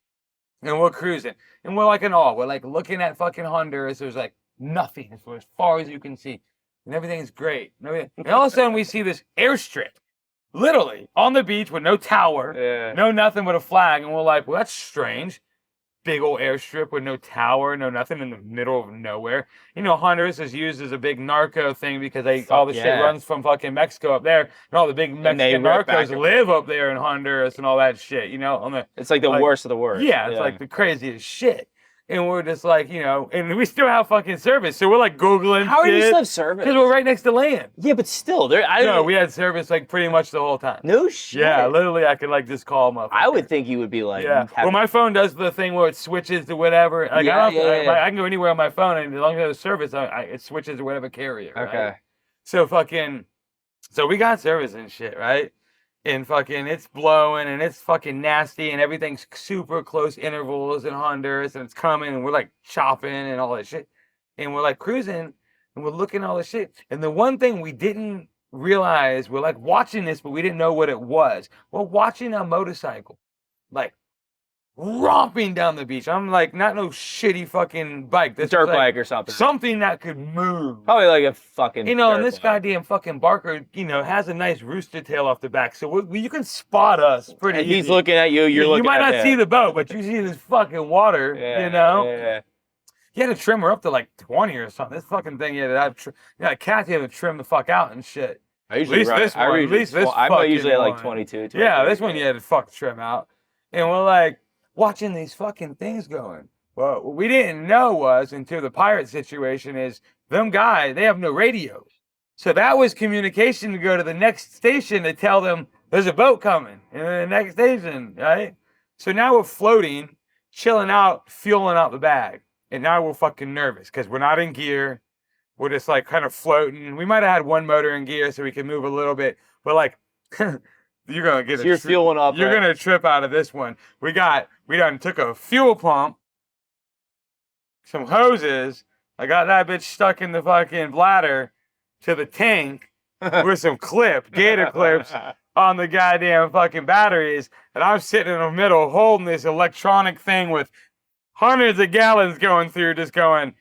and we're cruising. And we're like in awe. We're like looking at fucking Honduras. There's like nothing as far as you can see. And everything's great. And all of a sudden we see this airstrip, literally, on the beach with no tower, no nothing but a flag. And we're like, well, that's strange. Big old airstrip with no tower, no nothing in the middle of nowhere. You know, Honduras is used as a big narco thing because all the shit runs from fucking Mexico up there. And all the big Mexican narcos live up there in Honduras and all that shit, you know? It's like the worst of the worst. Yeah, it's like the craziest shit. And we're just like, you know, and we still have fucking service. So we're like Googling How are you still have service? Because we're right next to land. Yeah, but still. No, we had service like pretty much the whole time. No shit. Yeah, literally I could like just call them up. I would think you would be like. Yeah. Well, my phone does the thing where it switches to whatever. Like, I can go anywhere on my phone, and as long as I have service, it switches to whatever carrier. Okay. Right? So we got service and shit, right? And fucking, it's blowing, and it's fucking nasty, and everything's super close intervals in Honduras, and it's coming, and we're like chopping and all that shit. And we're like cruising, and we're looking at all this shit. And the one thing we didn't realize, we're like watching this, but we didn't know what it was. We're watching a motorcycle, like, romping down the beach. I'm like, not no shitty fucking bike. This dirt like bike or something. Something that could move. Probably like a fucking. You know, and this goddamn fucking Barker, you know, has a nice rooster tail off the back, so you can spot us pretty easy. He's looking at you. You're looking. You might at not see the boat, but you see this fucking water. You know. Yeah. You had to trim her up to like 20 or something. This fucking thing, you had to cat, you had to trim the fuck out and shit. At least this one. I'm usually at like 22. Yeah, this one you had to fuck trim out, and we're like watching these fucking things going. Well, what we didn't know was, until the pirate situation, is them guys, they have no radios. So that was communication to go to the next station to tell them there's a boat coming in the next station, right? So now we're floating, chilling out, fueling out the bag. And now we're fucking nervous because we're not in gear. We're just like kind of floating. We might have had one motor in gear so we could move a little bit. But like, you're gonna get. So you're fueling up. You're gonna trip out of this one. We done took a fuel pump, some hoses. I got that bitch stuck in the fucking bladder to the tank with some gator clips on the goddamn fucking batteries, and I'm sitting in the middle holding this electronic thing with hundreds of gallons going through, just going.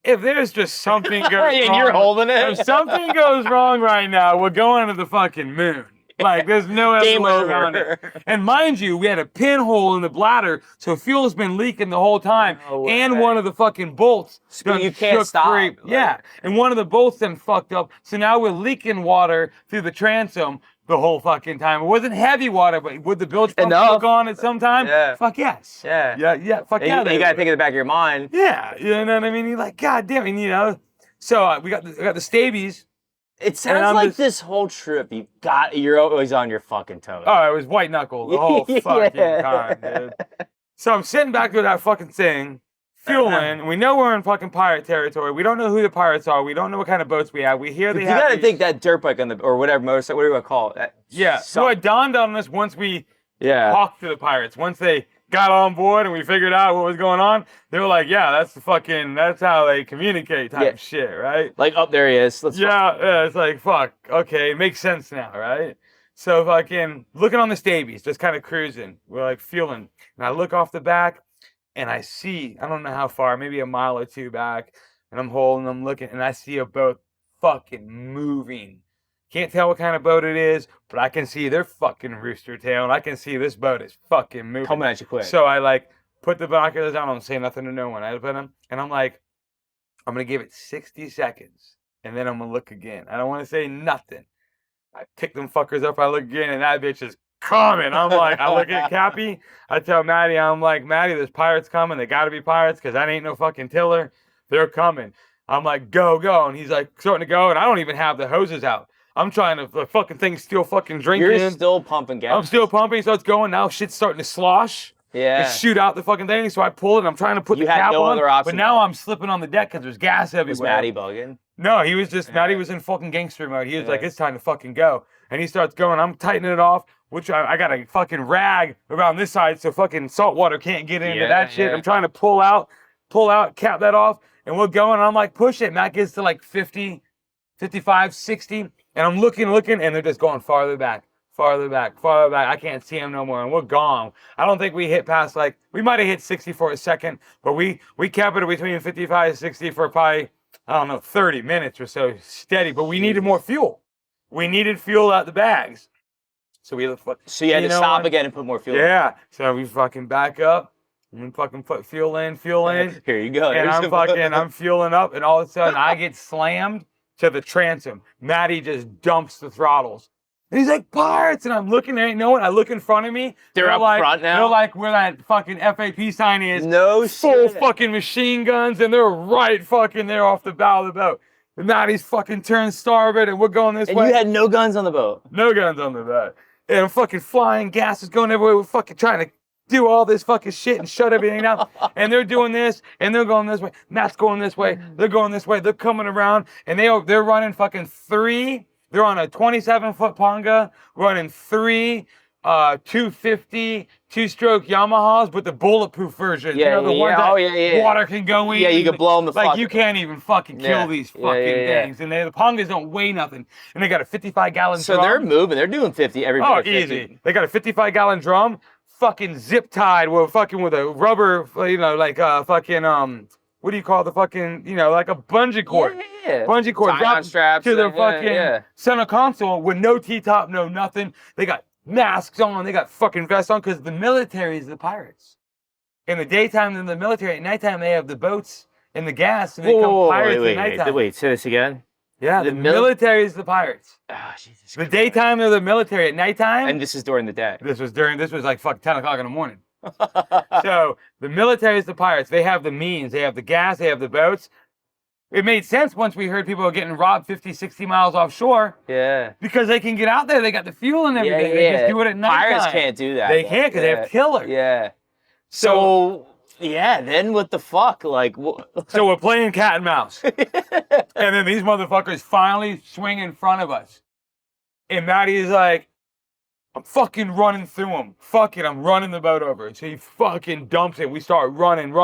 If there's just something goes wrong, and you're holding it. If something goes wrong right now, we're going to the fucking moon. Like, there's no other way around it. And mind you, we had a pinhole in the bladder, so fuel's been leaking the whole time. And one of the fucking bolts. You can't stop. Like, yeah. And one of the bolts then fucked up. So now we're leaking water through the transom the whole fucking time. It wasn't heavy water, but would the bilge pump hook on at some time? Yeah. Fuck yes. Yeah. Fuck yeah. You gotta think in the back of your mind. Yeah. You know what I mean? You're like, God damn it, you know. So we got the stabies. It sounds like this whole trip, you're always on your fucking toes. Oh, it was white knuckle the whole fucking time, dude. So I'm sitting back with that fucking thing, fueling, and we know we're in fucking pirate territory. We don't know who the pirates are. We don't know what kind of boats we have. We hear they have. You gotta think that dirt bike or whatever motorcycle, what do you want to call it? Yeah. So it dawned on us once we talked to the pirates. Once they got on board and we figured out what was going on, they were like, yeah, that's how they communicate type shit, right? Like, up there he is. It's like, fuck, okay, it makes sense now, right? So fucking looking on the stabies, just kind of cruising. We're like fueling. And I look off the back and I see, I don't know how far, maybe a mile or two back, and I'm holding them looking, and I see a boat fucking moving. Can't tell what kind of boat it is, but I can see their fucking rooster tail, and I can see this boat is fucking moving. Coming at you quick. So I like put the binoculars down. I don't say nothing to no one. I put them, and I'm like, I'm gonna give it 60 seconds, and then I'm gonna look again. I don't want to say nothing. I pick them fuckers up. I look again, and that bitch is coming. I'm like, I look at Cappy. I tell Maddie, I'm like, Maddie, there's pirates coming. They got to be pirates because that ain't no fucking tiller. They're coming. I'm like, go, go. And he's like, starting to go. And I don't even have the hoses out. I'm trying to, the fucking thing's still fucking drinking. You're still pumping gas. I'm still pumping. So it's going. Now shit's starting to slosh. Yeah. And shoot out the fucking thing. So I pull it. And I'm trying to put the cap on. But now I'm slipping on the deck because there's gas everywhere. Was Maddie bugging? No, he was just, Maddie was in fucking gangster mode. He was like, it's time to fucking go. And he starts going. I'm tightening it off, which I got a fucking rag around this side so fucking salt water can't get into that shit. I'm trying to pull out, cap that off. And we're going. And I'm like, push it. Matt gets to like 50, 55, 60. And I'm looking, and they're just going farther back. I can't see them no more. And we're gone. I don't think we hit past like, we might have hit 60 for a second, but we kept it between 55 and 60 for probably, I don't know, 30 minutes or so steady. But we needed more fuel. We needed fuel out the bags. So we So you had to stop again and put more fuel in. Yeah. So we fucking back up. And fucking put fuel in. Here you go. And I'm fueling up, and all of a sudden I get slammed to the transom. Maddie just dumps the throttles. And he's like, pirates! And I'm looking, there ain't no one. I look in front of me. They're up like, front now? They're like where that fucking FAP sign is. No full shit. fucking machine guns, and they're right fucking there off the bow of the boat. And Maddie's fucking turned starboard, and we're going this way. And you had no guns on the boat? No guns on the boat. And I'm fucking flying, gas is going everywhere. We're fucking trying to do all this fucking shit and shut everything down. And they're doing this, and they're going this way. Matt's going this way. They're going this way. They're coming around, and they're running fucking 3. They're on a 27-foot Ponga, running 3 250 2-stroke Yamahas, but the bulletproof version. Yeah, you know, the ones that water can go in. Yeah, you can blow them the fuck. Like, you can't even fucking kill these fucking things. And the Pongas don't weigh nothing. And they got a 55-gallon drum. So they're moving. They're doing 50 every Oh, 50. easy. They got a 55-gallon drum, fucking zip tied with a rubber, you know, like fucking what do you call the fucking, you know, like a bungee cord. Yeah. Bungee cord. Tie-on straps. To the fucking center console with no T-top, no nothing. They got masks on. They got fucking vests on because the military is the pirates. In the daytime, they're the military. At nighttime, they have the boats and the gas, and they come pirates at nighttime. Wait, say this again? Yeah, the military is the pirates. Oh, Jesus The daytime, they're the military. At nighttime. And this is during the day. This was like fucking 10 o'clock in the morning. So the military is the pirates. They have the means. They have the gas. They have the boats. It made sense once we heard people were getting robbed 50, 60 miles offshore. Yeah. Because they can get out there. They got the fuel and everything. Yeah. They just do it at night. Pirates can't do that. They can't because they have killers. Yeah. So, yeah, then what the fuck? Like, so we're playing cat and mouse. And then these motherfuckers finally swing in front of us. And Maddie's like, I'm fucking running through them. Fuck it, I'm running the boat over. So he fucking dumps it. We start running.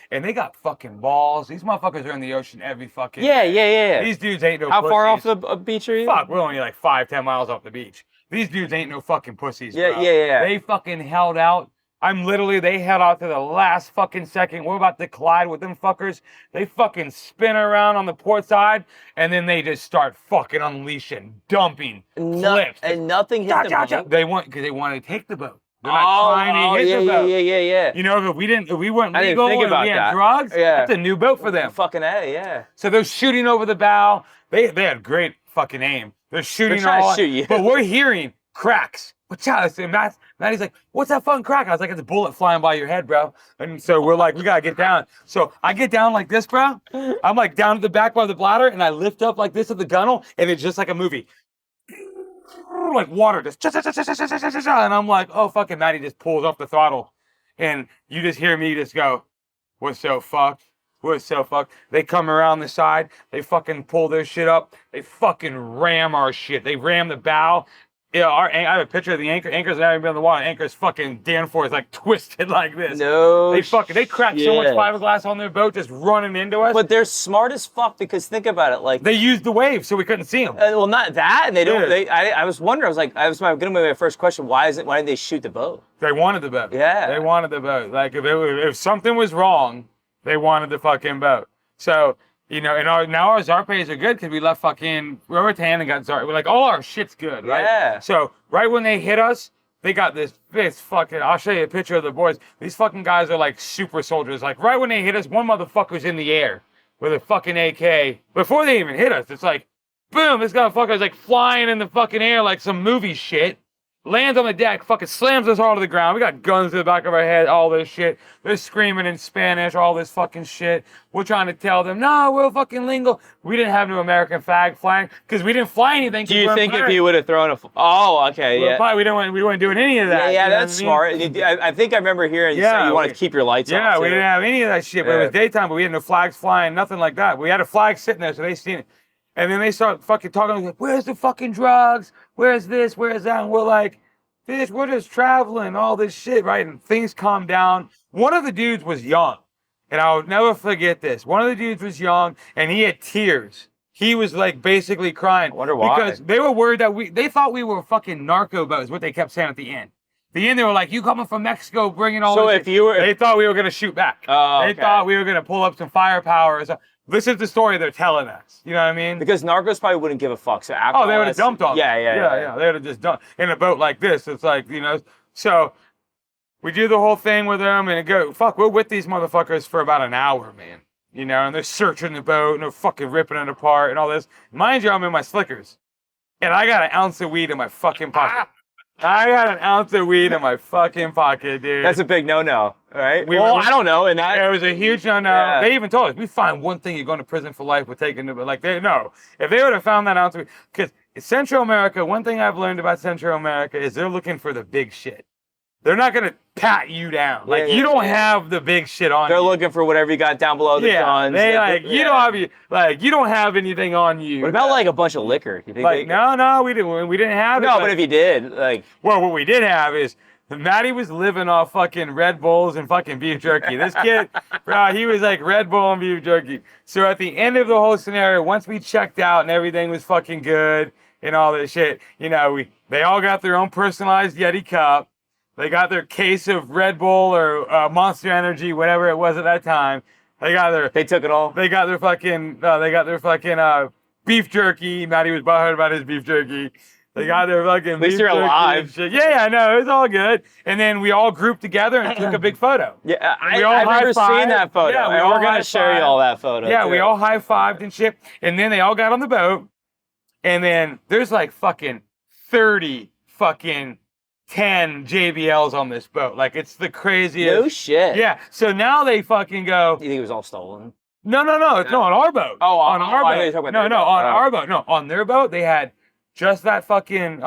And they got fucking balls. These motherfuckers are in the ocean every fucking Yeah. These dudes ain't no How pussies. far off the beach are you? Fuck, we're only like 5-10 miles off the beach. These dudes ain't no fucking pussies, bro. Yeah. They fucking held out. They held out to the last fucking second. We're about to collide with them fuckers. They fucking spin around on the port side, and then they just start fucking unleashing, dumping, flips. And nothing hit the boat? They want, because they want to take the boat. They're not trying to hit the boat. Yeah. You know, if we weren't I didn't legal think and about we had that. drugs, that's a new boat for them. Fucking A, yeah. So they're shooting over the bow. They had great fucking aim. They're shooting trying all to shoot you. But we're hearing cracks. Watch out. I said, Maddie's like, what's that fucking crack? I was like, it's a bullet flying by your head, bro. And so we're like, we gotta get down. So I get down like this, bro. I'm like down at the back by the bladder, and I lift up like this at the gunnel, and it's just like a movie. Like water, just and I'm like, oh, fucking Maddie just pulls off the throttle. And you just hear me just go, we're so fucked. We're so fucked. They come around the side. They fucking pull their shit up. They fucking ram our shit. They ram the bow. Yeah, I have a picture of the anchor. Anchor's not even been in the water. Anchor's fucking Danforth like twisted like this. They cracked so much fiberglass on their boat just running into us. But they're smart as fuck because think about it, like they used the wave so we couldn't see them. Well, not that, and they don't. I was wondering. I was like, gonna be my first question. Why didn't they shoot the boat? They wanted the boat. Yeah, they wanted the boat. Like if something was wrong, they wanted the fucking boat. So You know, and now our Zarpays are good because we left fucking Roatan and got Zar. We're like, all our shit's good, right? Yeah. So right when they hit us, they got this fucking. I'll show you a picture of the boys. These fucking guys are like super soldiers. Like right when they hit us, one motherfucker's in the air with a fucking AK. Before they even hit us, it's like, boom! This motherfucker's like flying in the fucking air like some movie shit. Lands on the deck, fucking slams us all to the ground. We got guns to the back of our head, all this shit. They're screaming in Spanish, all this fucking shit. We're trying to tell them, no, we're fucking lingo. We didn't have no American flag flying because we didn't fly anything. Do you think if he would have thrown a... Oh, okay, yeah. We weren't doing any of that. Yeah, that's smart. I think I remember hearing you say you want to keep your lights off. Yeah, we didn't have any of that shit, but it was daytime, but we had no flags flying, nothing like that. We had a flag sitting there, so they seen it. And then they start fucking talking, like, where's the fucking drugs? Where's this? Where's that? And we're like, bitch, we're just traveling, all this shit, right? And things calm down. One of the dudes was young, and I'll never forget this. One of the dudes was young, and he had tears. He was like basically crying. I wonder why. Because they were worried that they thought we were fucking narco boats, what they kept saying at the end. At the end, they were like, you coming from Mexico, bringing all this. So they thought we were going to shoot back. Oh, They thought we were going to pull up some firepower or something. This is the story they're telling us. You know what I mean? Because narcos probably wouldn't give a fuck. So after they would have dumped on Yeah. They would have just dumped in a boat like this. It's like, you know. So we do the whole thing with them and we're with these motherfuckers for about an hour, man. You know, and they're searching the boat and they're fucking ripping it apart and all this. Mind you, I'm in my slickers. And I got an ounce of weed in my fucking pocket. I got an ounce of weed in my fucking pocket, dude. That's a big no-no, right? I don't know. And it was a huge no-no. Yeah. They even told us, we find one thing, you're going to prison for life. We're taking it. Like, no. If they would have found that ounce of weed, because Central America, one thing I've learned about Central America is they're looking for the big shit. They're not going to pat you down. Like, you don't have the big shit on you. They're looking for whatever you got down below the guns. You don't have anything on you. What about like a bunch of liquor? You think no, we didn't have it. No, but if you did, like... Well, what we did have is Matty was living off fucking Red Bulls and fucking beef jerky. This kid, bro, he was like Red Bull and beef jerky. So at the end of the whole scenario, once we checked out and everything was fucking good and all this shit, you know, they all got their own personalized Yeti cup. They got their case of Red Bull or Monster Energy, whatever it was at that time. They took it all. They got their fucking beef jerky. Matty was butthurt about his beef jerky. They got their fucking At least you're alive. Yeah, I know. It was all good. And then we all grouped together and took a big photo. Yeah, I've never seen that photo. Yeah, we're going to show you all that photo. Yeah, too. we all high-fived and shit. And then they all got on the boat. And then there's like fucking 30 fucking 10 JBLs on this boat. Like, it's the craziest. No shit. Yeah. So now they fucking go. You think it was all stolen? No. It's on our boat. Oh, on our boat. No, on Oh. our boat. No, on their boat, they had just that fucking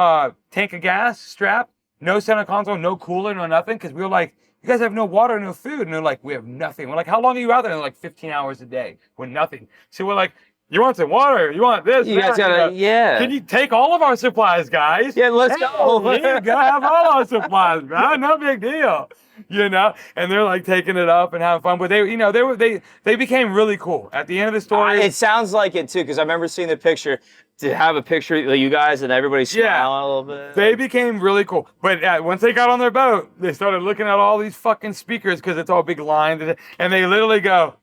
tank of gas strap, no center console, no cooler, no nothing. Because we were like, you guys have no water, no food. And they're like, we have nothing. We're like, how long are you out there? And they're like, 15 hours a day with nothing. So we're like, you want some water? You want this? You guys gotta, yeah. Can you take all of our supplies, guys? Yeah, let's go. You gotta have all our supplies, bro. No big deal. You know? And they're like taking it up and having fun. But they became really cool. At the end of the story. It sounds like it too, because I remember seeing the picture. To have a picture of you guys and everybody smiling a little bit. They became really cool. But once they got on their boat, they started looking at all these fucking speakers because it's all big lines. And they literally go,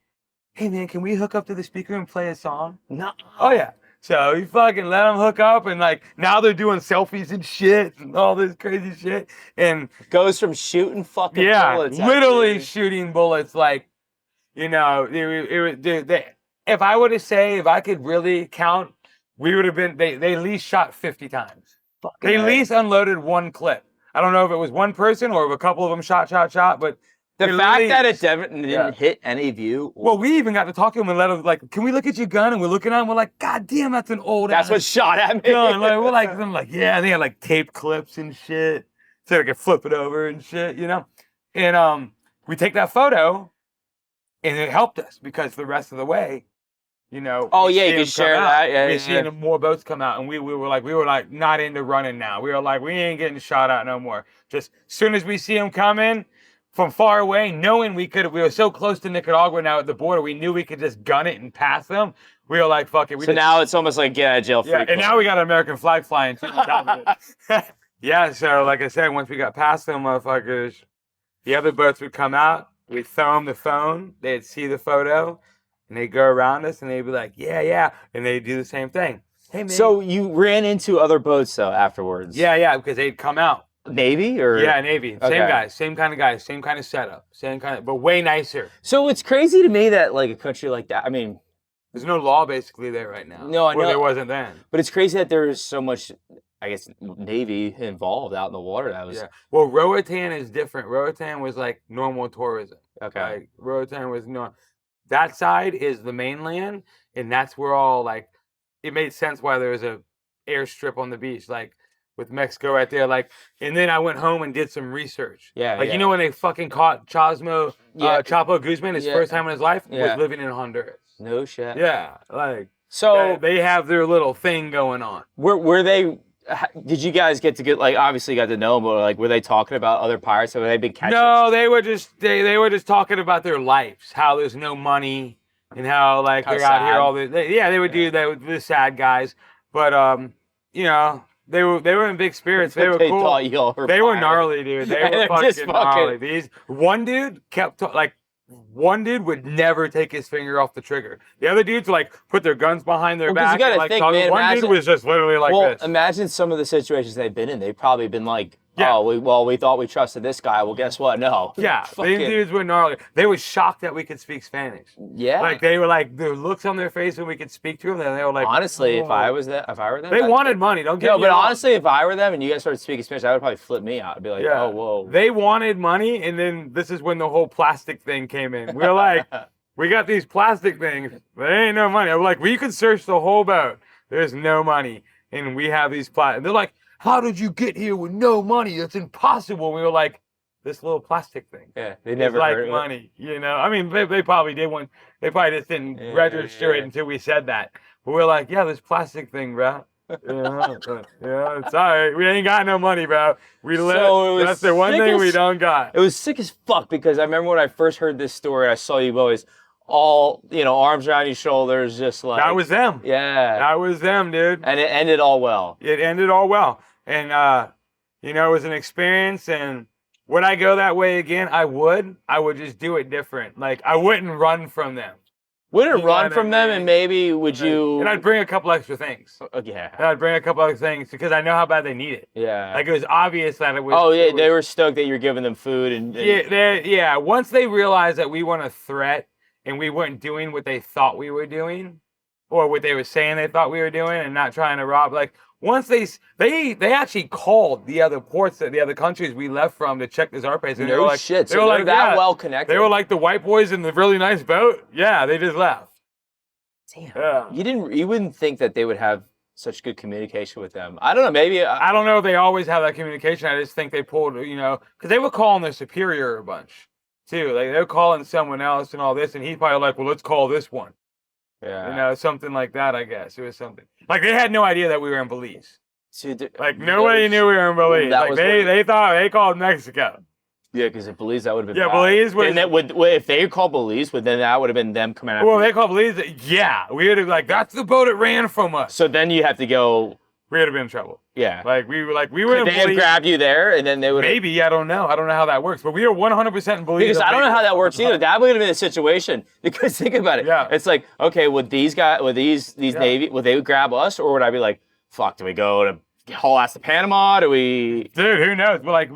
hey man, can we hook up to the speaker and play a song? No. Oh yeah. So we fucking let them hook up and like now they're doing selfies and shit and all this crazy shit. And goes from shooting fucking bullets. Literally shooting bullets. Like, you know, if I were to say, if I could really count, we would have been, they at least shot 50 times. They at least unloaded one clip. I don't know if it was one person or if a couple of them shot, but the fact that it didn't hit any of you. Well, we even got to talk to him and let him like, can we look at your gun? And we're looking at him. We're like, God damn, that's an old. That's what shot at me. Gun. Like, I'm like, yeah. And they had like tape clips and shit, so I could flip it over and shit, you know. And we take that photo, and it helped us because the rest of the way, you know. Oh yeah, you could share that. Yeah, we seen more boats come out, and we were like not into running now. We were like, we ain't getting shot at no more. Just as soon as we see them coming. From far away, knowing we were so close to Nicaragua now at the border, we knew we could just gun it and pass them. We were like, fuck it. Now it's almost like get out of jail free. Yeah, and now we got an American flag flying too on top of it. Yeah, so like I said, once we got past them motherfuckers, the other boats would come out, we'd throw them the phone, they'd see the photo, and they go around us, and they'd be like, yeah, yeah, and they do the same thing. Hey, man. So you ran into other boats though afterwards? Yeah, because they'd come out. Navy or Yeah, Navy. Same Okay. guys, same kind of guys, same kind of setup, but way nicer. So it's crazy to me that like a country like that. I mean, There's no law basically there right now. No, I know. There wasn't then. but it's crazy that there is so much, I guess, Navy involved out in the water. That was Yeah. Well, Roatan is different. Roatan was like normal tourism. okay. Like Roatan was no. That side is the mainland, and that's where all like it made sense why there was a airstrip on the beach, like with Mexico right there. Like, and then I went home and did some research. Yeah, Like yeah. you know when they fucking caught Chapo Guzman, his Yeah. first time in his life Yeah. was living in Honduras. No shit. Yeah, like So they have their little thing going on. were they? Did you guys get like obviously you got to know them, but like were they talking about other pirates? Have they been catching? No, they were just they were just talking about their lives, how there's no money, and how like How they're out here sad. all the they would do that with the sad guys, but you know they were in big spirits. They were cool. Thought you all were They were pirates. gnarly, dude. They And were they're just fucking gnarly. These one dude one dude would never take his finger off the trigger. The other dudes like put their guns behind their Well, 'cause back. you gotta and, like, think, talking. man, One imagine- dude was just literally like Well, this. imagine some of the situations they've been in. They've probably been like, Yeah. oh, we thought we trusted this guy. Well, guess what? No. Yeah, Fucking- these dudes were gnarly. They were shocked that we could speak Spanish. Yeah. Like they were like the looks on their face when we could speak to them, and they were like, honestly, if I "Whoa." were them, They wanted money. Don't get No, me but wrong. honestly, if I were them and you guys started speaking Spanish, that would probably flip me out. I'd be like, Yeah. oh, whoa. They wanted money, and then this is when the whole plastic thing came in. We were like, we got these plastic things, but there ain't no money. I'm like, we could search the whole boat. There's no money, and we have these plastic. They're like, how did you get here with no money? That's impossible. We were like, this little plastic thing. Yeah, they It's never like heard of it. money, you know. I mean, they probably did one. They probably just didn't Yeah, register it yeah. until we said that. But we're like, yeah, this plastic thing, bro. Yeah, it's all right. We ain't got no money, bro. We So live. it was That's the one sick thing we as- don't got. It was sick as fuck because I remember when I first heard this story, I saw you boys all, arms around your shoulders, just like. That was them. Yeah. That was them, dude. And it ended all well. It ended all well, and it was an experience. And would I go that way again? I would. I would just do it different. Like I wouldn't run from them. Wouldn't You know run what I from them, mean? and maybe would you? And I'd bring a couple extra things. Yeah. And I'd bring a couple other things because I know how bad they need it. Yeah. Like it was obvious that it was. Oh yeah, it they was- were stoked that you were giving them food and Yeah. Once they realized that we weren't a threat and we weren't doing what they thought we were doing, or what they were saying they thought we were doing, and not trying to rob. Like once they actually called the other ports, the other countries we left from to check the Zarpes, and they no were like, shit. They So were they're like that yeah. well connected. They were like the white boys in the really nice boat. Yeah, they just left. damn. Yeah. You wouldn't think that they would have such good communication with them. I don't know. Maybe I don't know if they always have that communication. I just think they pulled, because they were calling their superior a bunch too. Like they were calling someone else and all this, and he's probably like, well, let's call this one. yeah. Something like that. I guess it was something like they had no idea that we were in Belize. Dude, Like nobody knew we were in Belize. That Like was they thought they called Mexico. Yeah, because if Belize, that would have been Yeah, bad. Belize was- And that would if they called Belize, then that would have been them coming after. Well, you. they called Belize. Yeah, we would have that's the boat that ran from us. So then you have to go. We would have been in trouble. Yeah. Like we were Could in they have Belize. grabbed you there, and then they would. Maybe I don't know. I don't know how that works, but we are 100% in Belize. Because I don't know how that works either. That would have been a situation. Because think about it. Yeah. It's like, okay, would these Navy, would they grab us, or would I be like, fuck, do we go to haul ass to Panama? Do we? Dude, who knows? But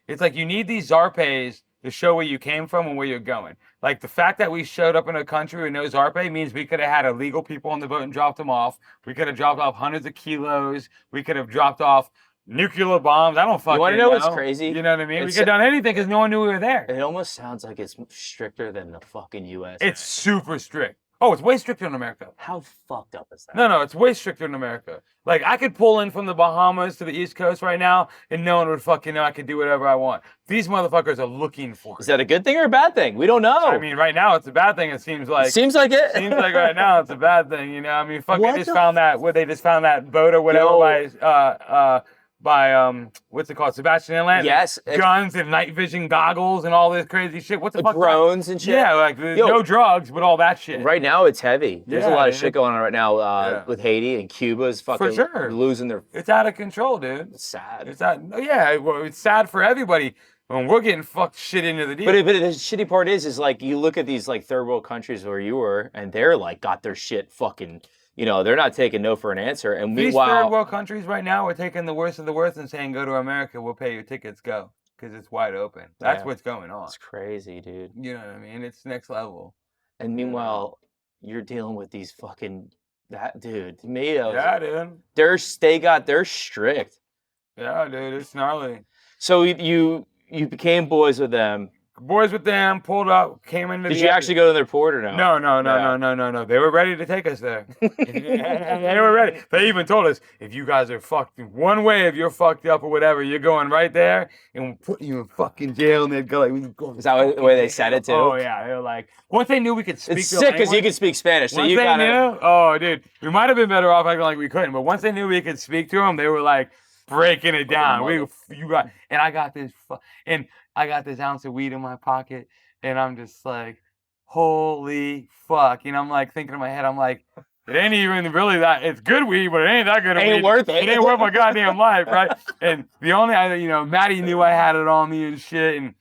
it's like you need these Zarpes to show where you came from and where you're going. Like the fact that we showed up in a country with no Zarpe means we could have had illegal people on the boat and dropped them off. We could have dropped off hundreds of kilos. We could have dropped off nuclear bombs. I don't fucking know. You want to know what's crazy? You know what I mean? We It's- could have done anything because no one knew we were there. It almost sounds like it's stricter than the fucking U.S. It's super strict. Oh, it's way stricter in America. How fucked up is that? No, it's way stricter in America. Like, I could pull in from the Bahamas to the East Coast right now, and no one would fucking know I could do whatever I want. These motherfuckers are looking for Is it. that a good thing or a bad thing? We don't know. I mean, right now, it's a bad thing, it seems like. Seems like it. Seems like right now it's a bad thing, I mean, fucking What just the found that, they just found that boat or whatever Yo. what's it called? Sebastian Inlet. Yes. Guns and night vision goggles and all this crazy shit. What the fuck? Drones and shit. Yeah, like no drugs, but all that shit. Right now it's heavy. There's a lot of shit going on right now with Haiti and Cuba's fucking losing their. It's out of control, dude. It's sad. It's sad for everybody. When we're getting fucked shit into the deal. But the shitty part is like you look at these like third world countries where you were, and they're like got their shit fucking. You know, they're not taking no for an answer. And meanwhile, these third world countries right now are taking the worst of the worst and saying, "Go to America, we'll pay your tickets, go," because it's wide open. That's what's going on. It's crazy, dude. You know what I mean? It's next level. And meanwhile, you're dealing with these fucking tomatoes. Yeah, dude. They're strict. Yeah, dude, it's gnarly. So you became boys with them. Boys with them, pulled up, came into Did you actually go to their port or no? No. They were ready to take us there. They were ready. They even told us, if you guys are fucked one way, if you're fucked up or whatever, you're going right there and we'll put you in fucking jail. And they'd go like, is that the way they said it too? Oh, yeah. They were like, once they knew we could speak it's sick because you can speak Spanish. So you got knew, oh, dude, we might have been better off acting like we couldn't. But once they knew we could speak to them, they were like, breaking it down. I got this ounce of weed in my pocket, and I'm just like, holy fuck. And I'm like thinking in my head, I'm like, it ain't even really that. It's good weed, but it ain't that good of weed. Ain't worth it. It ain't worth my goddamn life, right? And the only, Maddie knew I had it on me and shit, and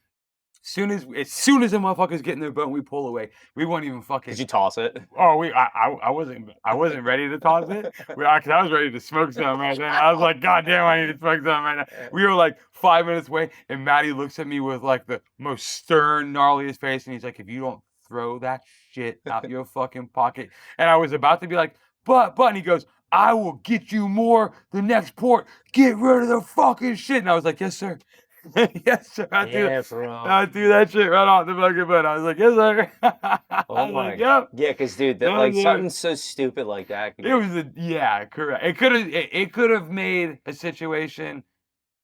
as soon as the motherfuckers get in their boat and we pull away, we won't even fucking. Did you toss it? Oh, I wasn't ready to toss it. Cause I was ready to smoke some right then. I was like, God damn, I need to smoke some right now. We were like 5 minutes away, and Maddie looks at me with like the most stern, gnarliest face, and he's like, if you don't throw that shit out your fucking pocket, and I was about to be like, but, and he goes, I will get you more the next port. Get rid of the fucking shit. And I was like, yes, sir. Yes, sir. I do that shit right off the fucking boat. I was like, yes, sir. Oh my like, yep. Yeah, because dude, something so stupid like that. Correct. It could have made a situation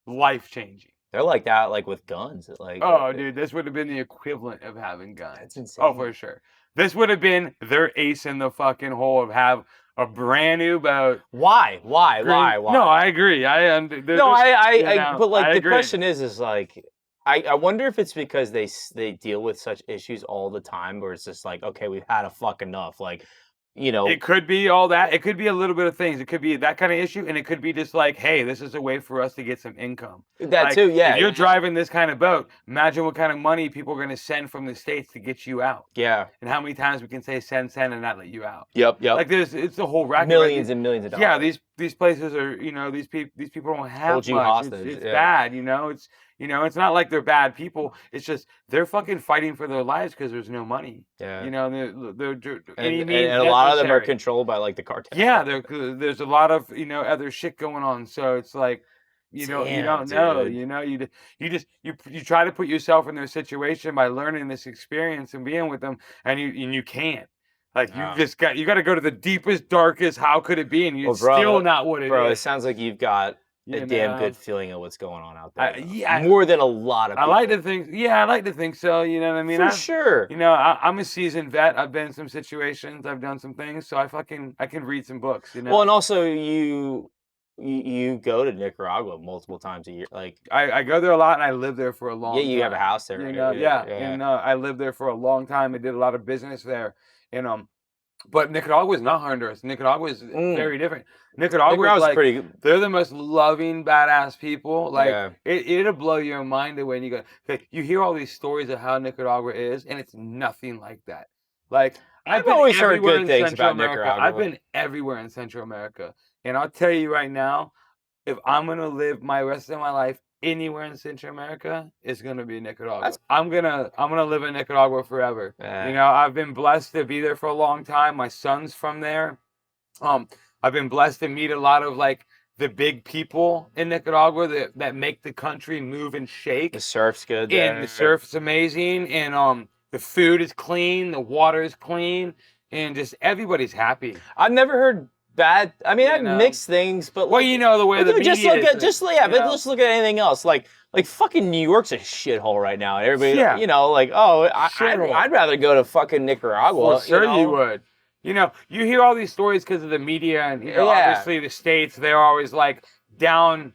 life changing. They're like that, like with guns. Dude, this would have been the equivalent of having guns. That's insane. Oh, for sure. This would have been their ace in the fucking hole of have a brand new boat. Why? No, I agree. The question is like, I wonder if it's because they deal with such issues all the time, where it's just like, okay, we've had a fuck enough, like. It could be all that. It could be a little bit of things. It could be that kind of issue, and it could be just like, hey, this is a way for us to get some income. That too, yeah. If you're driving this kind of boat, imagine what kind of money people are going to send from the States to get you out. Yeah. And how many times we can say send and not let you out. Yep. Like it's a whole racket. Millions and millions of dollars. Yeah, these places are, these people don't have Hold you much. hostage. It's bad, it's not like they're bad people. It's just they're fucking fighting for their lives because there's no money. Yeah. They're and a lot of them are controlled by like the cartel. Yeah, there's a lot of other shit going on. So it's like you don't know. You try to put yourself in their situation by learning this experience and being with them, and you can't. Like you got to go to the deepest, darkest. How could it be? And it's still not what it is. Bro, it sounds like you've got a damn good feeling of what's going on out there. More than a lot of people. I like to think so. You know what I mean? For sure. I'm a seasoned vet. I've been in some situations. I've done some things. So I can read some books. Well, and also you go to Nicaragua multiple times a year. Like I go there a lot, and I live there for a long time. Yeah, you have a house there, right? And I lived there for a long time. I did a lot of business there. But Nicaragua is not Honduras. Nicaragua is very different. Nicaragua's like, pretty good. They're the most loving, badass people. Like it'll blow your mind away. And you go, you hear all these stories of how Nicaragua is, and it's nothing like that. Like I've always heard good things about Nicaragua. I've been everywhere in Central America, and I'll tell you right now, if I'm gonna live my rest of my life anywhere in Central America, it's gonna be Nicaragua. I'm gonna live in Nicaragua forever. I've been blessed to be there for a long time. My son's from there. I've been blessed to meet a lot of like the big people in Nicaragua that make the country move and shake. The surf's good there. And the surf's amazing, and the food is clean, the water is clean, and just everybody's happy. I've never heard bad. I mean, I've mixed things, but the way the media but just look at anything else. Like fucking New York's a shithole right now. Everybody, I'd rather go to fucking Nicaragua. Well, sure you would. You hear all these stories because of the media, and obviously the States, they're always like down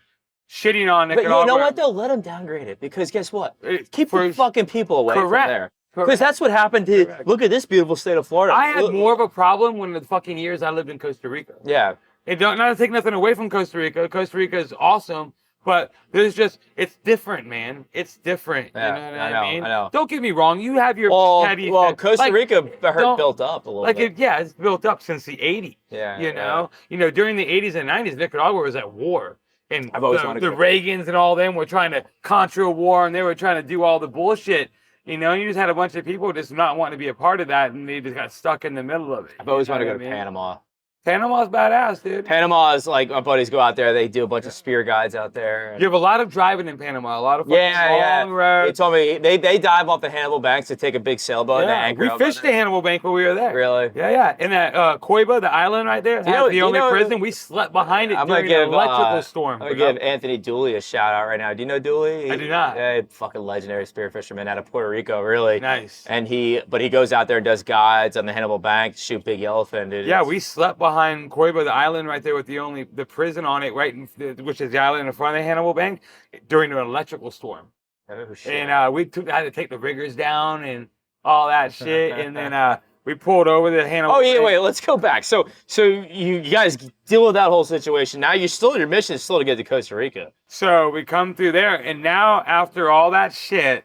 shitting on But Nicaragua. you know what though? Let them downgrade it because guess what? Keep the fucking people away correct. from there. Because that's what happened to. Correct. Look at this beautiful state of Florida. I had more of a problem when the fucking years I lived in Costa Rica. Yeah. And not to take nothing away from Costa Rica. Costa Rica is awesome, but it's different, man. It's different. Yeah, You know what I mean? I know. Don't get me wrong. You have your petty. Well, Costa Rica don't- built up a little bit. It's built up since the '80s. Yeah. You know, during the '80s and '90s, Nicaragua was at war. And I've always wanted the to- Reagans and all them were trying to contra war, and they were trying to do all the bullshit. You know, you just had a bunch of people just not wanting to be a part of that, and they just got stuck in the middle of it. I've always wanted to go what to I mean? Panama. Panama's badass, dude. Panama is like my buddies go out there. They do a bunch of spear guides out there. You have a lot of driving in Panama, a lot of fucking long They roads. told me they dive off the Hannibal Banks to take a big sailboat and anchor. We up fished on the Hannibal Bank when we were there. Really? Yeah. And that Coiba, the island right there, has the only prison. We slept behind it during an electrical storm. I'm gonna give Anthony Dooley a shout out right now. Do you know Dooley? I do not. Yeah, fucking legendary spear fisherman out of Puerto Rico, really. Nice. And he goes out there and does guides on the Hannibal Bank to shoot big yellowfin, dude. Yeah, we slept behind Coiba, the island right there with the prison on it, which is the island in front of the Hannibal Bank, during an electrical storm. Oh, shit. And had to take the riggers down and all that shit, and then we pulled over the Hannibal. Oh yeah, Bank. wait. Let's go back. So you guys deal with that whole situation. Now your mission is still to get to Costa Rica. So we come through there, and now after all that shit,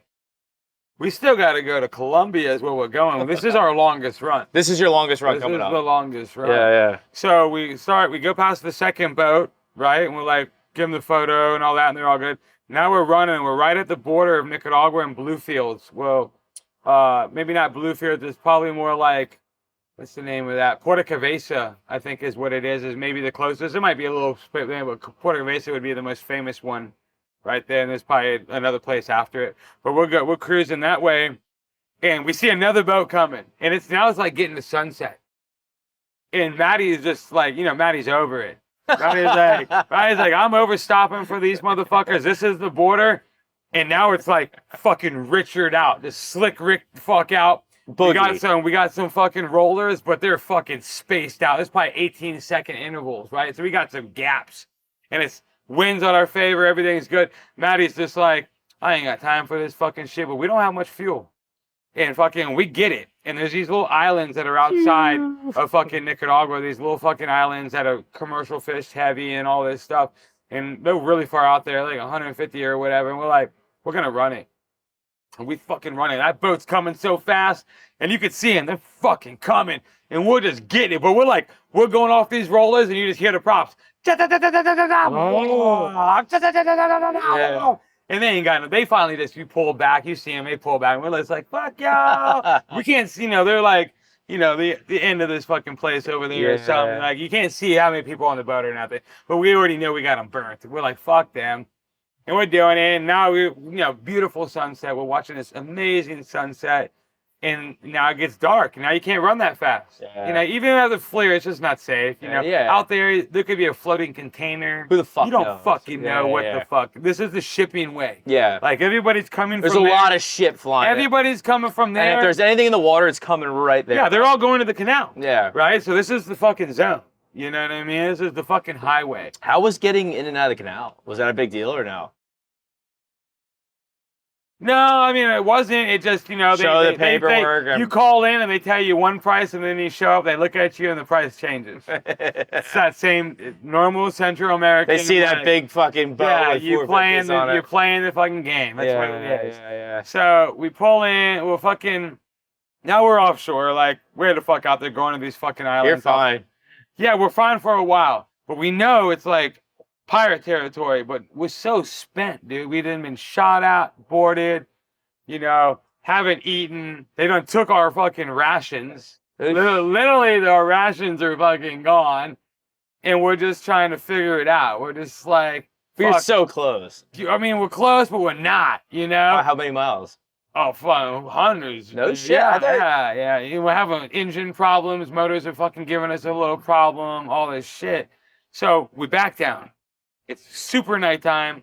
we still got to go to Colombia is where we're going. This is our longest run. This is your longest run coming This up. is the longest run. Yeah. So we go past the second boat, right? And we're like, give them the photo and all that, and they're all good. Now we're running, and we're right at the border of Nicaragua and Bluefields. Well, maybe not Bluefields. It's probably more like, what's the name of that? Puerto Cabeza, I think is what it is maybe the closest. It might be a little split there, but Puerto Cabeza would be the most famous one right there. And there's probably another place after it. But we're cruising that way, and we see another boat coming. And it's like getting to sunset. And Maddie is just like, Maddie's over it. Maddie's like, I'm over stopping for these motherfuckers. This is the border. And now it's like fucking Richard out. Just slick Rick the fuck out. Boogie. We got some fucking rollers, but they're fucking spaced out. It's probably 18-second intervals, right? So we got some gaps. And it's winds on our favor, everything's good. Maddie's just like, I ain't got time for this fucking shit, but we don't have much fuel. And fucking, we get it. And there's these little islands that are outside of fucking Nicaragua, these little fucking islands that are commercial fish heavy and all this stuff. And they're really far out there, like 150 or whatever. And we're like, we're gonna run it. And we fucking run it. That boat's coming so fast. And you can see them, they're fucking coming. And we're just getting it. But we're going off these rollers and you just hear the props. Yeah. And they ain't got no. They finally you pull back. You see them, they pull back. And we're just like, fuck y'all. We can't see, they're like, the end of this fucking place over there or something. Like, you can't see how many people on the boat or nothing. But we already know we got them burnt. We're like, fuck them. And we're doing it. And now beautiful sunset. We're watching this amazing sunset. And now it gets dark. Now you can't run that fast. Yeah. Even at the flare, it's just not safe. Out there could be a floating container. Who the fuck You don't knows? fucking know what the fuck. This is the shipping way. Yeah. Like everybody's coming There's from a there. lot of shit flying. Everybody's coming from there. And if there's anything in the water, it's coming right there. Yeah, they're all going to the canal. Yeah. Right? So this is the fucking zone. You know what I mean? This is the fucking highway. How was getting in and out of the canal? Was that a big deal or no? No, I mean, it wasn't. It just, Show the paperwork. You call in and they tell you one price and then you show up, they look at you and the price changes. It's that same normal Central American. They see that big fucking boat. Yeah, with you're 450s on it. you're playing the fucking game. That's what it is. Yeah. So we pull in, now we're offshore, like, we're the fuck out there going to these fucking islands. You're fine. Yeah, we're fine for a while, but we know it's like pirate territory, but we're so spent, dude. We done been shot at, boarded, haven't eaten. They done took our fucking rations. Literally, our rations are fucking gone, and we're just trying to figure it out. We're just like, We're so close. I mean, we're close, but we're not, How many miles? Oh, fuck, hundreds. No shit. Yeah. We're having engine problems. Motors are fucking giving us a little problem. All this shit. So we back down. It's super nighttime.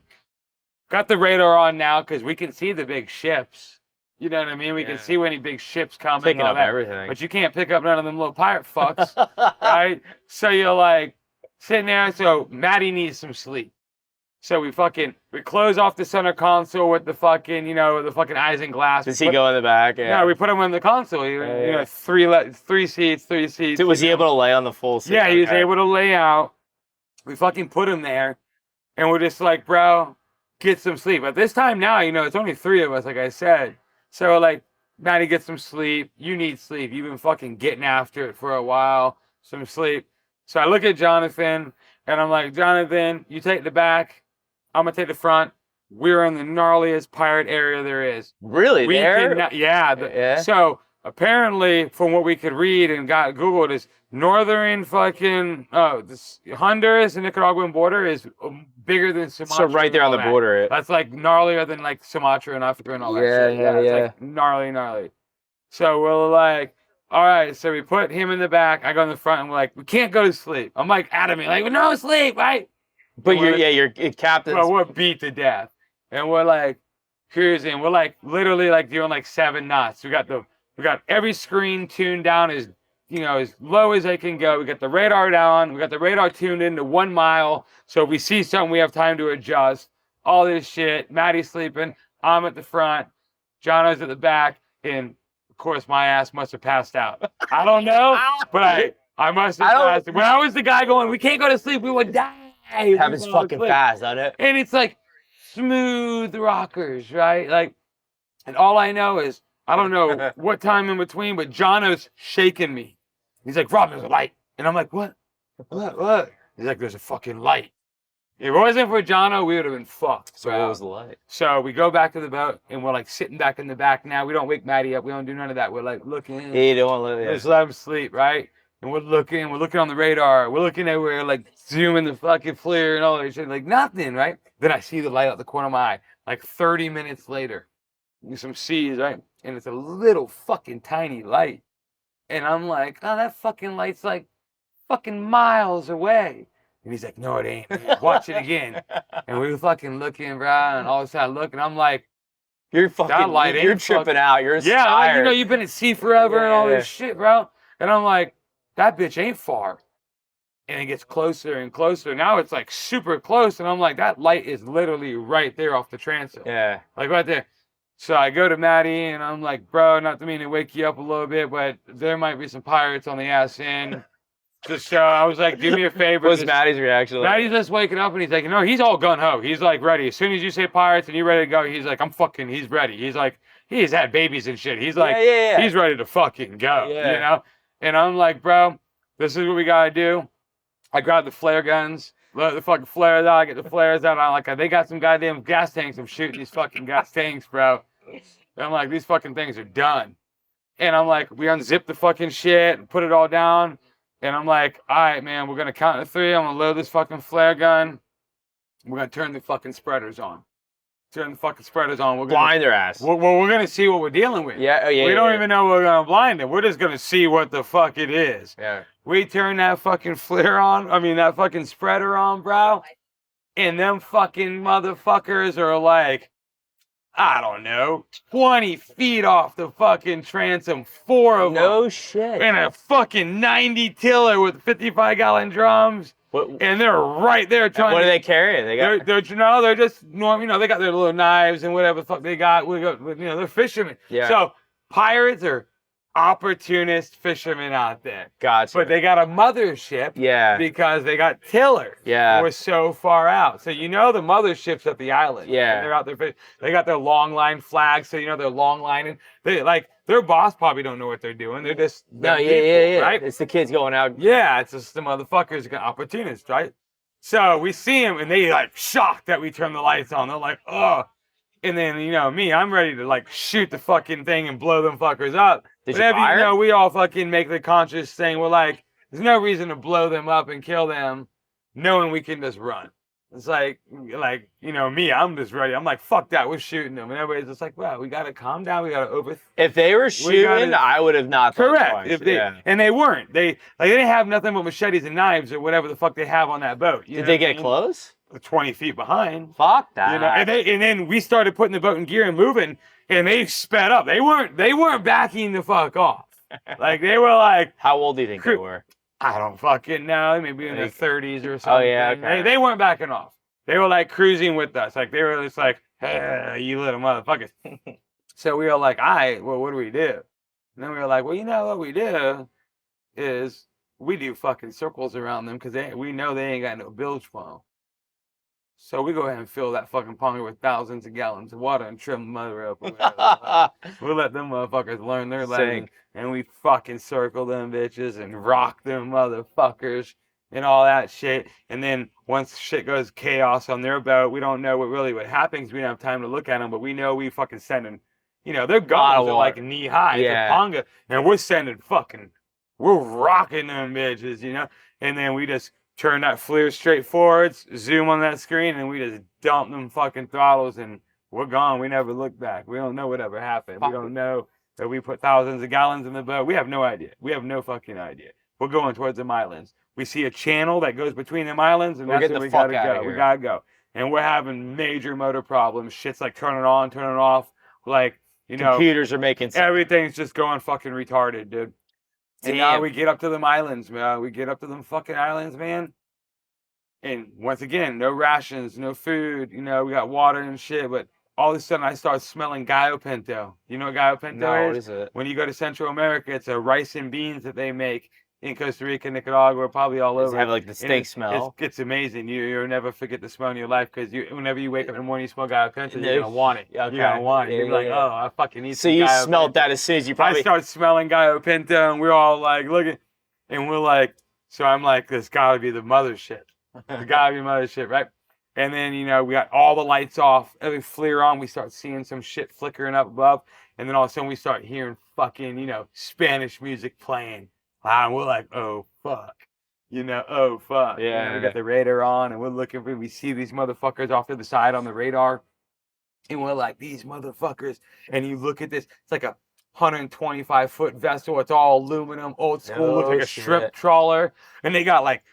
Got the radar on now because we can see the big ships. You know what I mean? We can see when any big ships coming. Picking up that. everything. But you can't pick up none of them little pirate fucks, right? So you're like sitting there. So Maddie needs some sleep. So we close off the center console with the fucking, the fucking isinglass. Does he go in the back? Yeah. No, we put him in the console. Three seats. So was he able to lay on the full seat? Yeah, he was able to lay out. We fucking put him there, and we're just like, bro, get some sleep. At this time now, it's only 3 of us, like I said. So we're like, Maddie, get some sleep. You need sleep. You've been fucking getting after it for a while. Some sleep. So I look at Jonathan, and I'm like, Jonathan, you take the back. I'm going to take the front. We're in the gnarliest pirate area there is. Really? Yeah. So apparently, from what we could read and got Googled, is northern fucking this Honduras and Nicaraguan border is bigger than Sumatra. So right there on the border. That's like gnarlier than like Sumatra and Africa and all that shit. Yeah. It's like gnarly. So we're like, all right. So we put him in the back. I go in the front, and we're like, we can't go to sleep. I'm like adamant, like, no sleep, right? But you're captain. Well, we're beat to death, and we're like cruising. We're like literally like doing like 7 knots. We got every screen tuned down as as low as they can go. We got the radar down. We got the radar tuned into 1 mile. So if we see something, we have time to adjust. All this shit. Maddie's sleeping. I'm at the front. Jono's at the back, and of course my ass must have passed out. I don't know, but I must have passed. When I was the guy going, we can't go to sleep. We would die. It happens fucking fast, doesn't it? And it's like smooth rockers, right? Like, and all I know is, I don't know what time in between, but Jono's shaking me. He's like, Rob, there's a light. And I'm like, what? What? He's like, there's a fucking light. If it wasn't for Jono, we would have been fucked. So what was the light? So we go back to the boat, and we're like sitting back in the back now. We don't wake Maddie up. We don't do none of that. We're like looking. Yeah, you don't want to just let him sleep, right? And we're looking on the radar. We're looking everywhere, like zooming the fucking flare and all that shit. Like nothing, right? Then I see the light out the corner of my eye. Like 30 minutes later, some seas, right? And it's a little fucking tiny light. And I'm like, oh, that fucking light's like fucking miles away. And he's like, no, it ain't. Watch it again. And we were fucking looking around, and all of a sudden I look, and I'm like, you're tripping out. You're tired. Like, you've been at sea forever and all this shit, bro. And I'm like, that bitch ain't far. And it gets closer and closer. Now it's like super close. And I'm like, that light is literally right there off the transom. Yeah. Like right there. So I go to Maddie, and I'm like, bro, not to mean to wake you up a little bit, but there might be some pirates on the ass end. Just so I was like, do me a favor. What's Maddie's reaction like? Maddie's just waking up, and he's like, he's all gun-ho. He's like ready. As soon as you say pirates and you're ready to go, he's like, he's ready. He's like, he's had babies and shit. He's like, he's ready to fucking go, And I'm like, bro, this is what we gotta do. I grab the flare guns, let the fucking flares out. I get the flares out. I'm like, they got some goddamn gas tanks. I'm shooting these fucking gas tanks, bro. And I'm like, these fucking things are done. And I'm like, we unzip the fucking shit and put it all down. And I'm like, all right, man, we're gonna count to 3. I'm gonna load this fucking flare gun. We're gonna turn the fucking spreaders on. Turn the fucking spreaders on. We're gonna blind their ass. We're gonna see what we're dealing with. Yeah. We don't even know we're gonna blind them. We're just gonna see what the fuck it is. Yeah. We turn that fucking flare on. That fucking spreader on, bro. And them fucking motherfuckers are like, I don't know, 20 feet off the fucking transom. 4 of them. No shit. And a fucking 90 tiller with 55-gallon drums. What? And they're right there trying. What are they carrying? They're just normal. They got their little knives and whatever the fuck they got. They're fishermen. Yeah. So pirates are opportunist fishermen out there. Gotcha. But they got a mothership. Yeah. Because they got tillers. Yeah. We're so far out. So the mothership's at the island. Yeah. They're out there fishing. They got their long line flags. So they're long lining. Their boss probably don't know what they're doing. They're just yeah. Right? It's the kids going out. Yeah, it's just the motherfuckers opportunists, right? So we see them, and they shocked that we turn the lights on. They're like, oh. And then me, I'm ready to shoot the fucking thing and blow them fuckers up. Did you fire? We all fucking make the conscious thing. We're like, there's no reason to blow them up and kill them, knowing we can just run. It's like me, I'm just ready. I'm like, fuck that, we're shooting them. And everybody's just like, wow, we gotta calm down. We gotta If they were shooting, I would have not. Correct. And they weren't. They didn't have nothing but machetes and knives or whatever the fuck they have on that boat. Did they get close? 20 feet behind. Fuck that. And then we started putting the boat in gear and moving, and they sped up. They weren't backing the fuck off. They were like. How old do you think they were? I don't fucking know. Maybe in their 30s or something. Oh yeah. Okay. They weren't backing off. They were like cruising with us. Like they were just like, hey, you little motherfuckers. So we were like, all right, well, what do we do? And then we were like, well, you know what we do is we do fucking circles around them because we know they ain't got no bilge pump. So we go ahead and fill that fucking pond with thousands of gallons of water and trim the mother up. We'll let them motherfuckers learn their lesson. And we fucking circle them bitches and rock them motherfuckers and all that shit. And then once shit goes chaos on their boat, we don't know what happens. We don't have time to look at them, but we know we fucking sending, you know, their guns are like knee high. Yeah. It's a panga. And we're rocking them bitches, you know? And then we just turn that FLIR straight forwards, zoom on that screen, and we just dump them fucking throttles, and we're gone. We never look back. We don't know what ever happened. We don't know that we put thousands of gallons in the boat. We have no idea. We have no fucking idea. We're going towards them islands. We see a channel that goes between them islands, and that's where we gotta go. We gotta go. And we're having major motor problems. Shit's like turning on, turning off. Like, you know, computers are making everything's just going fucking retarded, dude. And now we get up to them islands, man. We get up to them fucking islands, man. And once again, no rations, no food. You know, we got water and shit. But all of a sudden, I start smelling gallo pinto. You know what gallo pinto is? No, what is it? When you go to Central America, it's a rice and beans that they make in Costa Rica, Nicaragua, probably all over. Does it have like the steak smell? It's amazing. You'll never forget the smell in your life because whenever you wake up in the morning, you smell gallo pinto, you're gonna want it. Okay. You're gonna want it. Yeah, you're like, oh, I fucking need. So you smelled that as soon as you probably. I start smelling gallo pinto, and we're all like looking, and we're like, so I'm like, this gotta be the mothership. The gotta be mothership, right? And then, you know, we got all the lights off, every FLIR on, we start seeing some shit flickering up above, and then all of a sudden we start hearing fucking, you know, Spanish music playing. And we're like, oh fuck. You know, oh fuck. Yeah. You know, we got the radar on and we're looking for, we see these motherfuckers off to the side on the radar. And we're like, these motherfuckers. And you look at this, it's like a 125-foot vessel. It's all aluminum, old school, looks like a shrimp trawler. And they got like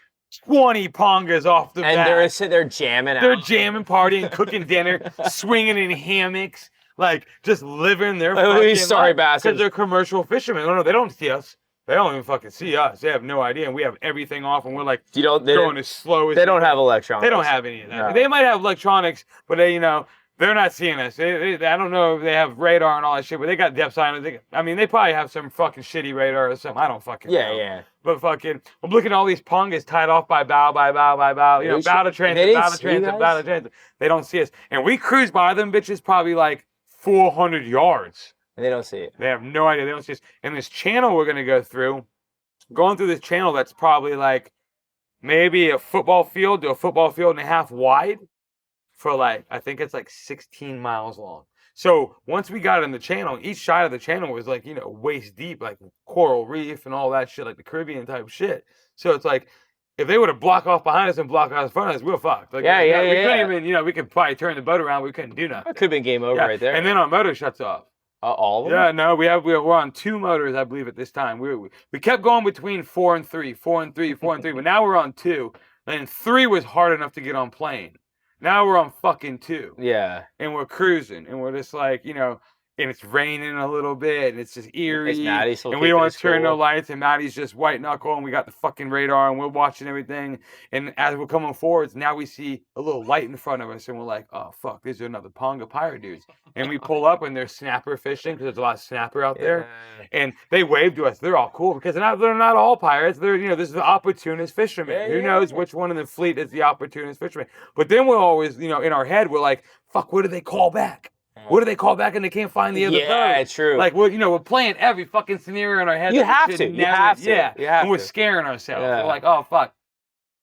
20 pongas off the back. And they're jamming out. They're jamming, partying, cooking dinner, swinging in hammocks, like just living their fucking life. Bastards. Because they're commercial fishermen. No, they don't see us. They don't even fucking see us. They have no idea. And we have everything off, and we're like going as slow as they don't have electronics. They don't have any of that. No. They might have electronics, but they, you know, they're not seeing us. I don't know if they have radar and all that shit, but they got depth science. They probably have some fucking shitty radar or something. I don't fucking know. Yeah. But fucking, I'm looking at all these pongas tied off by bow. You know, bow to transit. They don't see us. And we cruise by them bitches probably like 400 yards. And they don't see it. They have no idea. They don't see us. And this channel we're going to go through, going through this channel that's probably like maybe a football field to a football field and a half wide for like, I think it's like 16 miles long. So once we got in the channel, each side of the channel was like, you know, waist deep, like coral reef and all that shit, like the Caribbean type shit. So it's like, if they were to block off behind us and block off in front of us, we're fucked. Like, we couldn't even, you know, we could probably turn the boat around. We couldn't do nothing. That could have been game over right there. And then our motor shuts off. All of them? Yeah, no, we're on 2 motors, I believe, at this time. We kept going between 4 and 3, 4 and 3, 4 and 3, but now we're on 2. And 3 was hard enough to get on plane. Now we're on fucking 2. Yeah. And we're cruising, and we're just like, you know, and it's raining a little bit, and it's just eerie. And we don't want to turn no lights, and Maddie's just white knuckle, and we got the fucking radar, and we're watching everything. And as we're coming forwards, now we see a little light in front of us, and we're like, oh fuck, these are another Ponga pirate dudes. And we pull up, and they're snapper fishing because there's a lot of snapper out there. And they wave to us. They're all cool because they're not all pirates. They're, you know, this is the opportunist fisherman. Who knows which one in the fleet is the opportunist fisherman? But then we're always, you know, in our head, we're like, fuck, what do they call back? What do they call back and they can't find the other boat? Yeah, true. Like, we're playing every fucking scenario in our head. You have to. Yeah. And we're scaring ourselves. Yeah. We're like, oh, fuck.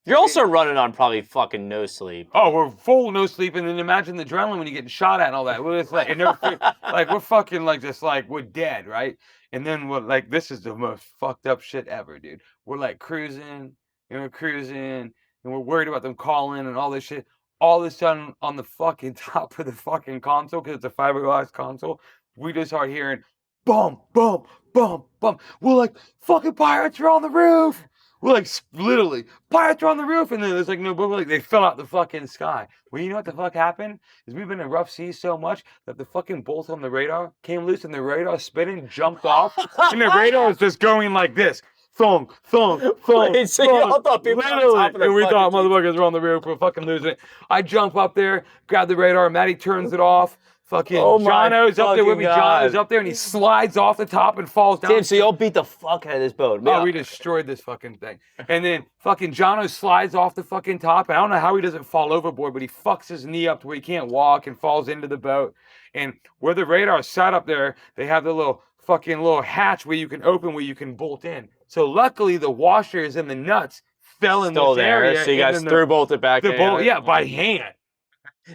You're also running on probably fucking no sleep. Oh, we're full no sleep. And then imagine the adrenaline when you're getting shot at and all that. We're just like, like we're fucking like, just like, we're dead, right? And then we're like, this is the most fucked up shit ever, dude. We're like cruising, and we're worried about them calling and all this shit. All of a sudden, on the fucking top of the fucking console, because it's a fiberglass console, we just start hearing, bum, bum, bum, bum. We're like, fucking pirates are on the roof. We're like, literally, pirates are on the roof. And then there's like, no, but like, they fell out the fucking sky. Well, you know what the fuck happened? Is we've been in rough seas so much that the fucking bolt on the radar came loose and the radar spinning, jumped off. And the radar is just going like this. thunk, thunk, thunk, Wait, so y'all thought people were on literally, top of the and we thought fucking motherfuckers were on the roof. We're fucking losing it. I jump up there, grab the radar. Maddie turns it off. Fucking Oh my Jono's up there with fucking me. Jono's God. up there, and he slides off the top and falls down. Damn, so y'all beat the fuck out of this boat. Oh, we destroyed this fucking thing. And then fucking Jono slides off the fucking top. And I don't know how he doesn't fall overboard, but he fucks his knee up to where he can't walk and falls into the boat. And where the radar's set up there, they have the little hatch where you can open, where you can bolt in. So luckily the washers and the nuts fell in Still this there, area. so you guys and then through bolted back in. yeah, by hand.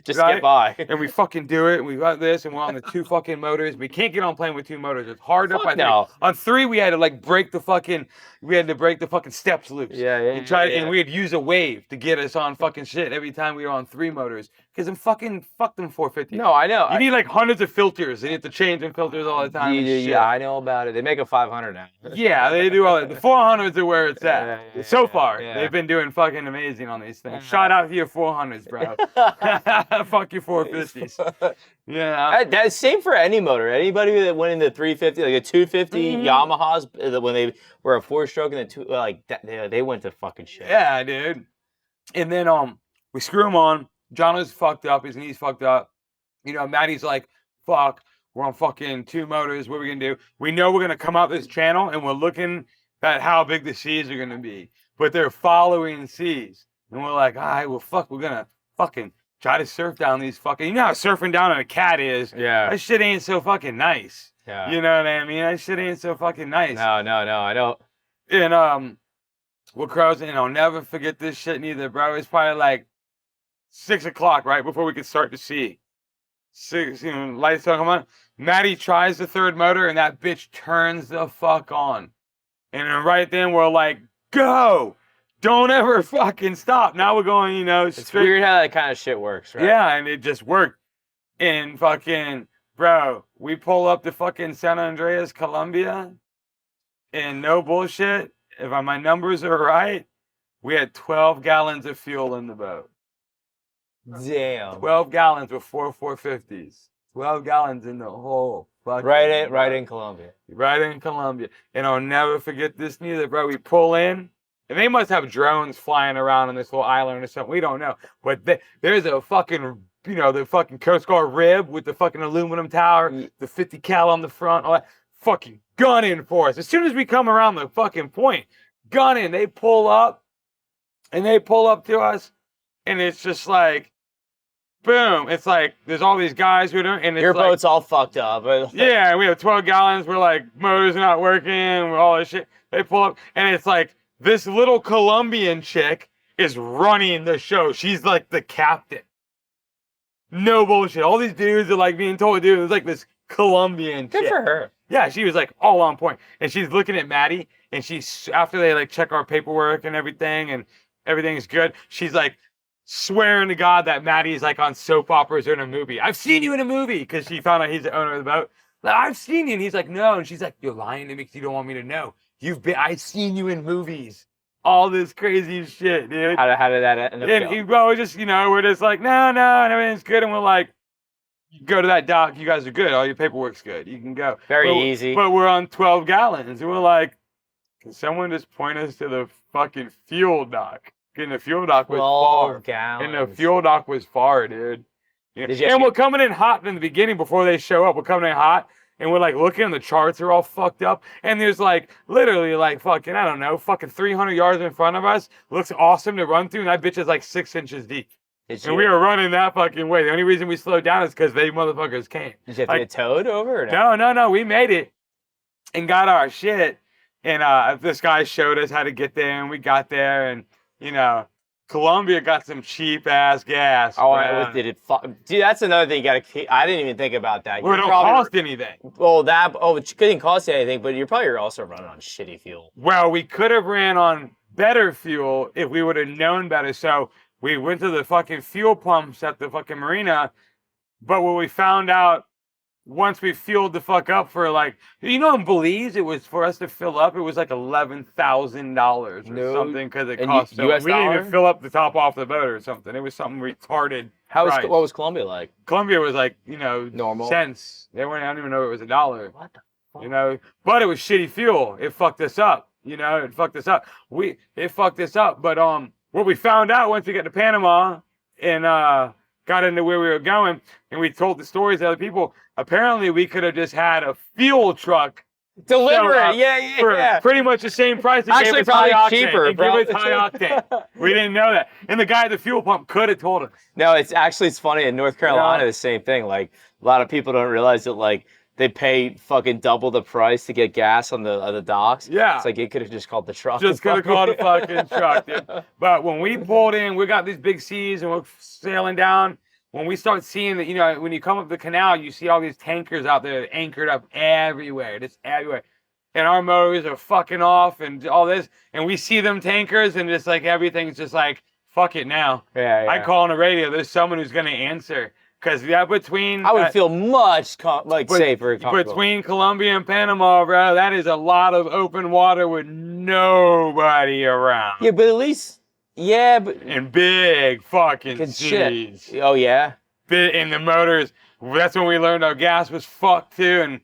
Just right? get by. And we fucking do it. And we got this, and we're on the 2 fucking motors. We can't get on plane with 2 motors. It's hard enough. No. On 3, we had to like break the fucking steps loose. Yeah. And we'd use a wave to get us on fucking shit every time we were on 3 motors. Because fuck them 450. No, I know. You need like hundreds of filters, and you have to change them filters all the time. Yeah, I know about it. They make a 500 now. Yeah, they do all that. The 400s are where it's at. Yeah, So far, yeah. they've been doing fucking amazing on these things. Shout out to your 400s, bro. Fuck your 450s. Yeah. That's same for any motor. Anybody that went into 350, like a 250 Yamahas, when they were a 4-stroke and the two, like that, they went to fucking shit. Yeah, dude. And then we screw him on. Jono's fucked up. His knee's fucked up. You know, Maddie's like, fuck, we're on fucking 2 motors. What are we going to do? We know we're going to come out this channel, and we're looking at how big the seas are going to be. But they're following seas. And we're like, all right, well, fuck, we're going to fucking try to surf down these fucking... You know how surfing down on a cat is? Yeah. That shit ain't so fucking nice. Yeah. You know what I mean? That shit ain't so fucking nice. No, I don't. And we're cruising, and I'll never forget this shit neither, bro. It's probably like 6 o'clock, right before we could start to see. 6, lights don't come on. Maddie tries the 3rd motor, and that bitch turns the fuck on. And then right then we're like, go! Don't ever fucking stop. Now we're going, straight. It's weird how that kind of shit works, right? Yeah, and it just worked. And fucking, bro, we pull up to fucking San Andreas, Colombia, and no bullshit, if my numbers are right, we had 12 gallons of fuel in the boat. Damn. 12 gallons with 4 450s. 12 gallons in the whole fucking Right in Colombia. Right in Colombia. And I'll never forget this neither, bro. We pull in, and they must have drones flying around on this little island or something. We don't know. But there's a fucking, the fucking Coast Guard rib with the fucking aluminum tower, the 50 cal on the front, all that, fucking gunning for us. As soon as we come around the fucking point, gunning, they pull up, and they pull up to us, and it's just like, boom. It's like, there's all these guys who are doing, and it's Your like, boat's all fucked up. yeah, we have 12 gallons. We're like, motor's not working, all this shit. They pull up, and it's like, this little Colombian chick is running the show. She's like the captain. No bullshit. All these dudes are like being told, dude, it's like this Colombian Good chick. for her. Yeah, she was like all on point. And she's looking at Maddie, and she's, after they like check our paperwork and everything's good, she's like swearing to God that Maddie's like on soap operas or in a movie. I've seen you in a movie, because she found out he's the owner of the boat. Like, I've seen you. And he's like, no. And she's like, you're lying to me because you don't want me to know. I've seen you in movies. All this crazy shit, dude. How did that end up? And bro, just, we're just like, no, and everything's good. And we're like, go to that dock. You guys are good. All your paperwork's good. You can go. Very easy. But we're on 12 gallons. And we're like, can someone just point us to the fucking fuel dock? And the fuel dock was far. Gallons. And the fuel dock was far, dude. And we're coming in hot in the beginning before they show up. We're coming in hot. And we're like looking, and the charts are all fucked up. And there's like literally like fucking, I don't know, fucking 300 yards in front of us. Looks awesome to run through. And that bitch is like 6 inches deep. And we were running that fucking way. The only reason we slowed down is because they motherfuckers came. Did you have to get towed over? Or no? No. We made it and got our shit. And this guy showed us how to get there. And we got there. And, Colombia got some cheap ass gas. Oh, did it? Dude, that's another thing you gotta keep. I didn't even think about that. Well, it don't cost anything. Well, it couldn't cost you anything, but you're probably also running on shitty fuel. Well, we could have ran on better fuel if we would have known better. So we went to the fucking fuel pumps at the fucking marina. But what we found out, once we fueled the fuck up for like, in Belize, it was for us to fill up, it was like $11,000 or something, because it cost so much. We didn't even fill up the top off the boat or something. It was something retarded. What was Colombia like? Colombia was like, normal cents. I don't even know it was $1. What the fuck? But it was shitty fuel. It fucked us up. You know, it fucked us up. It fucked us up. But what we found out once we got to Panama and got into where we were going, and we told the stories to other people, apparently we could have just had a fuel truck Deliver show up it. Yeah, for pretty much the same price. Actually, probably cheaper, Give bro. us high octane. We didn't know that. And the guy at the fuel pump could have told us. No, it's funny in North Carolina, the same thing. Like, a lot of people don't realize that, like, they pay fucking double the price to get gas on the docks. Yeah. It's like, it could have just called the truck. Just could have called a fucking truck, dude. But when we pulled in, we got these big seas and we're sailing down. When we start seeing that, you know, when you come up the canal, you see all these tankers out there anchored up everywhere, just everywhere. And our motors are fucking off and all this. And we see them tankers and just like everything's just like, fuck it now. Yeah. I call on the radio. There's someone who's going to answer. Because between... I would feel much safer and comfortable. Between Colombia and Panama, bro, that is a lot of open water with nobody around. Yeah, but at least... Yeah, but... And big fucking seas. Shit. Oh, yeah? In the motors. That's when we learned our gas was fucked, too. And,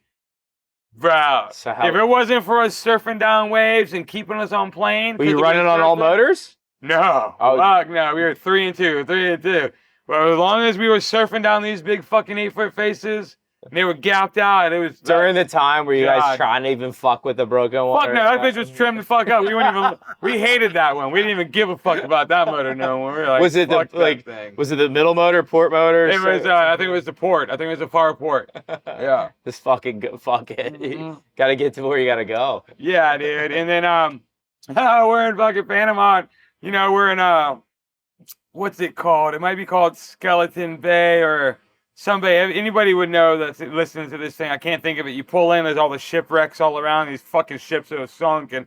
bro, if it wasn't for us surfing down waves and keeping us on plane... Were you running on all motors? No. Oh, fuck no. We were 3 and 2. But as long as we were surfing down these big fucking 8-foot faces, and they were gapped out, and it was... During the time where you guys trying to even fuck with the broken water? Fuck no, that bitch was trimmed the fuck up. We hated that one. We didn't even give a fuck about that motor no more. We were like, was it the middle motor, port motor? It was, I think it was the port. I think it was the far port. Yeah. Just fuck it. Mm-hmm. Gotta get to where you gotta go. Yeah, dude. And then, we're in fucking Panama. You know, we're in, what's it called? It might be called Skeleton Bay or some bay. Anybody would know that's listening to this thing. I can't think of it. You pull in, there's all the shipwrecks all around. These fucking ships that are sunk and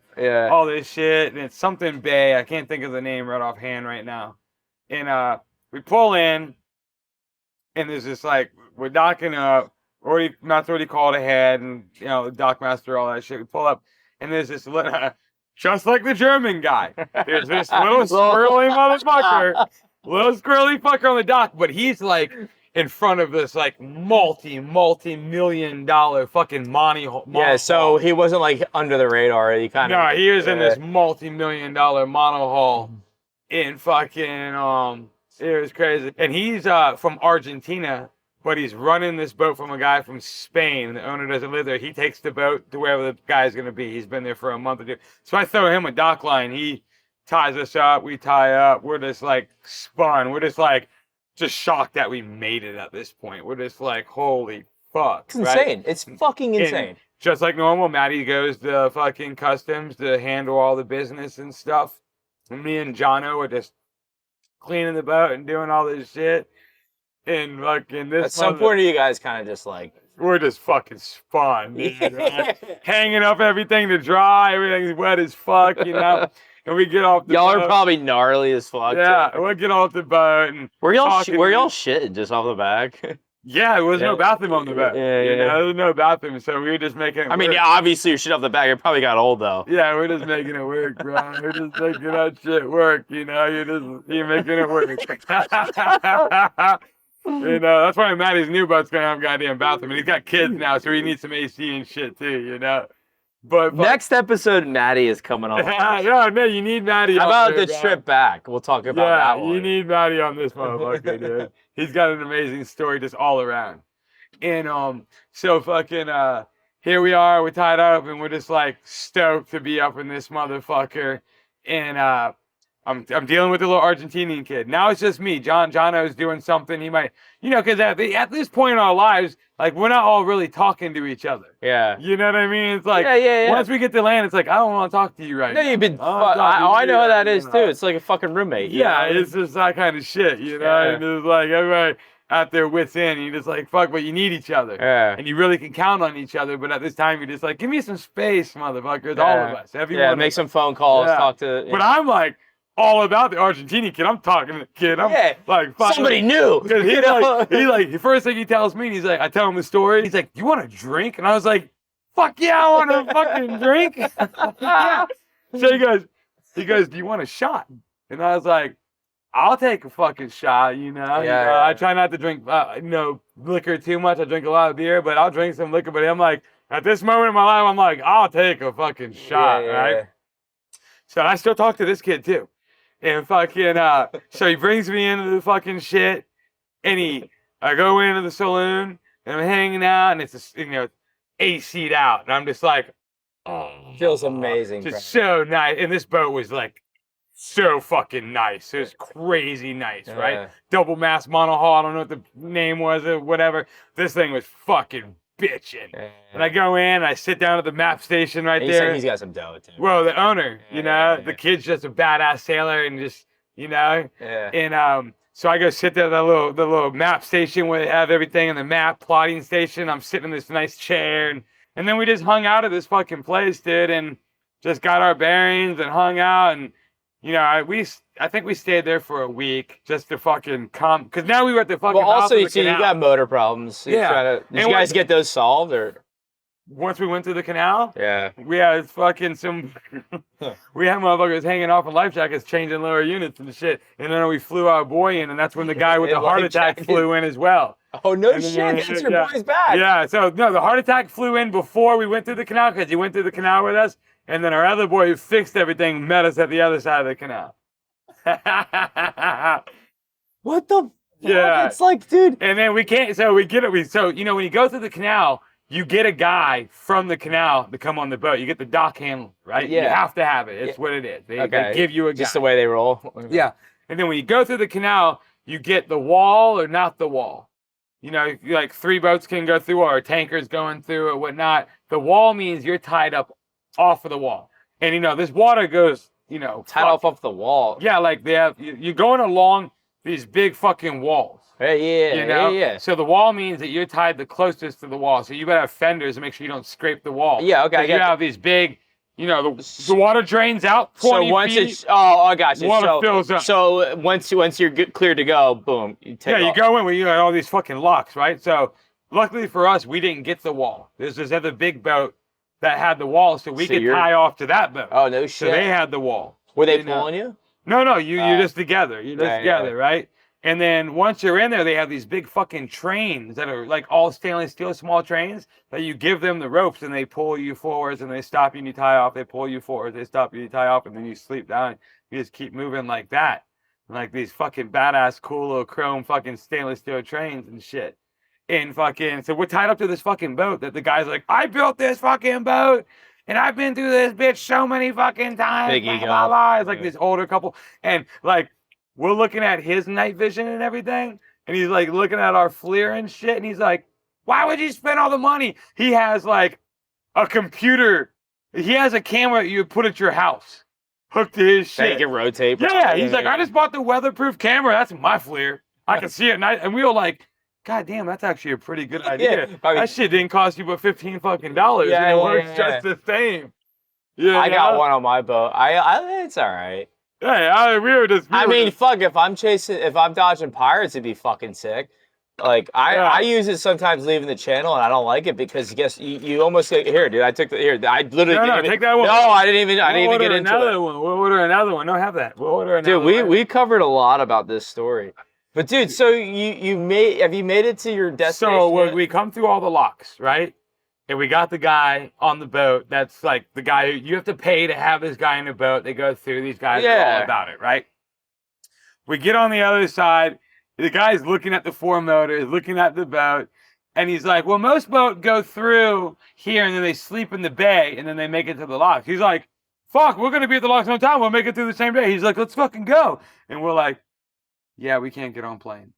all this shit. And it's something bay. I can't think of the name right offhand right now. And we pull in, and there's this like, we're docking up. Matt's already called ahead, and you know, the dockmaster, all that shit. We pull up, and there's this just like the German guy. There's this little squirrely motherfucker, little squirrely fucker on the dock, but he's like in front of this like multi-million-dollar fucking money. Yeah, so he wasn't like under the radar. He kind of. No, he was in this multi-million-dollar monohull in fucking it was crazy. And he's from Argentina. But he's running this boat from a guy from Spain. The owner doesn't live there. He takes the boat to wherever the guy's going to be. He's been there for a month or two. So I throw him a dock line. He ties us up. We tie up. We're just like spun. We're just like, just shocked that we made it at this point. We're just like, holy fuck. It's insane. It's fucking insane. And just like normal, Maddie goes to fucking customs to handle all the business and stuff. And me and Jono are just cleaning the boat and doing all this shit. And fucking this. At some point, you guys kind of just like. We're just fucking spun, dude, right? Hanging up everything to dry. Everything's wet as fuck, you know. And we get off the y'all boat. Are probably gnarly as fuck. Yeah, we'll get off the boat and. Were y'all shitting just off the back? Yeah, there was no bathroom on the boat. Yeah. There was no bathroom, so we were just making it work. Obviously your shit off the back. It probably got old though. Yeah, we're just making it work, bro. We're just making that shit work, you know. You're making it work. You know, that's why Maddie's new boat's gonna have a goddamn bathroom. And he's got kids now, so he needs some AC and shit too, you know. But next episode, Maddie is coming on. No, you need Maddie. How about the trip back? We'll talk about that one. You need Maddie on this motherfucker, dude. He's got an amazing story just all around. And so fucking here we are, we're tied up, and we're just like stoked to be up in this motherfucker. And I'm dealing with a little Argentinian kid. Now it's just me. Jono's doing something. He might, you know, because at this point in our lives, like, we're not all really talking to each other. Yeah. You know what I mean? It's like, once we get to land, it's like, I don't want to talk to you right now. No, you've been, I know how that is, too. It's like a fucking roommate. Yeah, it's just that kind of shit, you know? Yeah. And it's like, everybody out there wits in, and you're just like, fuck, but you need each other. Yeah. And you really can count on each other, but at this time, you're just like, give me some space, motherfuckers, all of us. Everyone. Make some phone calls, talk to... But I'm like... all about the Argentinian kid. I'm talking to the kid. I'm like, somebody new. Because he like, the first thing he tells me, he's like, I tell him the story. He's like, you want a drink? And I was like, fuck yeah, I want a fucking drink. Yeah. So he goes, do you want a shot? And I was like, I'll take a fucking shot, you know. I try not to drink, liquor too much. I drink a lot of beer, but I'll drink some liquor. But I'm like, at this moment in my life, I'm like, I'll take a fucking shot, right? So I still talk to this kid too. And fucking, so he brings me into the fucking shit, and I go into the saloon, and I'm hanging out, and it's, AC'd out. And I'm just like, oh. Feels amazing. Just so nice. And this boat was like, so fucking nice. It was crazy nice, right? Double mast monohull. I don't know what the name was or whatever. This thing was fucking bitching. And I go in, and I sit down at the map station right there. He's got some dough too. Well, the owner, the kid's just a badass sailor, and just, And so I go sit there at the little map station where they have everything in the map plotting station. I'm sitting in this nice chair, and then we just hung out at this fucking place, dude, and just got our bearings and hung out, and I think we stayed there for a week just to fucking come, because now we were at the fucking. Well, also you got motor problems. So did you guys get those solved, or? Once we went through the canal, yeah, we had fucking we had motherfuckers hanging off in life jackets, changing lower units and shit. And then we flew our boy in, and that's when the guy with the heart attack flew in as well. Oh, no shit, that's your boy's back. Yeah, so no, the heart attack flew in before we went through the canal, because he went through the canal with us. And then our other boy who fixed everything met us at the other side of the canal. What the fuck? Yeah. It's like, dude. And then when you go through the canal, you get a guy from the canal to come on the boat. You get the dock handler, right? Yeah. You have to have it. It's what it is. They give you a guy. Just the way they roll. Yeah. And then when you go through the canal, you get the wall or not the wall. Like 3 boats can go through, or tankers going through, or whatnot. The wall means you're tied up off of the wall. And this water goes, tied off the wall. Yeah, like you're going along these big fucking walls. Yeah. So the wall means that you're tied the closest to the wall. So you better have fenders to make sure you don't scrape the wall. Yeah, okay. You have these big, the water drains out 20 so once feet. it's I got you. Water fills up. So once you're cleared to go, boom, you take you off. go in where you got all these fucking locks, right? So luckily for us, we didn't get the wall. There's this other big boat that had the wall, so we could tie off to that boat. Oh, no shit. So they had the wall. Were they pulling you? No, you're just together. You're just together, right? And then once you're in there, they have these big fucking trains that are like all stainless steel, small trains that you give them the ropes, and they pull you forwards, and they stop you and you tie off. They pull you forwards, they stop you, you tie off, and then you sleep down. You just keep moving like that. Like these fucking badass, cool little chrome fucking stainless steel trains and shit. And so we're tied up to this fucking boat that the guy's like, I built this fucking boat, and I've been through this bitch so many fucking times. Big ego. Blah, blah, blah. It's like this older couple. And like, we're looking at his night vision and everything, and he's like looking at our FLIR and shit, and he's like, why would you spend all the money? He has like a computer. He has a camera you would put at your house hooked to his shit. So you can rotate. Yeah, he's like, I just bought the weatherproof camera. That's my FLIR. I can see it at night. And we were like, God damn, that's actually a pretty good idea. That shit didn't cost you but $15 fucking. Yeah, it works just the same. Yeah, I got one on my boat. It's all right. Yeah, fuck, if I'm dodging pirates, it'd be fucking sick. Like, I use it sometimes leaving the channel, and I don't like it because you almost get, here, dude, I took I literally take that one. No, I didn't even get into it. We'll order another one. Don't have that. We'll order another one. Dude, we covered a lot about this story. But dude, so have you made it to your destination? So we come through all the locks, right? And we got the guy on the boat. That's like the guy you have to pay to have this guy in the boat. They go through. These guys are all about it, right? We get on the other side. The guy's looking at the 4 motors, looking at the boat, and he's like, well, most boats go through here, and then they sleep in the bay, and then they make it to the locks. He's like, fuck, we're going to be at the locks on time. We'll make it through the same day. He's like, let's fucking go. And we're like, yeah, we can't get on plane.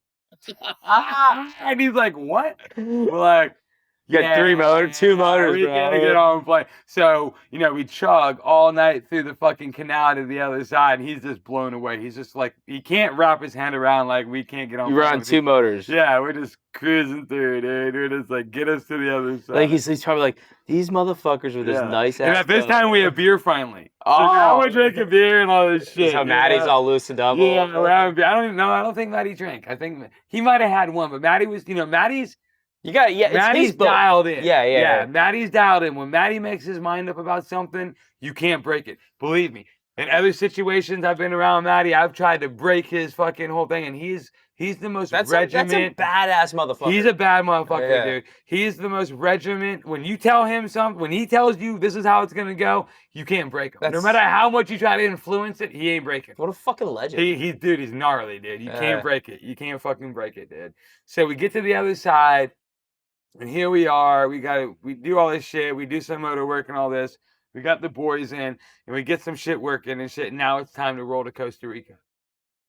And he's like, what? We're like, you got 2 motors, we gotta get on plane. So, we chug all night through the fucking canal to the other side, and he's just blown away. He's just like, he can't wrap his hand around like we can't get on. You run 2 motors. Yeah, we're just cruising through, dude. We're just like, get us to the other side. Like he's probably like, these motherfuckers with this nice ass. And at this time we have beer finally. Oh, so now we're drinking beer and all this shit. So Maddie's all loosened up. Yeah, I don't even know. I don't think Maddie drank. I think he might have had one, but Maddie was, Maddie's. Maddie's dialed in. Yeah. Maddie's dialed in. When Maddie makes his mind up about something, you can't break it. Believe me. In other situations I've been around Maddie, I've tried to break his fucking whole thing, and he's He's the most That's regiment. a badass motherfucker. He's a bad motherfucker, Yeah. dude. He's the most regiment. When you tell him something, when he tells you this is how it's gonna go, you can't break him. No matter how much you try to influence it, he ain't breaking. What a fucking legend. He's gnarly, dude. You can't break it. You can't fucking break it, dude. So we get to the other side, and here we are. We do all this shit. We do some motor work and all this. We got the boys in, and we get some shit working and shit. Now it's time to roll to Costa Rica.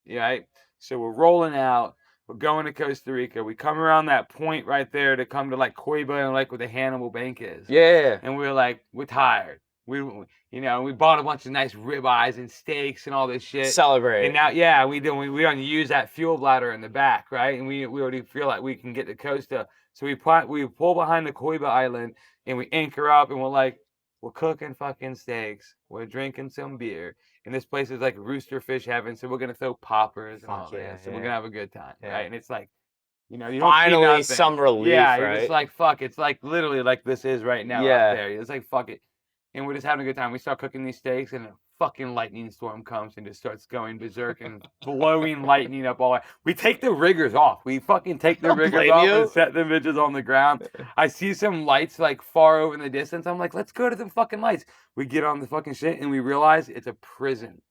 Yeah, right? So we're rolling out. We're going to Costa Rica. We come around that point right there to come to like Coiba and like where the Hannibal Bank is. Yeah. And we're like, we're tired. We bought a bunch of nice ribeyes and steaks and all this shit. Celebrate. And now, yeah, we don't use that fuel bladder in the back, right? And we already feel like we can get to Costa. So we pull behind the Coiba Island and we anchor up and we're like, we're cooking fucking steaks. We're drinking some beer. And this place is like rooster fish heaven, so we're gonna throw poppers and all this, and we're gonna have a good time, right? And it's like, you don't finally see some relief, yeah, right? You're just like, fuck. It's like literally like this is right now out there. It's like, fuck it. And we're just having a good time. We start cooking these steaks, and a fucking lightning storm comes and just starts going berserk and blowing lightning up all. We take the riggers off. We fucking take the riggers off and set them bitches on the ground. I see some lights like far over in the distance. I'm like, let's go to the fucking lights. We get on the fucking shit, and we realize it's a prison.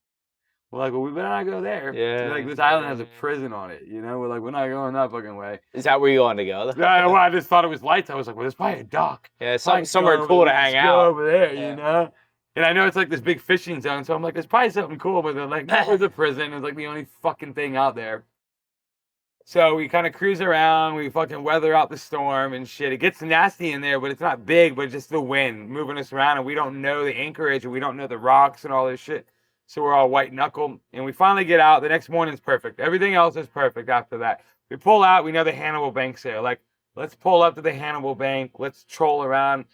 We're like, well, we better not go there. Yeah. Like, this island has a prison on it, you know? We're like, we're not going that fucking way. Is that where you want to go? Well, I just thought it was lights. I was like, well, there's probably a dock. Yeah, somewhere cool to hang out. Go over there, you know? And I know it's like this big fishing zone, so I'm like, there's probably something cool, but they're like, that was a prison. It was like the only fucking thing out there. So we kind of cruise around, we fucking weather out the storm and shit. It gets nasty in there, but it's not big, but just the wind moving us around, and we don't know the anchorage, and we don't know the rocks and all this shit. So we're all white knuckle, and we finally get out. The next morning's perfect. Everything else is perfect after that. We pull out, we know the Hannibal Bank's there. Like, let's pull up to the Hannibal Bank, let's troll around,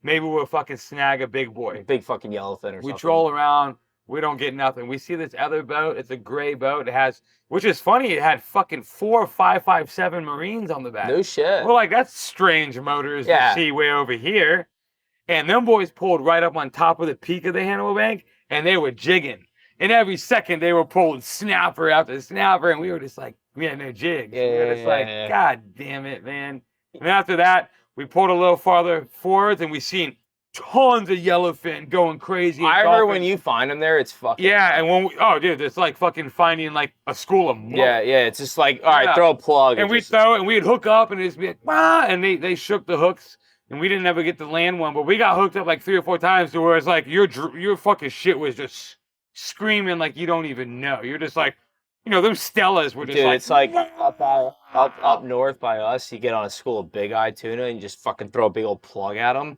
maybe we'll fucking snag a big boy. Big fucking yellowfin or something. We troll around. We don't get nothing. We see this other boat. It's a gray boat. It has, which is funny, it had fucking 4 557 Marines on the back. No shit. We're like, that's strange motors to see way over here. And them boys pulled right up on top of the peak of the Hannibal Bank, and they were jigging. And every second they were pulling snapper after snapper, and we were just like, we had no jigs. We were just like, God damn it, man. And after that, we pulled a little farther forwards, and we seen tons of yellowfin going crazy. I remember when you find them there, it's fucking. Yeah, and when dude, it's like fucking finding like a school of monks. Yeah, it's just like, all right, throw a plug. And we'd throw it, and we'd hook up, and it'd just be like, ah, and they shook the hooks, and we didn't ever get to land one, but we got hooked up like 3 or 4 times to where it's like your fucking shit was just screaming like you don't even know. You're just like, them Stellas were just it's like up north by us, you get on a school of big eye tuna and you just fucking throw a big old plug at them.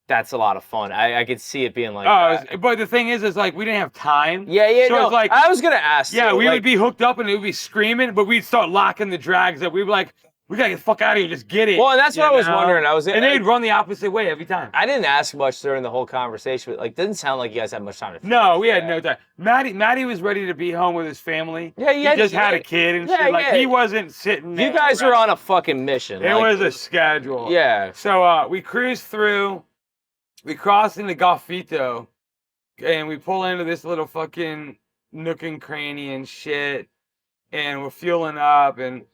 That's a lot of fun. I could see it being like that. But the thing is like we didn't have time. Yeah, so it's like, I was gonna ask. Yeah, we would be hooked up and it would be screaming, but we'd start locking the drags up. We'd be like, we gotta get the fuck out of here, just get it. Well, and that's what I was wondering. And they'd run the opposite way every time. I didn't ask much during the whole conversation, but like, didn't sound like you guys had much time to. No, we had no time. Matty was ready to be home with his family. Yeah, he just had a kid and shit. Like he wasn't sitting there. You guys were on a fucking mission. It was a schedule. Yeah. So we cruised through. We cross into Golfito, and we pull into this little fucking nook and cranny and shit, and we're fueling up and,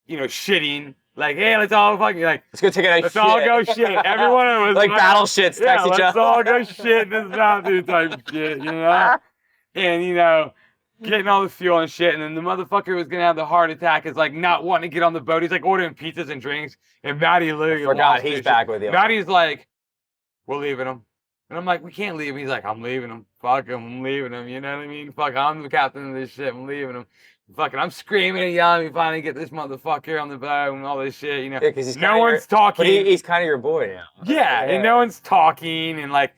shitting. Like, hey, let's all fucking, like, let's go take a nice shit. Let's all go shit. Everyone was like battle shits, text each other. Let's all go shit in this mountain type shit, And, getting all the fuel and shit, and then the motherfucker was gonna have the heart attack is like not wanting to get on the boat. He's like ordering pizzas and drinks, and Matty literally forgot he's back with you. Matty's like, we're leaving him. And I'm like, we can't leave him. He's like, I'm leaving him. Fuck him. I'm leaving him. You know what I mean? Fuck, I'm the captain of this shit. I'm leaving him. Fucking, I'm screaming and yelling. We finally get this motherfucker on the boat and all this shit, Yeah, because no one's talking. But he's kind of your boy now. Yeah, and no one's talking and like,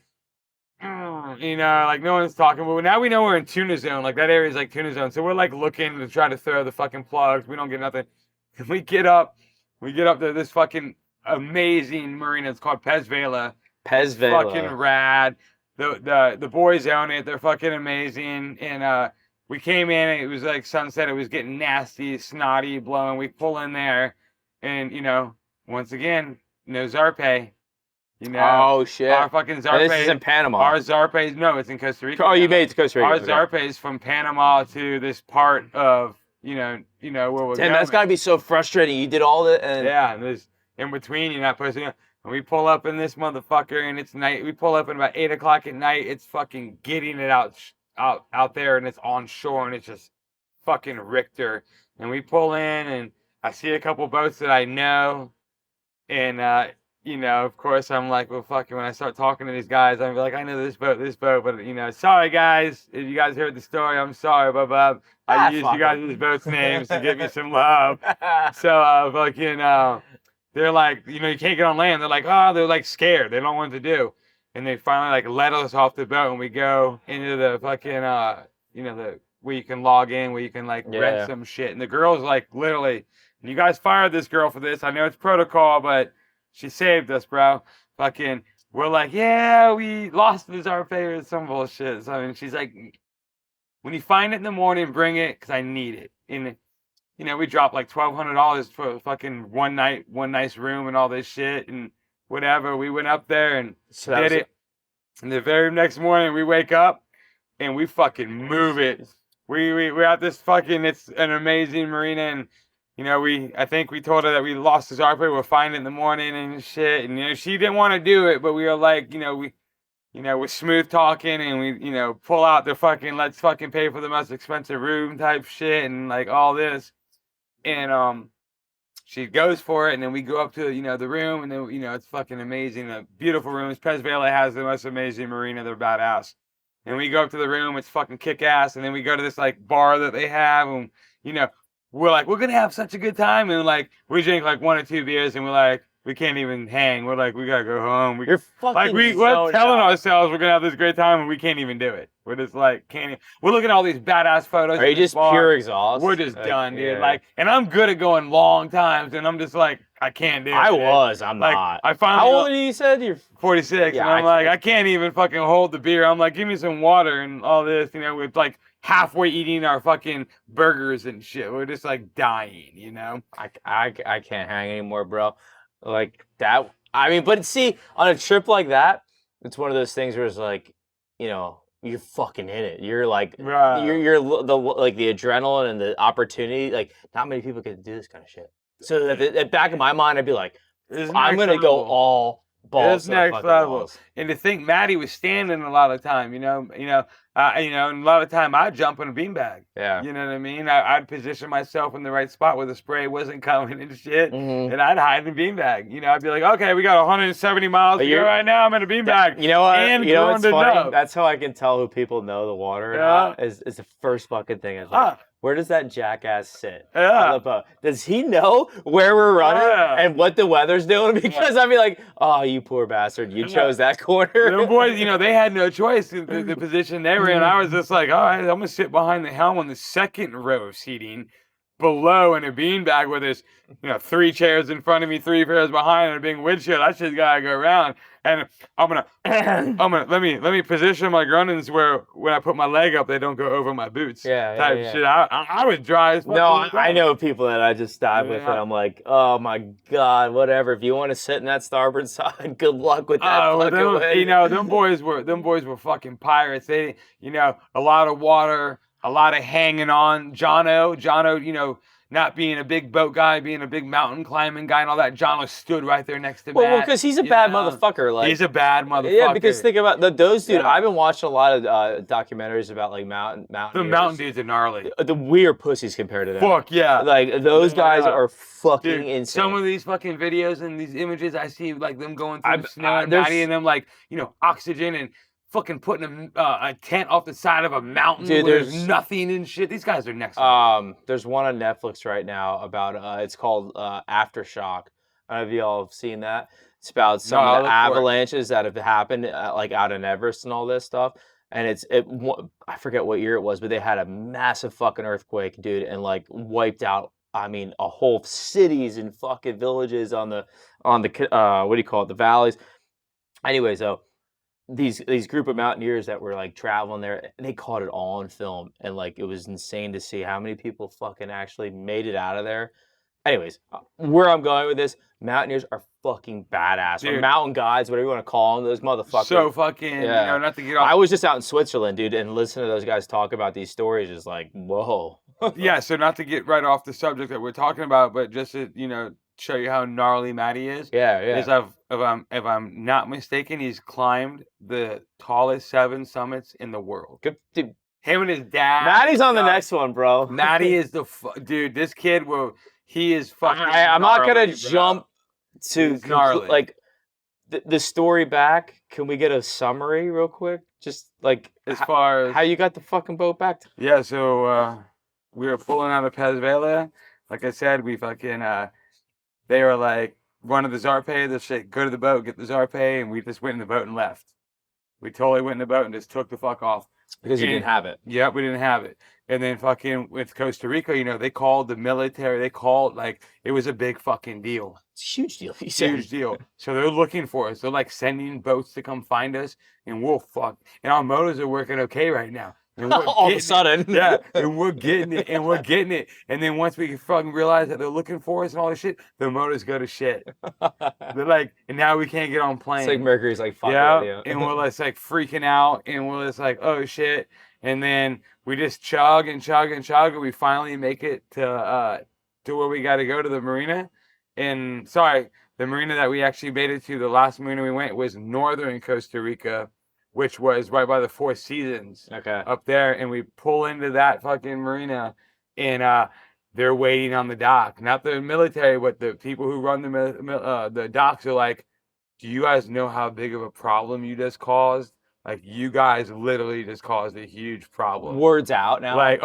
like no one's talking. But now we know we're in tuna zone. Like that area is like tuna zone. So we're like looking to try to throw the fucking plugs. We don't get nothing. And we get up to this fucking amazing marina. It's called Pez Vela. Fucking rad. The boys own it. They're fucking amazing. And we came in and it was like sunset. It was getting nasty, snotty, blowing. We pull in there and once again, no Zarpe. Oh shit. Our fucking Zarpe. This is in Panama. Our Zarpe, no, it's in Costa Rica. Oh, you made it to Costa Rica. Our Zarpe is from Panama to this part of where we're Damn, going. that's got to be so frustrating. You did all that, and Yeah, and there's in between, you're not posting. And we pull up in this motherfucker, and it's night. We pull up at about 8 o'clock at night. It's fucking getting it out there, and it's on shore, and it's just fucking Richter. And we pull in, and I see a couple boats that I know, and of course, I'm like, well, fucking. When I start talking to these guys, I'm like, I know this boat, but sorry guys, if you guys heard the story, I'm sorry, but I used you guys' boats' names to give me some love. So they're like, you can't get on land. They're like, they're like scared. They don't know what to do, and they finally like let us off the boat, and we go into the fucking the where you can log in, where you can like rent some shit, and the girl's like literally. You guys fired this girl for this. I know it's protocol, but she saved us, bro. Fucking, we're like, yeah, we lost this our favorite, some bullshit. So, I mean, she's like, when you find it in the morning, bring it, because I need it. And, we dropped like $1,200 for fucking one night, one nice room and all this shit and whatever. We went up there and did it. And the very next morning, we wake up and we fucking move it. We're at this fucking, it's an amazing marina, and I think we told her that we lost the Zarpe. We'll find it in the morning and shit. And she didn't want to do it, but we were like, we're smooth talking, and we, pull out the fucking let's fucking pay for the most expensive room type shit and like all this. And she goes for it, and then we go up to the room, and then it's fucking amazing. The beautiful rooms. Pez Vela has the most amazing marina. They're badass. And we go up to the room. It's fucking kick ass. And then we go to this like bar that they have, and we're like, we're gonna have such a good time, and like we drink like 1 or 2 beers, and we're like, we can't even hang. We're like, we gotta go home. You're fucking like we're telling ourselves we're gonna have this great time, and we can't even do it. We're just like, can't. We're looking at all these badass photos. Are you just pure exhaust? We're just done, dude. Like, and I'm good at going long times, and I'm just like, I can't do it. I'm like, not. I finally. How old are you? You said you're 46, yeah, and I'm like, I can't even fucking hold the beer. I'm like, give me some water and all this, with like halfway eating our fucking burgers and shit. We're just like dying, I can't hang anymore, bro. Like that. I mean, but see, on a trip like that, it's one of those things where it's like, you're fucking in it. You're like, you're the adrenaline and the opportunity. Like, not many people get to do this kind of shit. So at the back of my mind, I'd be like, I'm gonna go all balls. It's next level. And to think Maddie was standing a lot of time, and a lot of time I'd jump in a beanbag. Yeah. You know what I mean? I'd position myself in the right spot where the spray wasn't coming and shit, Mm-hmm. and I'd hide in a beanbag. I'd be like, okay, we got 170 miles to go right now. I'm in a beanbag. You know what? And what's funny? That's how I can tell who people know the water or not, is the first fucking thing. Is like, where does that jackass sit? Yeah. Does he know where we're running and what the weather's doing? Because I'd be like, oh, you poor bastard, you chose that corner. The boys, they had no choice. The position they were in, I was just like, all right, I'm gonna sit behind the helm on the second row seating, below in a beanbag where there's 3 chairs in front of me, 3 chairs behind, and a big windshield. That shit's gotta go around. And I'm gonna let me position my grunnings where when I put my leg up, they don't go over my boots. Yeah. Shit. I was dry as fuck. No, I know people that I just dive with, and I'm like, oh my god, whatever. If you want to sit in that starboard side, good luck with that. Them boys were fucking pirates. They, a lot of water, a lot of hanging on. Jono, not being a big boat guy, being a big mountain climbing guy and all that, Jono stood right there next to Matt. Well, because he's a bad motherfucker. Like, he's a bad motherfucker. Yeah, because think about those dude. I've been watching a lot of documentaries about like mountain. The mountain dudes are gnarly. The weird pussies compared to them. Fuck yeah. Like those guys are fucking insane. Some of these fucking videos and these images I see, like them going through the snow and Maddie and them like oxygen and fucking putting a tent off the side of a mountain where there's nothing and shit. These guys are next level. There's one on Netflix right now about it's called Aftershock. I don't know if y'all have seen that. It's about some of the avalanches that have happened like out in Everest and all this stuff. And I forget what year it was, but they had a massive fucking earthquake, dude, and like wiped out, I mean, a whole cities and fucking villages on the what do you call it, the valleys. Anyway, so these group of mountaineers that were like traveling there, and they caught it all on film, and like it was insane to see how many people fucking actually made it out of there. Anyways, where I'm going with this, mountaineers are fucking badass. Or mountain guides, whatever you want to call them, those motherfuckers. So fucking, not to get off. I was just out in Switzerland, dude, and listening to those guys talk about these stories is like, whoa. Yeah, so not to get right off the subject that we're talking about, but just to, show you how gnarly Matty is. Yeah, Is yeah. if I'm not mistaken, he's climbed the tallest 7 summits in the world. Good dude. Him and his dad. Maddie's on the next one, bro. Matty is dude. This kid he is fucking. I'm not gonna gnarly, bro. jump to He's gnarly. like the story back. Can we get a summary real quick? Just like as far as how you got the fucking boat back. Yeah, so we were pulling out of Pez Vela. Like I said, we fucking they were like, wanted the Zarpe. They said, go to the boat, get the Zarpe, and we just went in the boat and left. We totally went in the boat and just took the fuck off. Because you didn't have it. Yep, we didn't have it. And then fucking with Costa Rica, they called the military. They called, like, it was a big fucking deal. It's a huge deal. Huge deal. So they're looking for us. They're like sending boats to come find us, and we'll fuck. And our motors are working okay right now. And we're all of a sudden. Yeah, and we're getting it, and we're getting it. And then once we fucking realize that they're looking for us and all this shit, the motors go to shit. They're like, and now we can't get on planes. It's like Mercury's like, fuck yeah, and we're just like freaking out, and we're just like, oh shit. And then we just chug and chug and chug, and we finally make it to where we got to go to the marina. And the marina that we actually made it to, the last marina we went was northern Costa Rica, which was right by the Four Seasons. Okay. Up there, and we pull into that fucking marina, and they're waiting on the dock. Not the military, but the people who run the docks are like, do you guys know how big of a problem you just caused? Like, you guys literally just caused a huge problem. Word's out now. Like,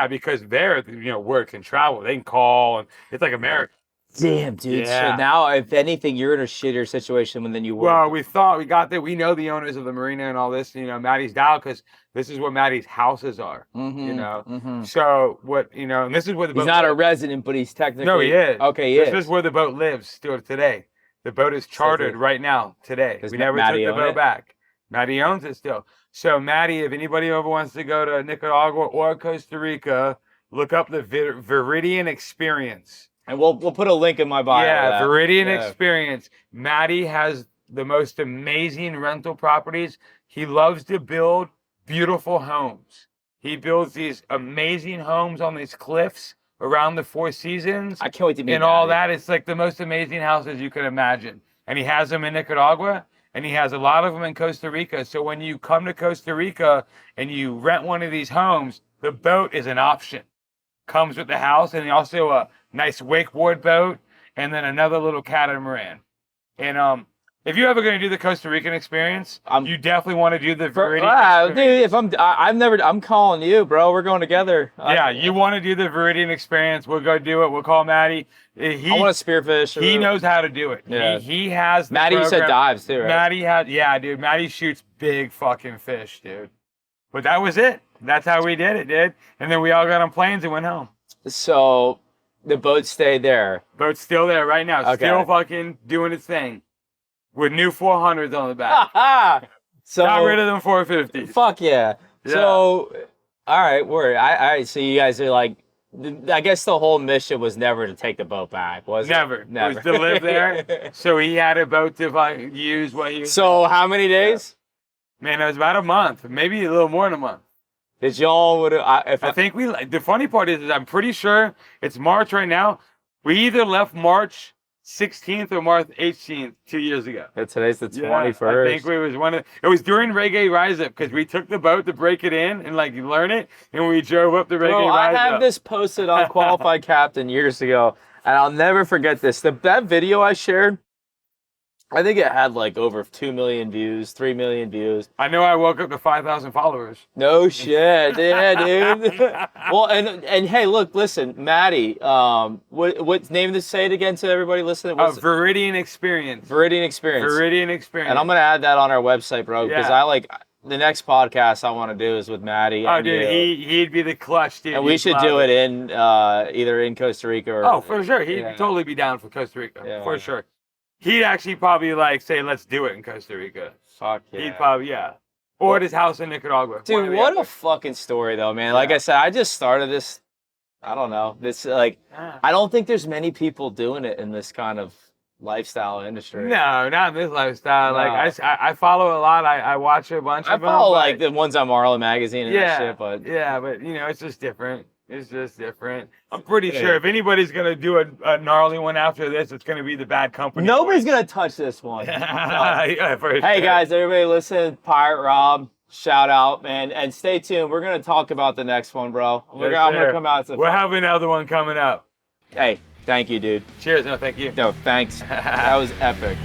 because they're, word can travel. They can call, and it's like America. Damn, dude. Yeah. So now, if anything, you're in a shittier situation than you were. Well, we thought we got there. We know the owners of the marina and all this, Maddie's dial, because this is where Maddie's houses are, So and this is where the boat he's not lives. a resident, but he's technically. No, he is. Okay, he This is. is where the boat lives still today. The boat is chartered right now, today. Does We never Maddie took the own boat it? back. Maddie owns it still. So, Maddie, if anybody ever wants to go to Nicaragua or Costa Rica, look up the Viridian Experience. And we'll put a link in my bio. Yeah, Viridian Experience. Maddie has the most amazing rental properties. He loves to build beautiful homes. He builds these amazing homes on these cliffs around the Four Seasons. I can't wait to meet and all that. It's like the most amazing houses you can imagine. And he has them in Nicaragua, and he has a lot of them in Costa Rica. So when you come to Costa Rica and you rent one of these homes, the boat is an option. Comes with the house, and also a nice wakeboard boat, and then another little catamaran. And if you're ever going to do the Costa Rican experience, you definitely want to do the Viridian experience. Dude, I'm calling you, bro. We're going together. Yeah, you want to do the Viridian experience, we'll go do it. We'll call Maddie. I want to spearfish. He knows how to do it. Yeah. He has the Maddie, you said program. dives too, right? Dude. Maddie shoots big fucking fish, dude. But that was it. That's how we did it, dude. And then we all got on planes and went home. So the boat stayed there. Boat's still there right now. Okay. Still fucking doing its thing. With new 400s on the back. So Got rid of them 450s. Fuck yeah. Yeah. So, all right, word. All right, so you guys are like, I guess the whole mission was never to take the boat back, was Never. it? Never. It was to live there. So he had a boat to use what he was. So how many days? Man, it was about a month. Maybe a little more than a month. Did y'all would I think the funny part is I'm pretty sure it's March right now. We either left March 16th or March 18th 2 years ago. Today's the 21st. I think it was during Reggae Rise Up, because we took the boat to break it in and like learn it, and we drove up the Reggae Rise Up. I have this posted on Qualified Captain years ago, and I'll never forget this. That video I shared, I think it had like over 2 million views, 3 million views. I know I woke up to 5,000 followers. No shit, yeah, dude. Well, and hey, look, listen, Maddie, what name to say it again to everybody listening? Viridian Experience. Viridian Experience. Viridian Experience. And I'm gonna add that on our website, bro, because the next podcast I want to do is with Maddie. Oh, dude, he'd be the clutch, dude. And we should do it in either in Costa Rica or. Oh, for sure. He'd totally be down for Costa Rica, for sure. He'd actually probably say, let's do it in Costa Rica. Fuck yeah. He'd probably, or at his house in Nicaragua. Dude, what a fucking story, though, man. Like I said, I just started this, I don't know, I don't think there's many people doing it in this kind of lifestyle industry. No, not in this lifestyle. No. Like, I follow a lot. I watch a bunch of them. I follow, like, the ones on Marla Magazine and that shit, but... Yeah, but, it's just different. It's just different. I'm pretty Yeah. sure if anybody's gonna do a gnarly one after this, it's gonna be the Bad Company. Nobody's gonna touch this one. Yeah, for Hey sure. guys, everybody listen, Pirate Rob, shout out, man, and stay tuned. We're gonna talk about the next one, bro. I'm Yes, gonna sir. come out. We'll have another one coming up. Hey, thank you, dude. Cheers. No, thank you. No, thanks. That was epic.